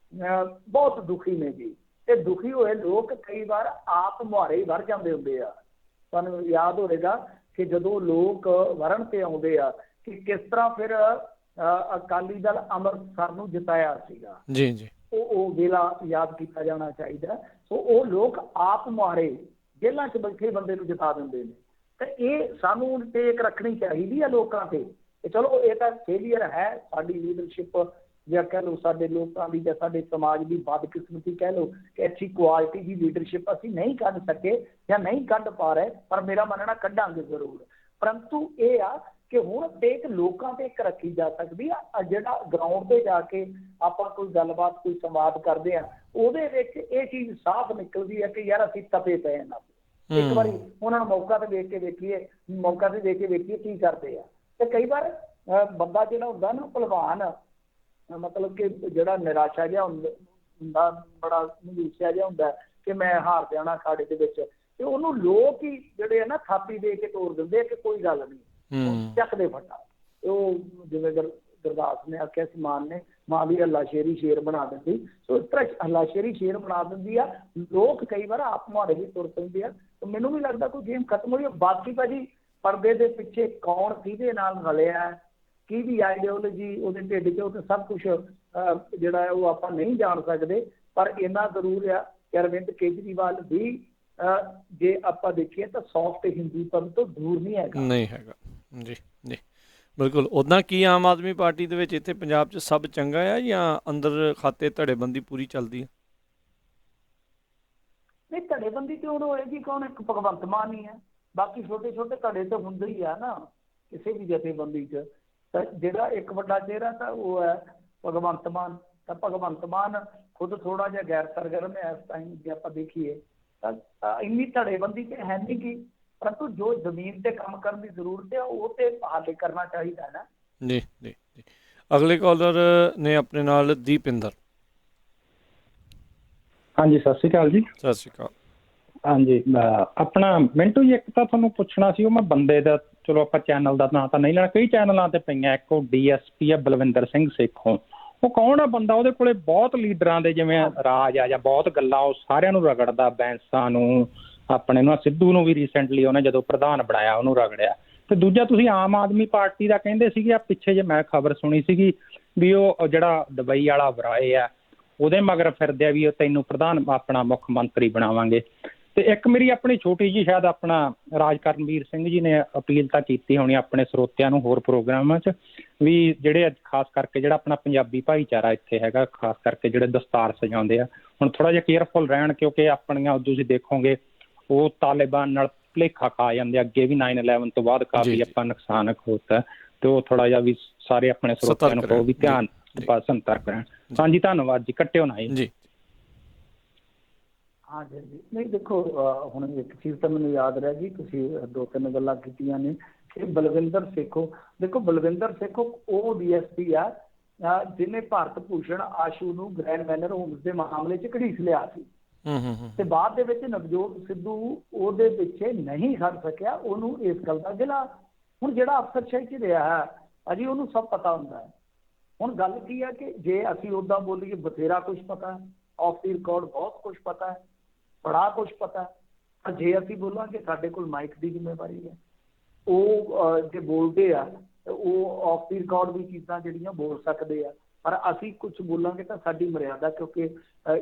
ਬਹੁਤ ਦੁਖੀ ਨੇ ਜੀ, ਤੇ ਦੁਖੀ ਹੋਏ ਲੋਕ ਕਈ ਵਾਰ ਆਪ ਮੁਹਾਰੇ ਵਰ ਜਾਂਦੇ ਹੁੰਦੇ ਆ। ਤੁਹਾਨੂੰ ਯਾਦ ਹੋਵੇਗਾ ਕਿ ਜਦੋਂ ਲੋਕ ਵਰਨ ਤੇ ਆਉਂਦੇ ਆ ਕਿ ਕਿਸ ਤਰ੍ਹਾਂ ਫਿਰ ਅਕਾਲੀ ਦਲ ਅੰਮ੍ਰਿਤਸਰ ਨੂੰ ਜਿਤਾਇਆ ਸੀਗਾ। ਜੀ ਉਹ ਵੇਲਾ ਯਾਦ ਕੀਤਾ ਜਾਣਾ ਚਾਹੀਦਾ। ਸੋ ਉਹ ਲੋਕ ਆਪ ਮੁਹਾਰੇ ਜੇਲ੍ਹਾਂ 'ਚ ਬੈਠੇ ਬੰਦੇ ਨੂੰ ਜਿਤਾ ਦਿੰਦੇ ਨੇ, ਤੇ ਇਹ ਸਾਨੂੰ ਟੇਕ ਰੱਖਣੀ ਚਾਹੀਦੀ ਆ ਲੋਕਾਂ ਤੇ। ਚਲੋ ਇਹ ਤਾਂ ਫੇਲੀਅਰ ਹੈ ਸਾਡੀ ਲੀਡਰਸ਼ਿਪ, ਜਾਂ ਕਹਿ ਲਓ ਸਾਡੇ ਲੋਕਾਂ ਦੀ ਜਾਂ ਸਾਡੇ ਸਮਾਜ ਦੀ ਬਦਕਿਸਮਤੀ ਕਹਿ ਲਓ ਕਿ ਅੱਛੀ ਕੁਆਲਿਟੀ ਦੀ ਲੀਡਰਸ਼ਿਪ ਅਸੀਂ ਨਹੀਂ ਕੱਢ ਸਕੇ ਜਾਂ ਨਹੀਂ ਕੱਢ ਪਾ ਰਹੇ। ਪਰ ਮੇਰਾ ਮੰਨਣਾ ਕੱਢਾਂਗੇ ਜ਼ਰੂਰ। ਪਰੰਤੂ ਇਹ ਆ ਕਿ ਹੁਣ ਟੇਕ ਲੋਕਾਂ ਤੇ ਇੱਕ ਰੱਖੀ ਜਾ ਸਕਦੀ ਆ। ਜਿਹੜਾ ਗਰਾਊਂਡ ਤੇ ਜਾ ਕੇ ਆਪਾਂ ਕੋਈ ਗੱਲਬਾਤ ਕੋਈ ਸੰਵਾਦ ਕਰਦੇ ਆ, ਉਹਦੇ ਵਿੱਚ ਇਹ ਚੀਜ਼ ਸਾਫ਼ ਨਿਕਲਦੀ ਹੈ ਕਿ ਯਾਰ ਅਸੀਂ ਤਪੇ ਪਏ ਇਹਨਾਂ ਤੇ। ਇੱਕ ਵਾਰੀ ਉਹਨਾਂ ਨੂੰ ਮੌਕਾ ਤੇ ਵੇਖ ਕੇ ਵੇਖੀਏ ਕੀ ਕਰਦੇ ਆ। ਤੇ ਕਈ ਵਾਰ ਬੰਦਾ ਜਿਹੜਾ ਹੁੰਦਾ ਨਾ ਭਲਵਾਨ, ਮਤਲਬ ਕਿ ਜਿਹੜਾ ਨਿਰਾਸ਼ਾ ਜਿਹਾ ਹੁੰਦਾ, ਬੜਾ ਮਯੂਸਿਆ ਜਿਹਾ ਹੁੰਦਾ ਕਿ ਮੈਂ ਹਾਰ ਜਾਣਾ ਅਖਾੜੇ ਦੇ ਵਿੱਚ, ਤੇ ਉਹਨੂੰ ਲੋਕ ਹੀ ਜਿਹੜੇ ਆ ਨਾ ਥਾਪੀ ਦੇ ਕੇ ਤੋੜ ਦਿੰਦੇ ਕਿ ਕੋਈ ਗੱਲ ਨਹੀਂ, ਚੱਕਦੇ ਫੱਟਾ। ਉਹ ਜਿਵੇਂ ਗੁਰਦਾਸ ਨੇ ਆਖਿਆ ਸੀ, ਮਾਂ ਦੀ ਹੱਲਾਸ਼ੇਰੀ ਸ਼ੇਰ ਬਣਾ ਦਿੰਦੀ। ਸੋ ਇਸ ਤਰ੍ਹਾਂ ਹੱਲਾਸ਼ੇਰੀ ਸ਼ੇਰ ਬਣਾ ਦਿੰਦੀ ਆ। ਲੋਕ ਕਈ ਵਾਰ ਆਪ ਮੁਹਾਰੇ ਵੀ ਤੁਰ ਪੈਂਦੇ ਆ। ਮੈਨੂੰ ਵੀ ਲੱਗਦਾ ਕੋਈ ਗੇਮ ਖਤਮ ਹੋਈ। ਬਾਕੀ ਭਾਜੀ ਪਰਦੇ ਦੇ ਪਿੱਛੇ ਕੌਣ ਕਿਹਦੇ ਨਾਲ ਰਲਿਆ, ਕਿਹਦੀ ਆਈਡੀਓਲੋਜੀ ਉਹਦੇ ਢਿੱਡ 'ਚ, ਉਹ ਤਾਂ ਸਭ ਕੁਛ ਜਿਹੜਾ ਹੈ ਉਹ ਆਪਾਂ ਨਹੀਂ ਜਾਣ ਸਕਦੇ। ਪਰ ਇੰਨਾ ਜ਼ਰੂਰ ਆ ਕਿ ਅਰਵਿੰਦ ਕੇਜਰੀਵਾਲ ਵੀ ਜੇ ਆਪਾਂ ਦੇਖੀਏ ਤਾਂ ਸੌਫਟ ਹਿੰਦੂਤਵ ਤੋਂ ਦੂਰ ਨਹੀਂ ਹੈਗਾ। ਜੀ ਬਿਲਕੁਲ। ਉੱਦਾਂ ਕੀ ਆਮ ਆਦਮੀ ਪਾਰਟੀ ਦੇ ਵਿੱਚ ਇੱਥੇ ਪੰਜਾਬ 'ਚ ਸਭ ਚੰਗਾ ਆ ਜਾਂ ਅੰਦਰ ਖਾਤੇ ਧੜੇਬੰਦੀ ਪੂਰੀ ਚੱਲਦੀ ਹੈ? ਨਹੀਂ, ਧੜੇਬੰਦੀ ਕਿਉਂ ਹੋਏਗੀ? ਕੌਣ? ਇੱਕ ਭਗਵੰਤ ਮਾਨ ਹੀ ਹੈ। ਬਾਕੀ ਛੋਟੇ ਛੋਟੇ ਧੜੇ ਤਾਂ ਹੁੰਦੇ ਹੀ ਆ ਨਾ ਕਿਸੇ ਵੀ ਜਥੇਬੰਦੀ 'ਚ। ਤਾਂ ਜਿਹੜਾ ਇੱਕ ਵੱਡਾ ਚਿਹਰਾ ਤਾਂ ਉਹ ਹੈ ਭਗਵੰਤ ਮਾਨ। ਤਾਂ ਭਗਵੰਤ ਮਾਨ ਖੁਦ ਥੋੜਾ ਜਿਹਾ ਗੈਰ ਸਰਗਰਮ ਹੈ ਇਸ ਟਾਈਮ ਜੇ ਆਪਾਂ ਦੇਖੀਏ ਤਾਂ ਇੰਨੀ ਧੜੇਬੰਦੀ ਤੇ ਹੈ ਨਹੀਂ ਗੀ। ਪਰੰਤੂ ਜੋ ਜ਼ਮੀਨ ਤੇ ਕੰਮ ਕਰਨ ਦੀ ਜ਼ਰੂਰਤ ਹੈ ਉਹ ਤੇ ਹਾਲੇ ਕਰਨਾ ਚਾਹੀਦਾ ਨਾ। ਜੀ ਜੀ ਜੀ। ਅਗਲੇ ਕਾਲਰ ਨੇ ਆਪਣੇ ਨਾਲ ਦੀਪਿੰਦਰ। ਹਾਂਜੀ ਸਤਿ ਸ਼੍ਰੀ ਅਕਾਲ ਜੀ। ਸਤਿ ਸ਼੍ਰੀ ਅਕਾਲ। ਹਾਂਜੀ ਆਪਣਾ ਮਿੰਟੂ ਜੀ, ਇੱਕ ਤਾਂ ਤੁਹਾਨੂੰ ਪੁੱਛਣਾ ਸੀ, ਉਹ ਮੈਂ ਬੰਦੇ ਦਾ, ਚਲੋ ਆਪਾਂ ਚੈਨਲ ਦਾ ਨਾਂ ਤਾਂ ਨਹੀਂ ਲੈਣਾ, ਕਈ ਚੈਨਲਾਂ ਤੇ ਪਈਆਂ, ਇੱਕ ਉਹ DSP ਆ ਬਲਵਿੰਦਰ ਸਿੰਘ ਸੇਖੋਂ, ਉਹ ਕੌਣ ਆ ਬੰਦਾ? ਉਹਦੇ ਕੋਲੇ ਬਹੁਤ ਲੀਡਰਾਂ ਦੇ ਜਿਵੇਂ ਰਾਜ ਆ ਜਾਂ ਬਹੁਤ ਗੱਲਾਂ, ਉਹ ਸਾਰਿਆਂ ਨੂੰ ਰਗੜਦਾ, ਬੈਂਸਾਂ ਨੂੰ, ਆਪਣੇ ਨੂੰ, ਸਿੱਧੂ ਨੂੰ ਵੀ ਰੀਸੈਂਟਲੀ ਉਹਨੇ ਜਦੋਂ ਪ੍ਰਧਾਨ ਬਣਾਇਆ ਉਹਨੂੰ ਰਗੜਿਆ। ਤੇ ਦੂਜਾ ਤੁਸੀਂ ਆਮ ਆਦਮੀ ਪਾਰਟੀ ਦਾ ਕਹਿੰਦੇ ਸੀਗੇ, ਆ ਪਿੱਛੇ ਜੇ ਮੈਂ ਖਬਰ ਸੁਣੀ ਸੀਗੀ ਵੀ ਉਹ ਜਿਹੜਾ ਦੁਬਈ ਵਾਲਾ ਵਰਾਏ ਆ ਉਹਦੇ ਮਗਰ ਫਿਰਦੇ ਆ ਵੀ ਉਹ ਤੈਨੂੰ ਪ੍ਰਧਾਨ ਆਪਣਾ ਮੁੱਖ ਮੰਤਰੀ ਬਣਾਵਾਂਗੇ। ਤੇ ਇੱਕ ਮੇਰੀ ਆਪਣੀ ਛੋਟੀ ਜਿਹੀ, ਸ਼ਾਇਦ ਆਪਣਾ ਰਾਜ ਕਰਨਵੀਰ ਸਿੰਘ ਜੀ ਨੇ ਅਪੀਲ ਤਾਂ ਕੀਤੀ ਹੋਣੀ ਆਪਣੇ ਸਰੋਤਿਆਂ ਨੂੰ ਹੋਰ ਪ੍ਰੋਗਰਾਮਾਂ 'ਚ, ਵੀ ਜਿਹੜੇ ਅੱਜ ਖਾਸ ਕਰਕੇ ਜਿਹੜਾ ਆਪਣਾ ਪੰਜਾਬੀ ਭਾਈਚਾਰਾ ਇੱਥੇ ਹੈਗਾ, ਖਾਸ ਕਰਕੇ ਜਿਹੜੇ ਦਸਤਾਰ ਸਜਾਉਂਦੇ ਆ, ਹੁਣ ਥੋੜ੍ਹਾ ਜਿਹਾ ਕੇਅਰਫੁਲ ਰਹਿਣ, ਕਿਉਂਕਿ ਆਪਣੀਆਂ ਤੁਸੀਂ ਦੇਖੋਗੇ ਉਹ ਤਾਲਿਬਾਨ ਨਾਲ ਭੁਲੇਖਾ ਖਾ ਜਾਂਦੇ, ਅੱਗੇ ਵੀ 9/11 ਤੋਂ ਬਾਅਦ ਕਾਫੀ ਆਪਾਂ ਨੁਕਸਾਨ ਹੋਤਾ, ਤੇ ਉਹ ਥੋੜਾ ਜਿਹਾ ਵੀ ਸਾਰੇ ਆਪਣੇ ਸਰੋਤਿਆਂ ਨੂੰ ਕਹੋ ਵੀ ਧਿਆਨ ਸੰਤਰਕ ਰਹਿਣ। ਹਾਂਜੀ ਧੰਨਵਾਦ ਜੀ, ਕੱਟਿਓ ਨਾ ਜੀ। ਹਾਂ ਜੀ ਨਹੀਂ ਦੇਖੋ, ਹੁਣ ਇੱਕ ਚੀਜ਼ ਤਾਂ ਮੈਨੂੰ ਯਾਦ ਰਹਿ ਗਈ, ਤੁਸੀਂ 2-3 ਗੱਲਾਂ ਕੀਤੀਆਂ ਨੇ ਕਿ ਬਲਵਿੰਦਰ ਸੇਖੋਂ, ਦੇਖੋ ਬਲਵਿੰਦਰ ਸੇਖੋਂ ਉਹ DSP ਆ ਜਿਹਨੇ ਭਾਰਤ ਭੂਸ਼ਣ ਆਸ਼ੂ ਨੂੰ ਗ੍ਰੈਂਡ ਮੈਨਰ ਹੋਮਸ ਦੇ ਮਾਮਲੇ 'ਚ ਘੜੀਸ ਲਿਆ ਸੀ, ਤੇ ਬਾਅਦ ਦੇ ਵਿੱਚ ਨਵਜੋਤ ਸਿੱਧੂ ਉਹਦੇ ਪਿੱਛੇ ਨਹੀਂ ਖੜ ਸਕਿਆ, ਉਹਨੂੰ ਇਸ ਗੱਲ ਦਾ ਗਿਲਾ। ਹੁਣ ਜਿਹੜਾ ਅਫਸਰਸ਼ਾਹੀ 'ਚ ਰਿਹਾ ਹੈ ਅਜੀ ਉਹਨੂੰ ਸਭ ਪਤਾ ਹੁੰਦਾ ਹੈ। ਹੁਣ ਗੱਲ ਕੀ ਹੈ ਕਿ ਜੇ ਅਸੀਂ ਉੱਦਾਂ ਬੋਲੀਏ ਬਥੇਰਾ ਕੁਛ ਪਤਾ ਹੈ, ਆਫ ਦੀ ਰਿਕਾਰਡ ਬਹੁਤ ਕੁਛ ਪਤਾ ਹੈ, ਬੜਾ ਕੁਛ ਪਤਾ ਹੈ, ਪਰ ਜੇ ਅਸੀਂ ਬੋਲਾਂਗੇ ਸਾਡੇ ਕੋਲ ਮਾਈਕ ਦੀ ਜ਼ਿੰਮੇਵਾਰੀ ਹੈ, ਉਹ ਜੇ ਬੋਲਦੇ ਆ ਉਹ ਆਫ ਦੀ ਰਿਕਾਰਡ ਵੀ ਚੀਜ਼ਾਂ ਜਿਹੜੀਆਂ ਬੋਲ ਸਕਦੇ ਆ, ਪਰ ਅਸੀਂ ਕੁਛ ਬੋਲਾਂਗੇ ਤਾਂ ਸਾਡੀ ਮਰਿਆਦਾ, ਕਿਉਂਕਿ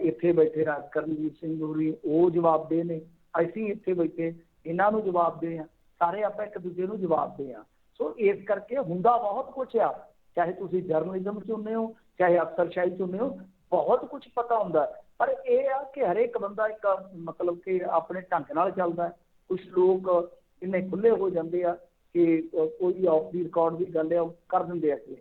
ਇੱਥੇ ਬੈਠੇ ਰਾਜ ਕਰਨਵੀਰ ਸਿੰਘ ਹੋਰੀ ਉਹ ਜਵਾਬਦੇਹ ਨੇ, ਅਸੀਂ ਇੱਥੇ ਬੈਠੇ ਇਹਨਾਂ ਨੂੰ ਜਵਾਬਦੇਹ ਆ, ਸਾਰੇ ਆਪਾਂ ਇੱਕ ਦੂਜੇ ਨੂੰ ਜਵਾਬਦੇਹ ਆ। ਸੋ ਇਸ ਕਰਕੇ ਹੁੰਦਾ ਬਹੁਤ ਕੁਛ ਆ, ਚਾਹੇ ਤੁਸੀਂ ਜਰਨਲਿਜ਼ਮ 'ਚ ਹੁੰਦੇ ਹੋ, ਚਾਹੇ ਅਫਸਰਸ਼ਾਹੀ 'ਚ ਹੁੰਦੇ ਹੋ, ਬਹੁਤ ਕੁਛ ਪਤਾ ਹੁੰਦਾ। ਪਰ ਇਹ ਆ ਕਿ ਹਰੇਕ ਬੰਦਾ ਇੱਕ ਮਤਲਬ ਕਿ ਆਪਣੇ ਢੰਗ ਨਾਲ ਚੱਲਦਾ। ਕੁਛ ਲੋਕ ਇੰਨੇ ਖੁੱਲੇ ਹੋ ਜਾਂਦੇ ਆ ਕਿ ਕੋਈ ਆਫ ਦੀ ਰਿਕਾਰਡ ਦੀ ਗੱਲ ਹੈ ਉਹ ਕਰ ਦਿੰਦੇ ਆ ਕਿ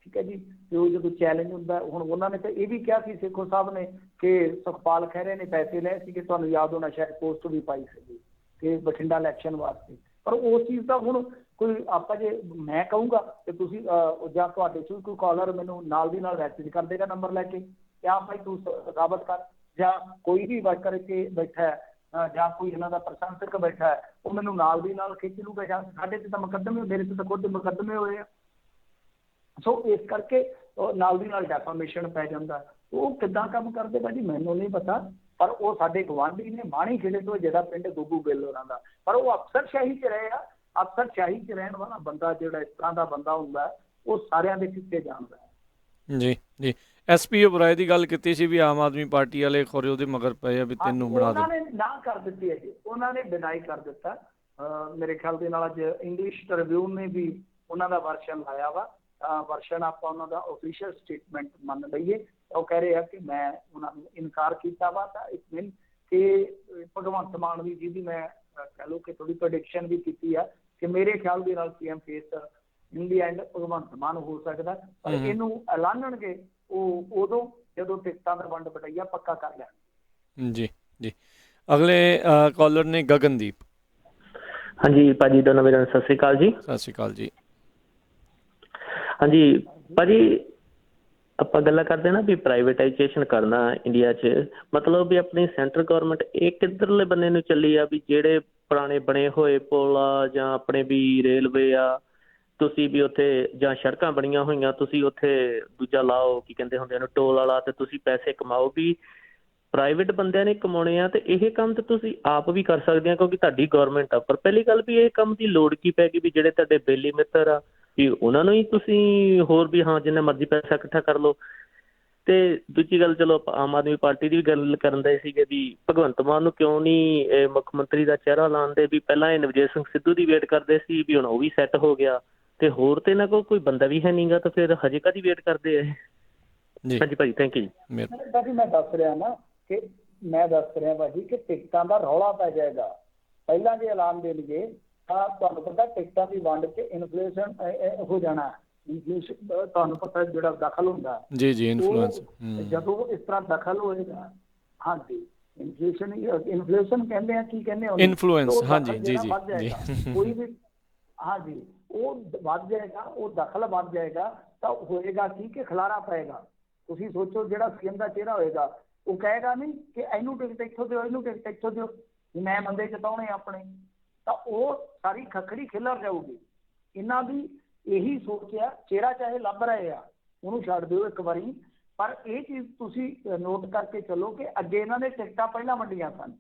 ਠੀਕ ਹੈ ਜੀ। ਤੇ ਉਹ ਜਦੋਂ ਚੈਲੰਜ ਹੁੰਦਾ, ਹੁਣ ਉਹਨਾਂ ਨੇ ਤਾਂ ਇਹ ਵੀ ਕਿਹਾ ਸੀ ਸੇਖੋਂ ਸਾਹਿਬ ਨੇ ਕਿ ਸੁਖਪਾਲ ਖਹਿਰੇ ਨੇ ਪੈਸੇ ਲਏ ਸੀ, ਕਿ ਤੁਹਾਨੂੰ ਯਾਦ ਹੋਣਾ ਸ਼ਾਇਦ ਪੋਸਟ ਵੀ ਪਾਈ ਸੀਗੀ ਕਿ ਬਠਿੰਡਾ ਇਲੈਕਸ਼ਨ ਵਾਸਤੇ, ਪਰ ਉਸ ਚੀਜ਼ ਦਾ ਹੁਣ ਕੋਈ ਆਪਾਂ ਜੇ ਮੈਂ ਕਹੂੰਗਾ ਕਿ ਤੁਸੀਂ ਜਾਂ ਤੁਹਾਡੇ 'ਚ ਕੋਈ ਕਾਲਰ ਮੈਨੂੰ ਨਾਲ ਦੀ ਨਾਲ ਮੈਸੇਜ ਕਰ ਦੇਗਾ ਨੰਬਰ ਲੈ ਕੇ, ਕਿਆ ਭਾਈ ਤੂੰ ਸਾਬਤ ਕਰ, ਜਾਂ ਕੋਈ ਵੀ ਵਰਕਰ ਕੇ ਬੈਠਾ ਹੈ ਜਾਂ ਕੋਈ ਇਹਨਾਂ ਦਾ ਪ੍ਰਸ਼ੰਸਕ ਬੈਠਾ ਹੈ ਉਹ ਮੈਨੂੰ ਨਾਲ ਦੀ ਨਾਲ ਖਿੱਚ ਲੂਗਾ, ਜਾਂ ਸਾਡੇ 'ਤੇ ਤਾਂ ਮੁਕੱਦਮੇ, ਮੇਰੇ 'ਤੇ ਤਾਂ ਖੁਦ ਮੁਕੱਦਮੇ ਹੋਏ ਆ। ਸੋ ਇਸ ਕਰਕੇ ਨਾਲ ਦੀ ਨਾਲ ਡੈਫਾਮੇਸ਼ਨ ਪੈ ਜਾਂਦਾ। ਉਹ ਕਿੱਦਾਂ ਕੰਮ ਕਰਦੇ ਭਾਜੀ ਮੈਨੂੰ ਨਹੀਂ ਪਤਾ, ਪਰ ਉਹ ਸਾਡੇ ਗੁਆਂਢੀ ਨੇ ਮਾਣੀ ਖੇੜੇ ਤੋਂ, ਜਿਹੜਾ ਪਿੰਡ ਗੁੱਗੂ ਗਿੱਲ ਹੋਰਾਂ ਦਾ, ਪਰ ਉਹ ਅਫਸਰਸ਼ਾਹੀ 'ਚ ਰਹੇ ਆ। ਅਫਸਰਸ਼ਾਹੀ 'ਚ ਰਹਿਣ ਵਾਲਾ ਬੰਦਾ ਜਿਹੜਾ ਇਸ ਤਰ੍ਹਾਂ ਦਾ ਬੰਦਾ ਹੁੰਦਾ ਉਹ ਸਾਰਿਆਂ ਦੇ ਕਿੱਥੇ ਜਾਣਦਾ ਹੈ। ਜੀ ਜੀ। SP ਬਰਾਏ ਦੀ ਗੱਲ ਕੀਤੀ ਸੀ ਵੀ ਆਮ ਆਦਮੀ ਪਾਰਟੀ ਵਾਲੇ ਖੋਰੇ ਉਹਦੇ ਮਗਰ ਪਏ ਆ ਵੀ ਤੈਨੂੰ ਬਣਾ ਦੇ, ਉਹਨਾਂ ਨੇ ਨਾ ਕਰ ਦਿੱਤੀ ਹੈ ਜੀ, ਉਹਨਾਂ ਨੇ ਡਿਨਾਈ ਕਰ ਦਿੱਤਾ। ਮੇਰੇ ਖਿਆਲ ਦੇ ਨਾਲ ਅੱਜ ਇੰਗਲਿਸ਼ ਟ੍ਰਿਬਿਊਨ ਨੇ ਵੀ ਉਹਨਾਂ ਦਾ ਵਰਸ਼ਨ ਲਾਇਆ ਵਾ, ਵਰਸ਼ਨ ਆਪਾਂ ਉਹਨਾਂ ਦਾ ਆਫੀਸ਼ੀਅਲ ਸਟੇਟਮੈਂਟ ਮੰਨ ਲਈਏ। ਉਹ ਕਹਿ ਰਹੇ ਆ ਕਿ ਮੈਂ ਉਹਨਾਂ ਨੂੰ ਇਨਕਾਰ ਕੀਤਾ ਵਾ, ਤਾਂ ਇਟ ਮੀਨ ਕਿ ਭਗਵੰਤ ਮਾਨ ਵੀ, ਜਿਹਦੀ ਮੈਂ ਕਹਿ ਲਓ ਕਿ ਥੋੜੀ ਪ੍ਰੈਡਿਕਸ਼ਨ ਵੀ ਕੀਤੀ ਆ ਕਿ ਮੇਰੇ ਖਿਆਲ ਦੇ ਨਾਲ CM face in the and Bhagwant Mann ਹੋ ਸਕਦਾ, ਪਰ ਇਹਨੂੰ ਐਲਾਨਣਗੇ ਉਹ ਉਦੋਂ ਜਦੋਂ ਟਿਕਟਾਂ ਦਾ ਵੰਡ ਵਟਾਈਆ ਪੱਕਾ ਕਰ ਲੈਣ। ਜੀ ਜੀ। ਅਗਲੇ ਕਾਲਰ ਨੇ ਗਗਨਦੀਪ। ਹਾਂਜੀ ਭਾਜੀ, ਦੋਨੋਂ ਵੀਰਾਂ ਨੂੰ ਸਤਿ ਸ਼੍ਰੀ ਅਕਾਲ ਜੀ। ਸਤਿ ਸ਼੍ਰੀ ਅਕਾਲ ਜੀ। ਹਾਂਜੀ ਭਾਜੀ, ਆਪਾਂ ਗੱਲਾਂ ਕਰਦੇ ਨਾ ਵੀ ਪ੍ਰਾਈਵੇਟਾਈਜੇਸ਼ਨ ਕਰਨਾ ਇੰਡੀਆ 'ਚ, ਮਤਲਬ ਵੀ ਆਪਣੀ ਸੈਂਟਰ ਗੌਰਮੈਂਟ ਇਹ ਕਿੱਧਰਲੇ ਬੰਨੇ ਨੂੰ ਚੱਲੀ ਆ ਵੀ ਜਿਹੜੇ ਪੁਰਾਣੇ ਬਣੇ ਹੋਏ ਪੁਲ ਆ ਜਾਂ ਆਪਣੇ ਵੀ ਰੇਲਵੇ ਆ, ਤੁਸੀਂ ਵੀ ਉੱਥੇ ਜਾਂ ਸੜਕਾਂ ਬਣੀਆਂ ਹੋਈਆਂ ਤੁਸੀਂ ਉੱਥੇ ਦੂਜਾ ਲਾਓ, ਕੀ ਕਹਿੰਦੇ ਹੁੰਦੇ ਉਹਨੂੰ, ਟੋਲ ਵਾਲਾ, ਤੇ ਤੁਸੀਂ ਪੈਸੇ ਕਮਾਓ। ਵੀ ਪ੍ਰਾਈਵੇਟ ਬੰਦਿਆਂ ਨੇ ਕਮਾਉਣੇ ਆ, ਤੇ ਇਹ ਕੰਮ ਤਾਂ ਤੁਸੀਂ ਆਪ ਵੀ ਕਰ ਸਕਦੇ ਆ ਕਿਉਂਕਿ ਤੁਹਾਡੀ ਗੌਰਮੈਂਟ ਆ। ਪਰ ਪਹਿਲੀ ਗੱਲ ਵੀ ਇਹ ਕੰਮ ਦੀ ਲੋੜ ਕੀ ਪੈ ਗਈ ਵੀ ਜਿਹੜੇ ਤੁਹਾਡੇ ਬੇਲੀ ਮਿੱਤਰ ਆ ਵੀ ਉਹਨਾਂ ਨੂੰ ਹੀ ਤੁਸੀਂ ਹੋਰ ਵੀ ਹਾਂ ਜਿੰਨਾ ਮਰਜ਼ੀ ਪੈਸਾ ਇਕੱਠਾ ਕਰ ਲਓ। ਤੇ ਦੂਜੀ ਗੱਲ, ਚਲੋ ਆਪਾਂ ਆਮ ਆਦਮੀ ਪਾਰਟੀ ਦੀ ਵੀ ਗੱਲ ਕਰਨ ਦੇ ਸੀਗੇ ਵੀ ਭਗਵੰਤ ਮਾਨ ਨੂੰ ਕਿਉਂ ਨਹੀਂ ਮੁੱਖ ਮੰਤਰੀ ਦਾ ਚਿਹਰਾ ਲਾਉਂਦੇ, ਵੀ ਪਹਿਲਾਂ ਇਹ ਨਵਜੋਤ ਸਿੰਘ ਸਿੱਧੂ ਦੀ ਵੇਟ ਕਰਦੇ ਸੀ ਵੀ ਹੁਣ ਉਹ ਵੀ ਸੈੱਟ ਹੋ ਗਿਆ, ਤੇ ਹੋਰ ਤੇ ਇਹਨਾਂ ਕੋਲ ਕੋਈ ਬੰਦਾ ਵੀ ਹੈ ਨਹੀਂ ਗਾ, ਤਾਂ ਫਿਰ ਹਜੇ ਕਾਹਦੀ ਵੇਟ ਕਰਦੇ ਆ ਇਹ। ਹਾਂਜੀ ਭਾਜੀ, ਥੈਂਕ ਯੂ ਜੀ। ਭਾਜੀ ਮੈਂ ਦੱਸ ਰਿਹਾ ਨਾ ਕਿ ਭਾਜੀ ਕਿ ਟਿਕਟਾਂ ਦਾ ਰੌਲਾ ਪੈ ਜਾਏਗਾ। ਪਹਿਲਾਂ ਜੇ ਐਲਾਨ ਦੇ ਲਈਏ ਤਾਂ ਤੁਹਾਨੂੰ ਪਤਾ ਟਿਕਟਾਂ ਦੀ ਵੰਡ 'ਚ ਇਨਫਲੇਸ਼ਨ ਹੋ ਜਾਣਾ, ਇਨਫਲੇਸ਼ਨ ਤੁਹਾਨੂੰ ਪਤਾ ਜਿਹੜਾ ਦਖਲ ਹੁੰਦਾ ਜੀ ਇਨਫਲੂਐਂਸ, ਜਦੋਂ ਇਸ ਤਰ੍ਹਾਂ ਦਖਲ ਹੋਏਗਾ, ਹਾਂਜੀ ਇਨਫਲੇਸ਼ਨ ਕਹਿੰਦੇ ਆ, ਕੀ ਕਹਿੰਦੇ ਹੋ, ਇਨਫਲੂਐਂਸ, ਹਾਂਜੀ ਜੀ ਜੀ ਕੋਈ ਵੀ, ਹਾਂਜੀ ਉਹ ਵੱਧ ਜਾਏਗਾ, ਉਹ ਦਖਲ ਵੱਧ ਜਾਏਗਾ ਤਾਂ ਹੋਏਗਾ ਕੀ ਕਿ ਖਲਾਰਾ ਪਏਗਾ। ਤੁਸੀਂ ਸੋਚੋ ਜਿਹੜਾ ਸੀਐਮ ਦਾ ਚਿਹਰਾ ਹੋਏਗਾ ਉਹ ਕਹੇਗਾ ਨਹੀਂ ਕਿ ਇਹਨੂੰ ਟਿਕਟ ਇੱਥੋਂ ਦਿਓ, ਇਹਨੂੰ ਟਿਕਟ ਇੱਥੋਂ ਦਿਓ, ਮੈਂ ਬੰਦੇ ਜਿਤਾਉਣੇ ਆਪਣੇ, ਤਾਂ ਉਹ ਸਾਰੀ ਖੱਖੜੀ ਖਿਲਰ ਜਾਊਗੀ। ਇਹਨਾਂ ਦੀ ਇਹੀ ਸੋਚ ਆ, ਚਿਹਰਾ ਚਾਹੇ ਲੱਭ ਰਹੇ ਆ ਉਹਨੂੰ ਛੱਡ ਦਿਓ ਇੱਕ ਵਾਰੀ, ਪਰ ਇਹ ਚੀਜ਼ ਤੁਸੀਂ ਨੋਟ ਕਰਕੇ ਚੱਲੋ ਕਿ ਅੱਗੇ ਇਹਨਾਂ ਨੇ ਟਿਕਟਾਂ ਪਹਿਲਾਂ ਵੰਡੀਆਂ ਸਨ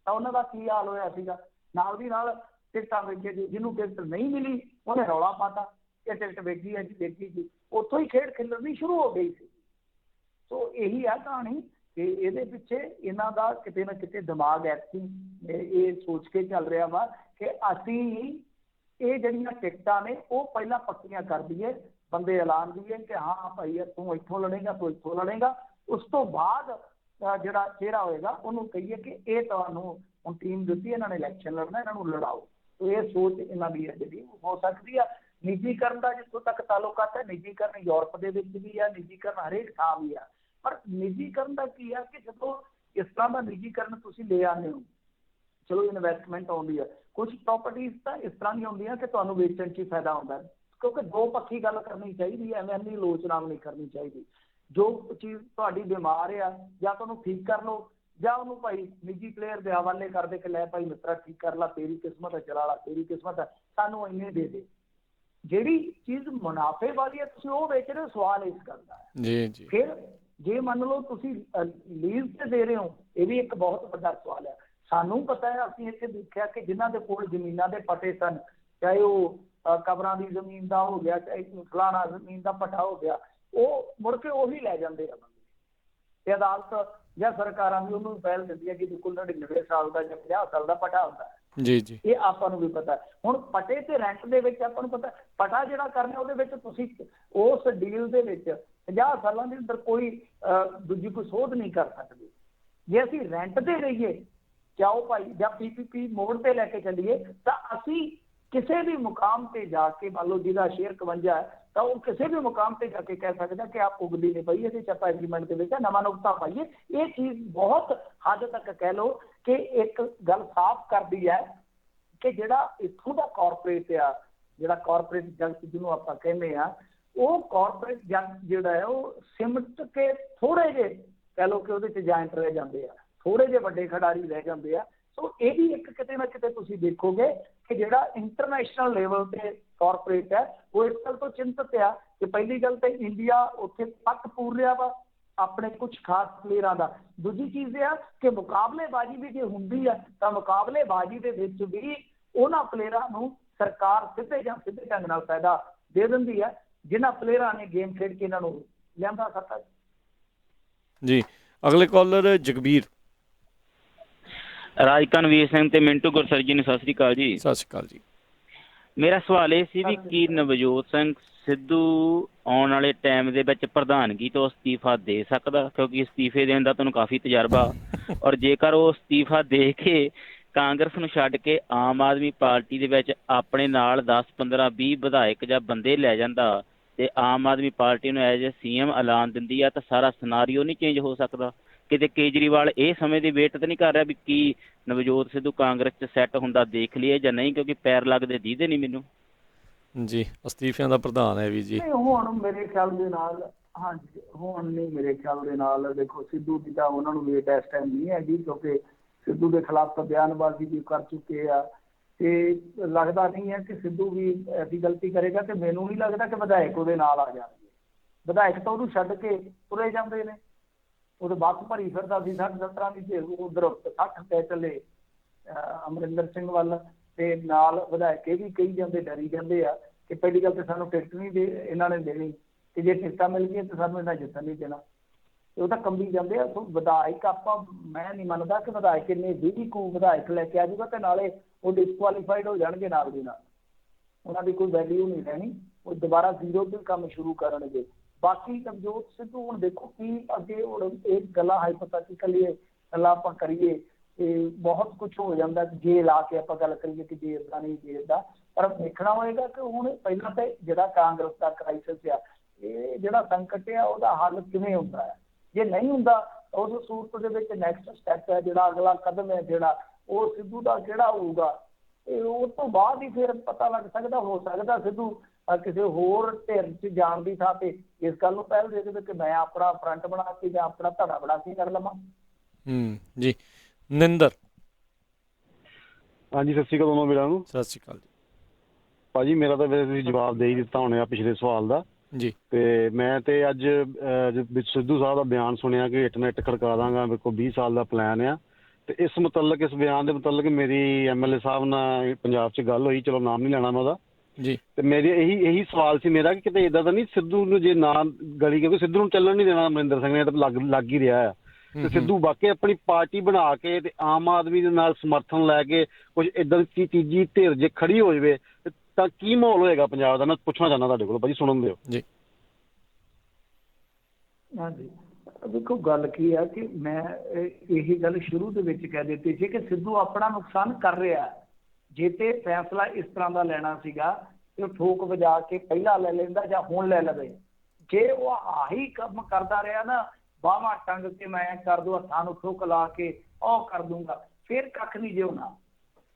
ਤਾਂ ਉਹਨਾਂ ਦਾ ਕੀ ਹਾਲ ਹੋਇਆ ਸੀਗਾ, ਨਾਲ ਦੀ ਨਾਲ ਟਿਕਟਾਂ ਵੇਚੇ, ਜਿਹਨੂੰ ਟਿਕਟ ਨਹੀਂ ਮਿਲੀ ਉਹਨੇ ਰੌਲਾ ਪਾਤਾ ਕਿ ਟਿਕਟ ਵੇਚੀ ਹੈ ਜੀ, ਵੇਚੀ ਜੀ, ਉੱਥੋਂ ਹੀ ਖੇਡ ਖਿਲਰਨੀ ਸ਼ੁਰੂ ਹੋ ਗਈ ਸੀ। ਸੋ ਇਹੀ ਆ ਕਹਾਣੀ ਕਿ ਇਹਦੇ ਪਿੱਛੇ ਇਹਨਾਂ ਦਾ ਕਿਤੇ ਨਾ ਕਿਤੇ ਦਿਮਾਗ ਇਹ ਸੋਚ ਕੇ ਚੱਲ ਰਿਹਾ ਵਾ ਕਿ ਅਸੀਂ ਇਹ ਜਿਹੜੀਆਂ ਟਿਕਟਾਂ ਨੇ ਉਹ ਪਹਿਲਾਂ ਪੱਕੀਆਂ ਕਰ ਦਈਏ, ਬੰਦੇ ਐਲਾਨ ਦਈਏ ਕਿ ਹਾਂ ਭਾਈ ਤੂੰ ਇੱਥੋਂ ਲੜੇਗਾ, ਤੂੰ ਇੱਥੋਂ ਲੜੇਗਾ, ਉਸ ਤੋਂ ਬਾਅਦ ਜਿਹੜਾ ਚਿਹਰਾ ਹੋਏਗਾ ਉਹਨੂੰ ਕਹੀਏ ਕਿ ਇਹ ਤੁਹਾਨੂੰ ਹੁਣ ਟੀਮ ਦਿੱਤੀ, ਇਹਨਾਂ ਨੇ ਇਲੈਕਸ਼ਨ ਲੜਨਾ, ਇਹਨਾਂ ਨੂੰ ਲੜਾਓ। ਇਹ ਸੋਚ ਇਹਨਾਂ ਦੀ ਹੈ ਜਿਹੜੀ ਹੋ ਸਕਦੀ ਆ। ਨਿੱਜੀਕਰਨ ਦਾ ਜਿੱਥੋਂ ਤੱਕ ਤਾਲੁਕਾਤ ਹੈ, ਨਿੱਜੀਕਰਨ ਯੂਰਪ ਦੇ ਵਿੱਚ ਵੀ ਆ, ਨਿੱਜੀਕਰਨ ਹਰੇਕ ਥਾਂ ਵੀ ਆ, ਪਰ ਨਿੱਜੀਕਰਨ ਦਾ ਕੀ ਆ ਕਿ ਜਦੋਂ ਇਸ ਤਰ੍ਹਾਂ ਦਾ ਨਿੱਜੀਕਰਨ ਤੁਸੀਂ ਲੈ ਆਉਂਦੇ ਹੋ, ਚਲੋ ਇਨਵੈਸਟਮੈਂਟ ਆਉਂਦੀ ਆ, ਕੁਝ ਪ੍ਰਾਪਰਟੀਜ਼ ਤਾਂ ਇਸ ਤਰ੍ਹਾਂ ਦੀਆਂ ਹੁੰਦੀਆਂ ਕਿ ਤੁਹਾਨੂੰ ਵੇਚਣ 'ਚ ਹੀ ਫਾਇਦਾ ਹੁੰਦਾ, ਕਿਉਂਕਿ ਦੋ ਪੱਖੀ ਗੱਲ ਕਰਨੀ ਚਾਹੀਦੀ ਹੈ, ਐਵੇਂ ਇੰਨੀ ਆਲੋਚਨਾ ਨਹੀਂ ਕਰਨੀ ਚਾਹੀਦੀ। ਜੋ ਚੀਜ਼ ਤੁਹਾਡੀ ਬਿਮਾਰ ਆ ਜਾਂ ਤੁਹਾਨੂੰ ਠੀਕ ਕਰ ਲਓ, ਜਾਂ ਉਹਨੂੰ ਭਾਈ ਨਿੱਜੀ ਪਲੇਅਰ ਦੇ ਹਵਾਲੇ ਕਰ ਦੇ ਕਿ ਲੈ ਭਾਈ ਮਿੱਤਰਾ ਠੀਕ ਕਰ ਲਾ, ਤੇਰੀ ਕਿਸਮਤ ਹੈ, ਚਲਾ ਲਾ, ਤੇਰੀ ਕਿਸਮਤ ਹੈ, ਸਾਨੂੰ ਇੰਨੇ ਦੇ ਦੇ। ਜਿਹੜੀ ਚੀਜ਼ ਮੁਨਾਫੇ ਵਾਲੀ ਹੈ ਤੁਸੀਂ ਉਹ ਵੇਚ ਰਹੇ ਹੋ, ਸਵਾਲ ਇਸ ਗੱਲ ਦਾ ਹੈ। ਜੀ ਜੀ। ਫਿਰ ਜੇ ਮੰਨ ਲਓ ਤੁਸੀਂ ਲੀਜ਼ ਤੇ ਦੇ ਰਹੇ ਹੋ, ਇਹ ਵੀ ਇੱਕ ਬਹੁਤ ਵੱਡਾ ਸਵਾਲ ਹੈ। ਸਾਨੂੰ ਪਤਾ ਹੈ, ਅਸੀਂ ਇੱਥੇ ਦੇਖਿਆ ਕਿ ਜਿਨ੍ਹਾਂ ਦੇ ਕੋਲ ਜ਼ਮੀਨਾਂ ਦੇ ਪੱਟੇ ਸਨ, ਚਾਹੇ ਉਹ ਕਬਰਾਂ ਦੀ ਜ਼ਮੀਨ ਦਾ ਹੋ ਗਿਆ, ਚਾਹੇ ਫਲਾਣਾ ਜ਼ਮੀਨ ਦਾ ਪੱਟਾ ਹੋ ਗਿਆ, ਉਹ ਮੁੜ ਕੇ ਉਹੀ ਲੈ ਜਾਂਦੇ ਆ ਬੰਦੇ, ਤੇ ਅਦਾਲਤ ਜਾਂ ਸਰਕਾਰਾਂ ਵੀ ਉਹਨੂੰ ਪਹਿਲ ਦਿੰਦੀ ਹੈ ਕਿ ਬਿਲਕੁਲ 99 ਸਾਲ ਦਾ ਜਾਂ 50 ਸਾਲ ਦਾ ਪੱਟਾ ਹੁੰਦਾ ਹੈ। ਜੀ ਜੀ। ਇਹ ਆਪਾਂ ਨੂੰ ਵੀ ਪਤਾ। ਹੁਣ ਪੱਟੇ ਤੇ ਰੈਂਟ ਦੇ ਵਿੱਚ ਆਪਾਂ ਨੂੰ ਪਤਾ, ਪੱਟਾ ਜਿਹੜਾ ਕਰਨਾ ਉਹਦੇ ਵਿੱਚ ਤੁਸੀਂ ਉਸ ਡੀਲ ਦੇ ਵਿੱਚ 50 ਸਾਲਾਂ ਦੇ ਅੰਦਰ ਕੋਈ ਦੂਜੀ ਕੋਈ ਸੋਧ ਨਹੀਂ ਕਰ ਸਕਦੇ। ਜੇ ਅਸੀਂ ਰੈਂਟ ਤੇ ਲਈਏ, ਚਾਹੋ ਭਾਈ, ਜਾਂ PPP ਮੋੜ ਤੇ ਲੈ ਕੇ ਚੱਲੀਏ, ਤਾਂ ਅਸੀਂ ਕਿਸੇ ਵੀ ਮੁਕਾਮ ਤੇ ਜਾ ਕੇ, ਮੰਨ ਲਓ ਜਿਹਦਾ ਸ਼ੇਅਰ 51 ਹੈ ਤਾਂ ਉਹ ਕਿਸੇ ਵੀ ਮੁਕਾਮ ਤੇ ਜਾ ਕੇ ਕਹਿ ਸਕਦਾ ਕਿ ਆਪ ਉਗਲੀ ਨਹੀਂ ਪਈ, ਇਹਦੇ 'ਚ ਆਪਾਂ ਐਗਰੀਮੈਂਟ ਦੇ ਵਿੱਚ ਨਵਾਂ ਨੁਕਤਾ ਪਾਈਏ। ਇਹ ਚੀਜ਼ ਬਹੁਤ ਹੱਦ ਤੱਕ ਕਹਿ ਲਓ ਕਿ ਇੱਕ ਗੱਲ ਸਾਫ਼ ਕਰਦੀ ਹੈ ਕਿ ਜਿਹੜਾ ਇੱਥੋਂ ਦਾ ਕਾਰਪੋਰੇਟ ਆ, ਜਿਹੜਾ ਕਾਰਪੋਰੇਟ ਜਗਤ ਜਿਹਨੂੰ ਆਪਾਂ ਕਹਿੰਦੇ ਆ, ਉਹ ਕਾਰਪੋਰੇਟ ਜਗਤ ਜਿਹੜਾ ਹੈ ਉਹ ਸਿਮਟ ਕੇ ਥੋੜ੍ਹੇ ਜਿਹੇ ਕਹਿ ਲਓ ਕਿ ਉਹਦੇ 'ਚ ਜਾਇੰਟ ਰਹਿ ਜਾਂਦੇ ਆ, ਥੋੜ੍ਹੇ ਜਿਹੇ ਵੱਡੇ ਖਿਡਾਰੀ ਰਹਿ ਜਾਂਦੇ ਆ। ਸੋ ਇਹ ਵੀ ਇੱਕ ਕਿਤੇ ਨਾ ਕਿਤੇ ਤੁਸੀਂ ਦੇਖੋਗੇ ਕਿ ਜਿਹੜਾ ਇੰਟਰਨੈਸ਼ਨਲ ਲੈਵਲ ਤੇ ਕਾਰਪੋਰੇਟ ਹੈ ਉਹ ਇਸ ਗੱਲ ਤੋਂ ਚਿੰਤਤ ਆ ਕਿ ਪਹਿਲੀ ਗੱਲ ਤਾਂ ਇੰਡੀਆ ਉੱਥੇ ਪੱਟ ਪੂਰ ਰਿਹਾ ਵਾ ਆਪਣੇ ਕੁਝ ਖਾਸ ਪਲੇਅਰਾਂ ਦਾ। ਦੂਜੀ ਚੀਜ਼ ਇਹ ਆ ਕਿ ਮੁਕਾਬਲੇਬਾਜ਼ੀ ਵੀ ਜੇ ਹੁੰਦੀ ਆ ਤਾਂ ਮੁਕਾਬਲੇਬਾਜ਼ੀ ਦੇ ਵਿੱਚ ਵੀ ਉਹਨਾਂ ਪਲੇਅਰਾਂ ਨੂੰ ਸਰਕਾਰ ਸਿੱਧੇ ਜਾਂ ਸਿੱਧੇ ਢੰਗ ਨਾਲ ਫਾਇਦਾ ਦੇ ਦਿੰਦੀ ਹੈ ਜਿਨ੍ਹਾਂ ਪਲੇਅਰਾਂ ਨੇ ਗੇਮ ਖੇਡ ਕੇ ਇਹਨਾਂ ਨੂੰ ਲਿਆਂਦਾ ਸੱਤਾ ਜੀ। ਅਗਲੇ ਕਾਲਰ ਜਗਬੀਰ। ਰਾਜਕਨਵੀਰ ਸਿੰਘ ਤੇ ਮਿੰਟੂ ਗੁਰਸਰ ਜੀ ਨੂੰ ਸਤਿ ਸ੍ਰੀ ਅਕਾਲ ਜੀ। ਸਤਿ ਸ੍ਰੀ ਅਕਾਲ ਜੀ। ਮੇਰਾ ਸਵਾਲ ਇਹ ਸੀ ਵੀ ਕੀ ਨਵਜੋਤ ਸਿੰਘ ਸਿੱਧੂ ਆਉਣ ਵਾਲੇ ਟਾਈਮ ਦੇ ਵਿੱਚ ਪ੍ਰਧਾਨਗੀ ਤੋਂ ਅਸਤੀਫਾ ਦੇ ਸਕਦਾ, ਕਿਉਂਕਿ ਅਸਤੀਫੇ ਦੇਣ ਦਾ ਤੁਹਾਨੂੰ ਕਾਫੀ ਤਜਰਬਾ, ਔਰ ਜੇਕਰ ਉਹ ਅਸਤੀਫਾ ਦੇ ਕੇ ਕਾਂਗਰਸ ਨੂੰ ਛੱਡ ਕੇ ਆਮ ਆਦਮੀ ਪਾਰਟੀ ਦੇ ਵਿੱਚ ਆਪਣੇ ਨਾਲ 10, 15, 20 ਵਿਧਾਇਕ ਜਾਂ ਬੰਦੇ ਲੈ ਜਾਂਦਾ ਤੇ ਆਮ ਆਦਮੀ ਪਾਰਟੀ ਨੂੰ ਐਜ਼ ਏ CM ਐਲਾਨ ਦਿੰਦੀ ਆ, ਤਾਂ ਸਾਰਾ ਸਿਨਾਰੀਓ ਨਹੀਂ ਚੇਂਜ ਹੋ ਸਕਦਾ? ਕਿਤੇ ਕੇਜਰੀਵਾਲ ਇਹ ਸਮੇਂ ਦੀ ਵੇਟ ਤਾਂ ਨਹੀਂ ਕਰ ਰਿਹਾ ਵੀ ਕੀ ਨਵਜੋਤ ਸਿੱਧੂ ਕਾਂਗਰਸ 'ਚ ਸੈੱਟ ਹੁੰਦਾ ਦੇਖ ਲਈਏ ਜਾਂ ਨਹੀਂ, ਕਿਉਂਕਿ ਪੈਰ ਲੱਗਦੇ ਦੀਦੇ ਨਹੀਂ ਮੈਨੂੰ ਜੀ। ਅਸਤੀਫਿਆਂ ਦਾ ਪ੍ਰਧਾਨ ਹੈ ਵੀ ਜੀ। ਹੁਣ ਮੇਰੇ ਖਿਆਲ ਦੇ ਨਾਲ, ਹਾਂਜੀ ਹੁਣ ਨਹੀਂ, ਮੇਰੇ ਖਿਆਲ ਦੇ ਨਾਲ ਦੇਖੋ ਸਿੱਧੂ ਦੀ ਤਾਂ ਉਹਨਾਂ ਨੂੰ ਵੇਟ ਇਸ ਟਾਈਮ ਨਹੀਂ ਹੈਗੀ, ਕਿਉਂਕਿ ਸਿੱਧੂ ਦੇ ਖਿਲਾਫ ਤਾਂ ਬਿਆਨਬਾਜ਼ੀ ਵੀ ਕਰ ਚੁੱਕੇ ਆ ਤੇ ਲੱਗਦਾ ਨਹੀਂ ਹੈ ਕਿ ਸਿੱਧੂ ਵੀ ਐਸੀ ਗਲਤੀ ਕਰੇਗਾ। ਤੇ ਮੈਨੂੰ ਨਹੀਂ ਲੱਗਦਾ ਕਿ ਵਿਧਾਇਕ ਉਹਦੇ ਨਾਲ ਆ ਜਾਣਗੇ। ਵਿਧਾਇਕ ਤਾਂ ਉਹਨੂੰ ਛੱਡ ਕੇ ਤੁਰੇ ਜਾਂਦੇ ਨੇ, ਉਹਦੇ ਬੱਸ ਭਰੀ ਫਿਰਦਾ ਸੀ 60-70 ਦੀ, ਤੇ ਉਧਰ 60 ਪੈ ਚੱਲੇ ਅਮਰਿੰਦਰ ਸਿੰਘ ਵੱਲ, ਤੇ ਨਾਲ ਵਿਧਾਇਕ ਇਹ ਵੀ ਕਹੀ ਜਾਂਦੇ, ਡਰੀ ਜਾਂਦੇ ਆ ਕਿ ਪਹਿਲੀ ਗੱਲ ਤੇ ਸਾਨੂੰ ਟਿਕਟ ਨਹੀਂ ਦੇ ਇਹਨਾਂ ਨੇ ਦੇਣੀ, ਤੇ ਜੇ ਟਿਕਟਾਂ ਮਿਲ ਗਈਆਂ ਤੇ ਸਾਨੂੰ ਇਹਨਾਂ ਜਿੱਤਣ ਨਹੀਂ ਦੇਣਾ। ਉਹ ਤਾਂ ਕੰਬੀ ਜਾਂਦੇ ਆ। ਸੋ ਵਿਧਾਇਕ ਆਪਾਂ, ਮੈਂ ਨਹੀਂ ਮੰਨਦਾ ਕਿ ਵਿਧਾਇਕ ਇੰਨੇ 20 ਕੁ ਵਿਧਾਇਕ ਲੈ ਕੇ ਆ ਜਾਊਗਾ ਤੇ ਨਾਲੇ ਉਹ ਡਿਸਕੁਆਲੀਫਾਈਡ ਹੋ ਜਾਣਗੇ ਨਾਲ ਦੀ ਨਾਲ, ਉਹਨਾਂ ਦੀ ਕੋਈ ਵੈਲਿਊ ਨਹੀਂ ਰਹਿਣੀ, ਉਹ ਦੁਬਾਰਾ ਜ਼ੀਰੋ ਤੋਂ ਕੰਮ ਸ਼ੁਰੂ ਕਰਨਗੇ। ਬਾਕੀ ਨਵਜੋਤ ਸਿੱਧੂ ਹੁਣ ਦੇਖੋ ਕੀ ਅੱਗੇ, ਹੁਣ ਇਹ ਗੱਲਾਂ ਹਾਈਪੋਥੈਟੀਕਲੀ ਗੱਲਾਂ ਆਪਾਂ ਕਰੀਏ ਤੇ ਬਹੁਤ ਕੁਛ ਹੋ ਜਾਂਦਾ ਜੇ ਲਾ ਕੇ ਆਪਾਂ ਗੱਲ ਕਰੀਏ ਕਿ ਜੇ ਇੱਦਾਂ ਨਹੀਂ ਜੇ ਇੱਦਾਂ, ਪਰ ਦੇਖਣਾ ਹੋਏਗਾ ਕਿ ਹੁਣ ਪਹਿਲਾਂ ਤਾਂ ਜਿਹੜਾ ਕਾਂਗਰਸ ਦਾ ਕ੍ਰਾਈਸਿਸ ਆ, ਇਹ ਜਿਹੜਾ ਸੰਕਟ ਆ ਉਹਦਾ ਹੱਲ ਕਿਵੇਂ ਹੁੰਦਾ ਹੈ। ਜੇ ਨਹੀਂ ਹੁੰਦਾ ਉਸ ਸੂਰਤ ਦੇ ਵਿੱਚ ਨੈਕਸਟ ਸਟੈਪ ਹੈ ਜਿਹੜਾ, ਅਗਲਾ ਕਦਮ ਹੈ ਜਿਹੜਾ, ਉਹ ਸਿੱਧੂ ਦਾ ਕਿਹੜਾ ਹੋਊਗਾ। ਤੇ ਉਸ ਤੋਂ ਬਾਅਦ ਹੀ ਫਿਰ ਪਤਾ ਲੱਗ ਸਕਦਾ, ਹੋ ਸਕਦਾ ਸਿੱਧੂ ਕਿਸੇ ਹੋਰ ਧਿਰ 'ਚ ਜਾਣ ਦੀ ਥਾਂ ਤੇ ਇਸ ਗੱਲ ਨੂੰ ਪਹਿਲ ਦੇ ਦੇਵੇ ਕਿ ਮੈਂ ਆਪਣਾ ਫਰੰਟ ਬਣਾ ਕੇ ਜਾਂ ਆਪਣਾ ਧੜਾ ਬਣਾ ਕੇ ਕਰ ਲਵਾਂ। ਜੀ ਨਿੰਦਰ। ਹਾਂਜੀ, ਸਤਿ ਸ਼੍ਰੀ ਅਕਾਲ ਦੋਨੋਂ ਵੀਰਾਂ ਨੂੰ। ਸਤਿ ਸ਼੍ਰੀ ਅਕਾਲ ਜੀ ਭਾਜੀ। ਮੇਰਾ ਤਾਂ ਵੈਸੇ ਤੁਸੀਂ ਜਵਾਬ ਦੇ ਹੀ ਦਿੱਤਾ ਹੋਣਾ ਪਿਛਲੇ ਸਵਾਲ ਦਾ ਜੀ। ਤੇ ਮੈਂ ਤੇ ਅੱਜ ਸਿੱਧੂ ਸਾਹਿਬ ਦਾ ਬਿਆਨ ਸੁਣਿਆ ਕਿ ਇੱਟ ਨਾਲ ਇੱਟ ਖੜਕਾ ਦਾਂਗਾ, ਮੇਰੇ ਕੋਲ 20 ਸਾਲ ਦਾ ਪਲਾਨ ਆ। ਤੇ ਇਸ ਮੁਤਲਕ, ਇਸ ਬਿਆਨ ਦੇ ਮੁਤਲਕ ਮੇਰੀ MLA ਸਾਹਿਬ ਨਾਲ ਪੰਜਾਬ 'ਚ ਗੱਲ ਹੋਈ, ਚਲੋ ਨਾਮ ਨਹੀਂ ਲੈਣਾ ਮੈਂ ਉਹਦਾ ਜੀ। ਤੇ ਮੇਰੇ ਇਹੀ ਸਵਾਲ ਸੀ ਮੇਰਾ ਕਿ ਕਿਤੇ ਇੱਦਾਂ ਤਾਂ ਨਹੀਂ ਸਿੱਧੂ ਨੂੰ ਜੇ ਨਾ ਗਲੀ, ਕਿਉਂਕਿ ਸਿੱਧੂ ਨੂੰ ਚੱਲਣ ਨਹੀਂ ਦੇਣਾ ਅਮਰਿੰਦਰ ਸਿੰਘ ਨੇ, ਤਾਂ ਲੱਗ ਹੀ ਰਿਹਾ ਆ। ਤੇ ਸਿੱਧੂ ਵਾਕਈ ਆਪਣੀ ਪਾਰਟੀ ਬਣਾ ਕੇ ਤੇ ਆਮ ਆਦਮੀ ਦੇ ਨਾਲ ਸਮਰਥਨ ਲੈ ਕੇ ਕੁਝ ਇੱਦਾਂ ਦੀ ਤੀਜੀ ਧਿਰ ਜੇ ਖੜੀ ਹੋ ਜਾਵੇ ਤਾਂ ਕੀ ਮਾਹੌਲ ਹੋਏਗਾ ਪੰਜਾਬ ਦਾ? ਮੈਂ ਪੁੱਛਣਾ ਚਾਹੁੰਦਾ ਤੁਹਾਡੇ ਕੋਲ ਭਾਜੀ, ਸੁਣਨ ਦਿਓ ਜੀ। ਹਾਂਜੀ, ਦੇਖੋ ਗੱਲ ਕੀ ਹੈ ਕਿ ਮੈਂ ਇਹੀ ਗੱਲ ਸ਼ੁਰੂ ਦੇ ਵਿੱਚ ਕਹਿ ਦਿੱਤੀ ਸੀ ਕਿ ਸਿੱਧੂ ਆਪਣਾ ਨੁਕਸਾਨ ਕਰ ਰਿਹਾ। ਜੇ ਤੇ ਫੈਸਲਾ ਇਸ ਤਰ੍ਹਾਂ ਦਾ ਲੈਣਾ ਸੀਗਾ ਤੇ ਉਹ ਠੋਕ ਵਜਾ ਕੇ ਪਹਿਲਾਂ ਲੈ ਲੈਂਦਾ ਜਾਂ ਹੁਣ ਲੈ ਲਵੇ। ਜੇ ਉਹ ਆਹੀ ਕੰਮ ਕਰਦਾ ਰਿਹਾ ਨਾ, ਬਾਹਾਂ ਟੰਗ ਕੇ ਮੈਂ ਕਰ ਦੂੰ, ਹੱਥਾਂ ਨੂੰ ਠੋਕ ਲਾ ਕੇ ਉਹ ਕਰ ਦੂੰਗਾ, ਫਿਰ ਕੱਖ ਨਹੀਂ ਜੇ ਹੋਣਾ।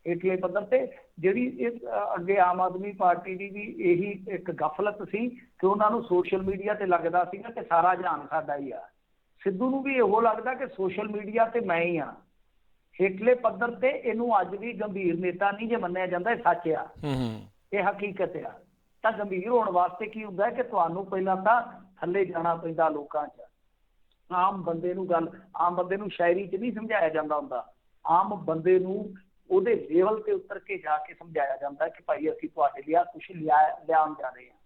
ਹੇਠਲੇ ਪੱਧਰ ਤੇ ਜਿਹੜੀ ਇਹ ਅੱਗੇ ਆਮ ਆਦਮੀ ਪਾਰਟੀ ਦੀ ਵੀ ਇਹੀ ਇੱਕ ਗਫਲਤ ਸੀ ਕਿ ਉਹਨਾਂ ਨੂੰ ਸੋਸ਼ਲ ਮੀਡੀਆ ਤੇ ਲੱਗਦਾ ਸੀਗਾ ਕਿ ਸਾਰਾ ਜਹਾਨ ਸਾਡਾ ਹੀ ਆ। ਸਿੱਧੂ ਨੂੰ ਵੀ ਇਹੋ ਲੱਗਦਾ ਕਿ ਸੋਸ਼ਲ ਮੀਡੀਆ ਤੇ ਮੈਂ ਹੀ ਆ। ਹੇਠਲੇ ਪੱਧਰ ਤੇ ਇਹਨੂੰ ਅੱਜ ਵੀ ਗੰਭੀਰ ਨੇਤਾ ਨਹੀਂ ਜੇ ਮੰਨਿਆ ਜਾਂਦਾ, ਇਹ ਸੱਚ ਆ, ਇਹ ਹਕੀਕਤ ਆ। ਤਾਂ ਗੰਭੀਰ ਹੋਣ ਵਾਸਤੇ ਕੀ ਹੁੰਦਾ ਕਿ ਤੁਹਾਨੂੰ ਪਹਿਲਾਂ ਤਾਂ ਥੱਲੇ ਜਾਣਾ ਪੈਂਦਾ ਲੋਕਾਂ 'ਚ। ਆਮ ਬੰਦੇ ਨੂੰ ਸ਼ਾਇਰੀ 'ਚ ਨਹੀਂ ਸਮਝਾਇਆ ਜਾਂਦਾ ਹੁੰਦਾ, ਆਮ ਬੰਦੇ ਨੂੰ ਉਹਦੇ ਲੈਵਲ ਤੇ ਉਤਰ ਕੇ ਜਾ ਕੇ ਸਮਝਾਇਆ ਜਾਂਦਾ ਕਿ ਭਾਈ ਅਸੀਂ ਤੁਹਾਡੇ ਲਈ ਕੁਛ ਲਿਆਉਣ ਜਾ ਰਹੇ ਹਾਂ।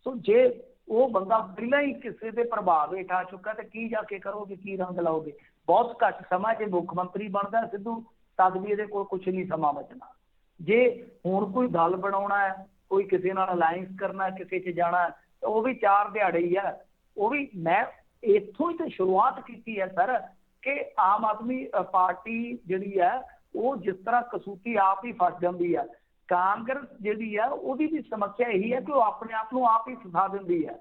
ਸੋ ਜੇ ਉਹ ਬੰਦਾ ਪਹਿਲਾਂ ਹੀ ਕਿਸੇ ਦੇ ਪ੍ਰਭਾਵ ਹੇਠ ਆ ਚੁੱਕਾ ਤੇ ਕੀ ਜਾ ਕੇ ਕਰੋਗੇ, ਕੀ ਰੰਗ ਲਾਓਗੇ? ਬਹੁਤ ਘੱਟ ਸਮਾਂ ਜੇ ਮੁੱਖ ਮੰਤਰੀ ਬਣਦਾ ਸਿੱਧੂ, ਤਦ ਵੀ ਇਹਦੇ ਕੋਲ ਕੁਛ ਨਹੀਂ ਸਮਾਂ ਬਚਣਾ। ਜੇ ਹੁਣ ਕੋਈ ਦਲ ਬਣਾਉਣਾ ਹੈ, ਕੋਈ ਕਿਸੇ ਨਾਲ ਅਲਾਇੰਸ ਕਰਨਾ, ਕਿਸੇ 'ਚ ਜਾਣਾ, ਤਾਂ ਉਹ ਵੀ 4 ਦਿਹਾੜੇ ਹੀ ਆ। ਉਹ ਵੀ ਮੈਂ ਇੱਥੋਂ ਹੀ ਤਾਂ ਸ਼ੁਰੂਆਤ ਕੀਤੀ ਹੈ ਸਰ, ਕਿ ਆਮ ਆਦਮੀ ਪਾਰਟੀ ਜਿਹੜੀ ਹੈ ਉਹ ਜਿਸ ਤਰ੍ਹਾਂ ਕਸੂਤੀ ਆਪ ਹੀ ਫਸ ਜਾਂਦੀ ਹੈ, ਕਾਂਗਰਸ ਜਿਹੜੀ ਆ ਉਹਦੀ ਵੀ ਸਮੱਸਿਆ ਇਹੀ ਹੈ ਕਿ ਉਹ ਆਪਣੇ ਆਪ ਨੂੰ ਆਪ ਹੀ ਫਸਾ ਦਿੰਦੀ ਹੈ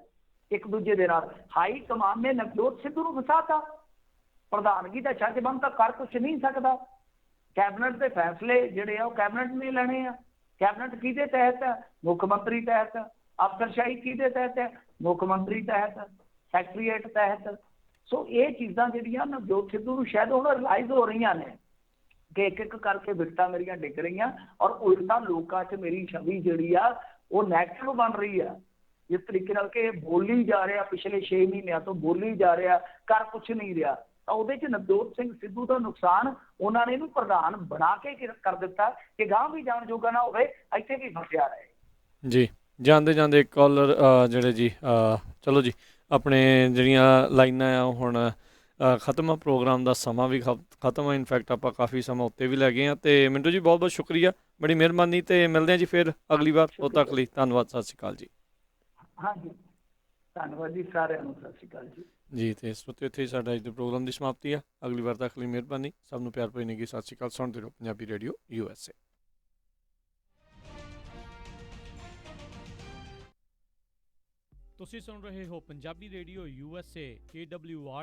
ਇੱਕ ਦੂਜੇ ਦੇ ਨਾਲ। ਹਾਈ ਕਮਾਨ ਨੇ ਨਵਜੋਤ ਸਿੱਧੂ ਨੂੰ ਫਸਾਤਾ, ਪ੍ਰਧਾਨਗੀ ਦਾ ਛੱਜ ਬੰਦ ਤਾਂ ਕਰ ਕੁਛ ਨਹੀਂ ਸਕਦਾ। ਕੈਬਨਿਟ ਦੇ ਫੈਸਲੇ ਜਿਹੜੇ ਆ ਉਹ ਕੈਬਨਿਟ ਨੇ ਲੈਣੇ ਆ। ਕੈਬਨਿਟ ਕਿਹਦੇ ਤਹਿਤ ਹੈ? ਮੁੱਖ ਮੰਤਰੀ ਤਹਿਤ। ਅਫਸਰਸ਼ਾਹੀ ਕਿਹਦੇ ਤਹਿਤ ਹੈ? ਮੁੱਖ ਮੰਤਰੀ ਤਹਿਤ, ਸੈਕਟਰੀਏਟ ਤਹਿਤ। ਸੋ ਇਹ ਚੀਜ਼ਾਂ ਜਿਹੜੀਆਂ ਨਵਜੋਤ ਸਿੱਧੂ ਨੂੰ ਸ਼ਾਇਦ ਹੁਣ ਰਿਲਾਈਜ਼ ਹੋ ਰਹੀਆਂ ਨੇ ਕਿ ਇੱਕ ਇੱਕ ਕਰਕੇ ਵਿਕਟਾਂ ਮੇਰੀਆਂ ਡਿੱਗ ਰਹੀਆਂ ਔਰ ਉਲਟਾ ਲੋਕਾਂ 'ਚ ਮੇਰੀ ਛਵੀ ਜਿਹੜੀ ਆ ਉਹ ਨੈਗੇਟਿਵ ਬਣ ਰਹੀ ਆ। ਜਿਸ ਤਰੀਕੇ ਨਾਲ ਕਿ ਬੋਲੀ ਜਾ ਰਿਹਾ, ਪਿਛਲੇ 6 ਮਹੀਨਿਆਂ ਤੋਂ ਬੋਲੀ ਜਾ ਰਿਹਾ, ਕਰ ਕੁਛ ਨਹੀਂ ਰਿਹਾ, ਤਾਂ ਉਹਦੇ 'ਚ ਨਵਜੋਤ ਸਿੰਘ ਸਿੱਧੂ ਦਾ ਨੁਕਸਾਨ ਉਹਨਾਂ ਨੇ ਇਹਨੂੰ ਪ੍ਰਧਾਨ ਬਣਾ ਕੇ ਕਰ ਦਿੱਤਾ ਕਿ ਗਾਂਹ ਵੀ ਜਾਣ ਜੋਗਾ ਨਾ ਹੋਵੇ, ਇੱਥੇ ਵੀ ਫਸਿਆ ਰਹੇ। ਜੀ ਜਾਂਦੇ ਕਾਲਰ ਜਿਹੜੇ ਜੀ ਚਲੋ ਜੀ ਆਪਣੇ ਜਿਹੜੀਆਂ ਲਾਈਨਾਂ ਆ ਹੁਣ ਖਤਮ ਆ, ਪ੍ਰੋਗਰਾਮ ਦਾ ਸਮਾਂ ਵੀ ਖਤਮ ਆ। ਇਨਫੈਕਟ ਆਪਾਂ ਕਾਫੀ ਸਮਾਂ ਉੱਤੇ ਵੀ ਲੈ ਗਏ ਹਾਂ। ਅਤੇ ਮਿੰਟੂ ਜੀ ਬਹੁਤ ਬਹੁਤ ਸ਼ੁਕਰੀਆ, ਬੜੀ ਮਿਹਰਬਾਨੀ, ਅਤੇ ਮਿਲਦੇ ਹਾਂ ਜੀ ਫਿਰ ਅਗਲੀ ਵਾਰ। ਉਦੋਂ ਤੱਕ ਲਈ ਧੰਨਵਾਦ, ਸਤਿ ਸ਼੍ਰੀ ਅਕਾਲ ਜੀ। ਹਾਂਜੀ ਧੰਨਵਾਦ ਜੀ ਸਾਰਿਆਂ ਨੂੰ, ਸਤਿ ਸ਼੍ਰੀ ਅਕਾਲ ਜੀ। ਅਤੇ ਇਸ ਵਕਤ ਇੱਥੇ ਹੀ ਸਾਡਾ ਅੱਜ ਦੇ ਪ੍ਰੋਗਰਾਮ ਦੀ ਸਮਾਪਤੀ ਆ। ਅਗਲੀ ਵਾਰ ਤੱਕ ਲਈ ਮਿਹਰਬਾਨੀ, ਸਭ ਨੂੰ ਪਿਆਰ ਭਰੀ ਨਿੱਘੀ ਸਤਿ ਸ਼੍ਰੀ ਅਕਾਲ। ਸੁਣਦੇ ਰਹੋ ਪੰਜਾਬੀ ਰੇਡੀਓ USA। ਤੁਸੀਂ ਸੁਣ ਰਹੇ ਹੋ ਪੰਜਾਬੀ ਰੇਡੀਓ USA KWR